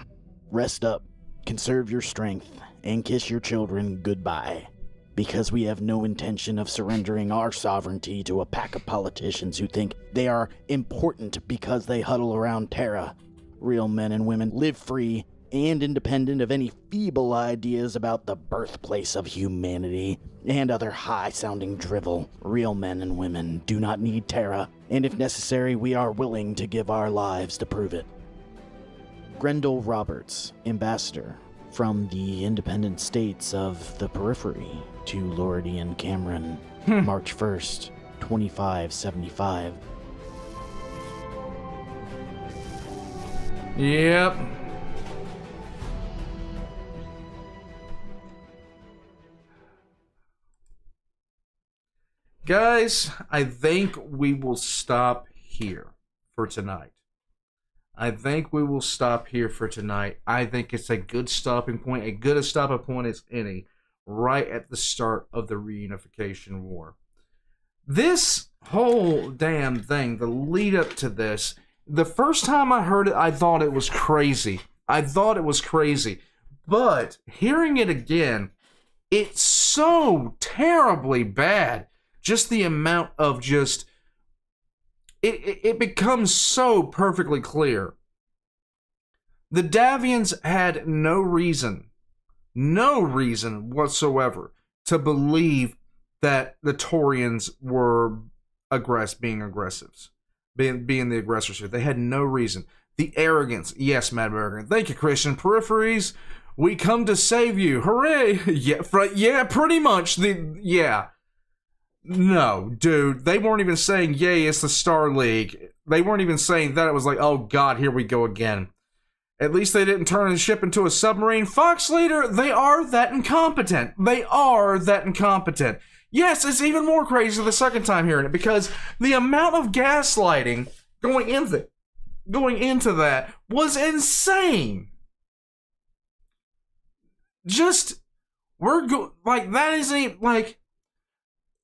Rest up, conserve your strength, and kiss your children goodbye, because we have no intention of surrendering our sovereignty to a pack of politicians who think they are important because they huddle around Terra. Real men and women live free and independent of any feeble ideas about the birthplace of humanity and other high-sounding drivel. Real men and women do not need Terra, and if necessary, we are willing to give our lives to prove it. Grendel Roberts, Ambassador, from the independent states of the Periphery to Lord Ian Cameron, March 1st, 2575. Yep. Guys, I think we will stop here for tonight. I think it's a good stopping point, a good a stopping point as any, right at the start of the reunification war. This whole damn thing, the lead up to this, the first time I heard it, I thought it was crazy. But hearing it again, it's so terribly bad. Just the amount of it becomes so perfectly clear. The Davians had no reason whatsoever to believe that the Taurians were being aggressives, being the aggressors here. They had no reason. The arrogance, yes, Mad American. Thank you, Christian. Peripheries, we come to save you. Hooray! Yeah, pretty much. No, dude, they weren't even saying, yay, it's the Star League. They weren't even saying that. It was like, oh god, here we go again. At least they didn't turn the ship into a submarine. Fox Leader, they are that incompetent. Yes, it's even more crazy the second time hearing it, because the amount of gaslighting going into that was insane. That isn't, like,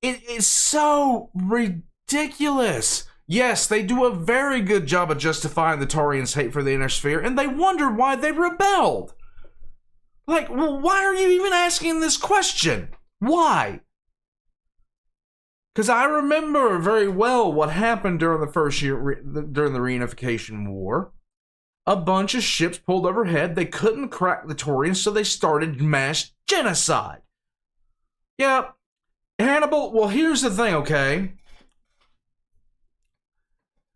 it is so ridiculous. Yes, they do a very good job of justifying the Taurians' hate for the Inner Sphere, and they wonder why they rebelled. Like, well, why are you even asking this question? Why? Because I remember very well what happened during the first year, during the reunification war. A bunch of ships pulled overhead. They couldn't crack the Taurians, so they started mass genocide. Yeah. Hannibal, well, here's the thing, okay?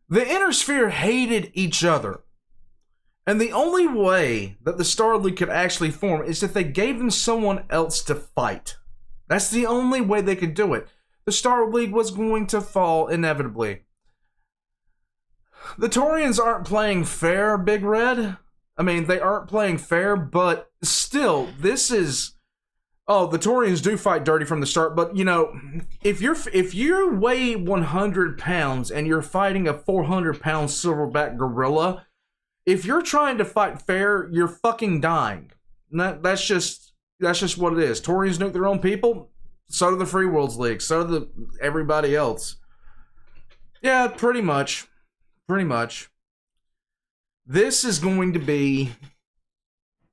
The Inner Sphere hated each other. And the only way that the Star League could actually form is if they gave them someone else to fight. That's the only way they could do it. The Star League was going to fall inevitably. The Taurians aren't playing fair, Big Red. I mean, they aren't playing fair, but still, this is... Oh, the Taurians do fight dirty from the start, but, you know, if you weigh 100 pounds and you're fighting a 400-pound silverback gorilla, if you're trying to fight fair, you're fucking dying. That's just what it is. Taurians nuke their own people, so do the Free Worlds League, so do everybody else. Yeah, pretty much. This is going to be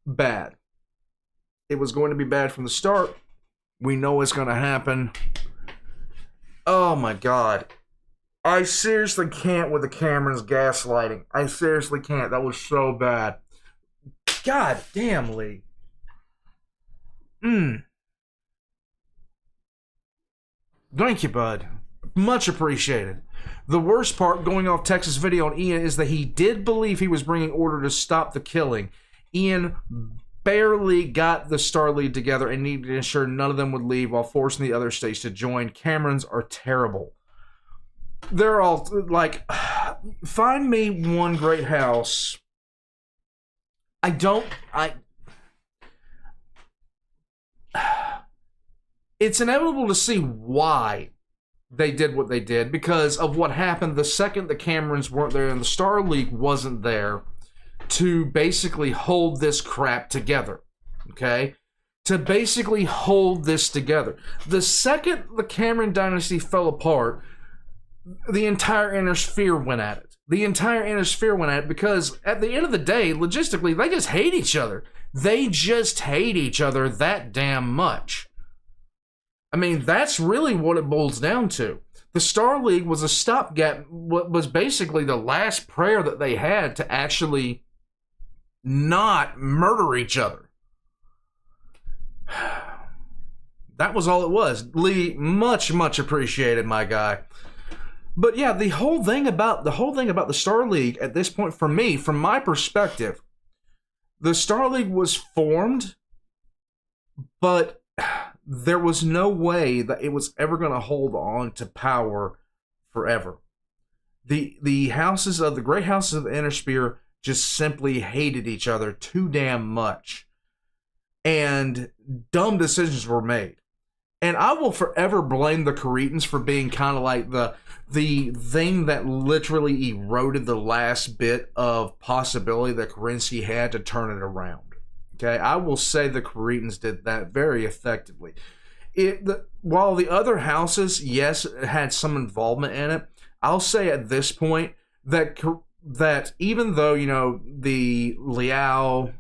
bad. It was going to be bad from the start. We know it's going to happen. Oh my god. I seriously can't with the Cameron's gaslighting. I seriously can't. That was so bad. God damn, Lee. Thank you, bud. Much appreciated. The worst part, going off Texas video on Ian, is that he did believe he was bringing order to stop the killing. Ian barely got the Star League together and needed to ensure none of them would leave while forcing the other states to join. Camerons are terrible. They're all like, find me one great house. It's inevitable to see why they did what they did, because of what happened the second the Camerons weren't there and the Star League wasn't there to basically hold this crap together, okay? To basically hold this together. The second the Cameron dynasty fell apart, the entire Inner Sphere went at it. Because at the end of the day, logistically, they just hate each other. They just hate each other that damn much. I mean, that's really what it boils down to. The Star League was a stopgap, was basically the last prayer that they had to actually not murder each other. That was all it was. Lee, much appreciated, my guy. But yeah, the whole thing about the Star League at this point, for me, from my perspective, the Star League was formed, but there was no way that it was ever going to hold on to power forever. The great houses of the Inner Sphere just simply hated each other too damn much. And dumb decisions were made. And I will forever blame the Creetans for being kind of like the thing that literally eroded the last bit of possibility that Kerensky had to turn it around. Okay, I will say the Creetans did that very effectively. While the other houses, yes, had some involvement in it, I'll say at this point that even though, you know, the Liao,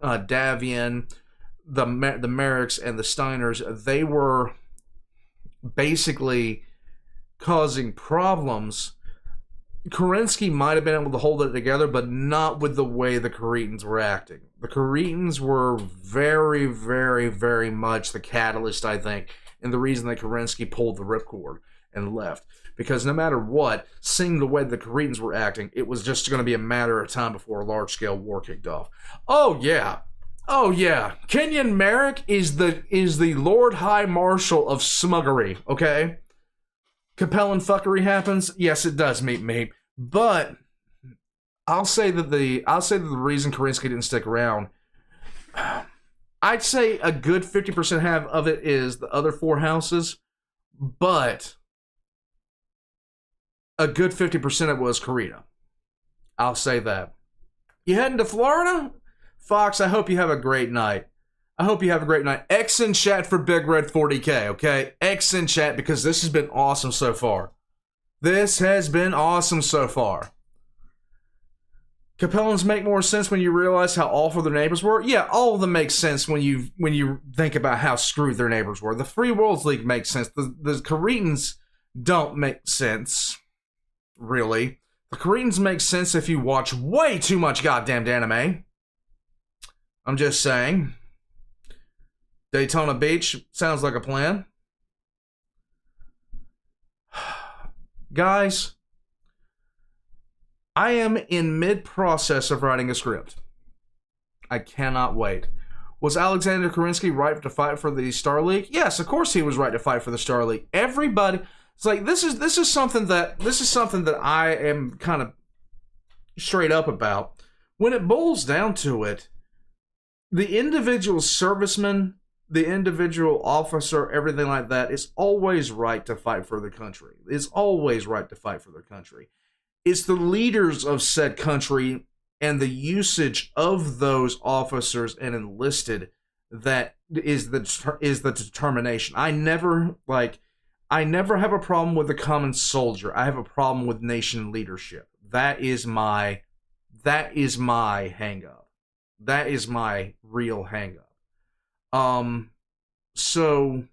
Davian, the Merricks and the Steiners, they were basically causing problems, Kerensky might have been able to hold it together, but not with the way the Creetans were acting. The Creetans were very, very, very much the catalyst, I think, and the reason that Kerensky pulled the ripcord and left. Because no matter what, seeing the way the Creetans were acting, it was just going to be a matter of time before a large-scale war kicked off. Oh yeah, Kenyon Merrick is the Lord High Marshal of smuggery. Okay, Capellan fuckery happens. Yes, it does, meet. But I'll say that the reason Kerensky didn't stick around, I'd say a good 50% of it is the other four houses, but a good 50% of it was Korea. I'll say that. You heading to Florida? Fox, I hope you have a great night. X in chat for Big Red-40K, okay? X in chat, because this has been awesome so far. Capellans make more sense when you realize how awful their neighbors were. Yeah, all of them make sense when you think about how screwed their neighbors were. The Free Worlds League makes sense. The Creetans don't make sense, really. The Creetans make sense if you watch way too much goddamn anime. I'm just saying. Daytona Beach sounds like a plan. Guys, I am in mid-process of writing a script. I cannot wait. Was Alexander Kerensky right to fight for the Star League? Yes, of course he was right to fight for the Star League. Everybody, it's like this is something that I am kind of straight up about. When it boils down to it, the individual serviceman, the individual officer, everything like that is always right to fight for the country. It's always right to fight for the country. It's the leaders of said country and the usage of those officers and enlisted that is the determination. I never have a problem with the common soldier. I have a problem with nation leadership. That is my hang up. That is my real hang up. So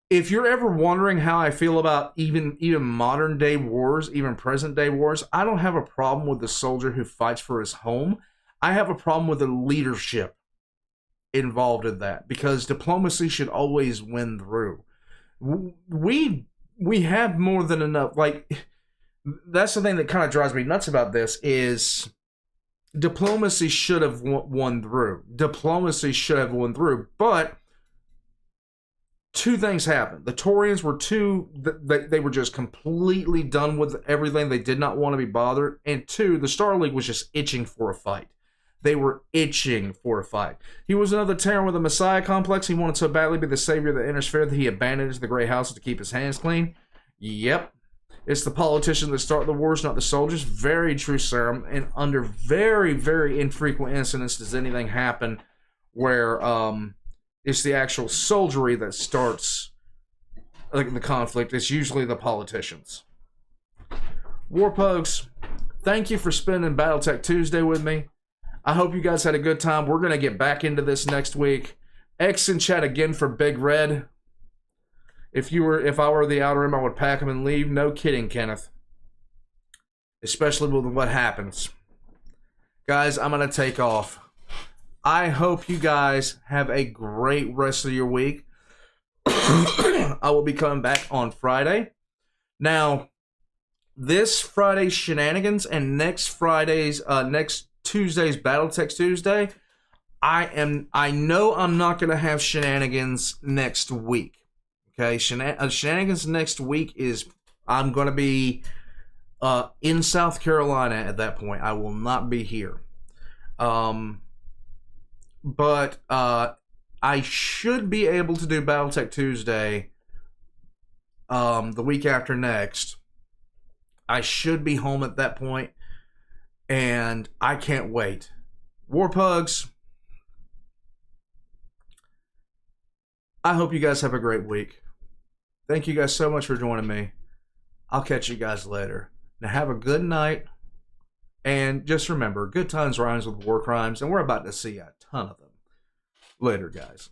if you're ever wondering how I feel about even modern day wars, even present day wars, I don't have a problem with the soldier who fights for his home. I have a problem with the leadership involved in that, because diplomacy should always win through. We have more than enough. Like, that's the thing that kind of drives me nuts about this is diplomacy should have won through. But two things happened. The Taurians were they were just completely done with everything. They did not want to be bothered. And two, the Star League was just itching for a fight. They were itching for a fight. He was another Terran with a Messiah complex. He wanted so badly to be the savior of the Inner Sphere that he abandoned the Grey Houses to keep his hands clean. Yep. It's the politicians that start the wars, not the soldiers. Very true, sir. And under very, very infrequent incidents does anything happen where it's the actual soldiery that starts the conflict. It's usually the politicians. Warpogs, thank you for spending Battletech Tuesday with me. I hope you guys had a good time. We're going to get back into this next week. X in chat again for Big Red. If I were the Outer Rim, I would pack them and leave. No kidding, Kenneth. Especially with what happens. Guys, I'm going to take off. I hope you guys have a great rest of your week. I will be coming back on Friday. Now, this Friday's shenanigans and next Tuesday's Battletech Tuesday, I know I'm not going to have shenanigans next week. Okay, shenanigans next week is I'm going to be in South Carolina at that point. I will not be here. But I should be able to do Battletech Tuesday the week after next. I should be home at that point, and I can't wait. Warpugs, I hope you guys have a great week. Thank you guys so much for joining me. I'll catch you guys later. Now have a good night, and just remember, good times rhymes with war crimes, and we're about to see a ton of them. Later, guys.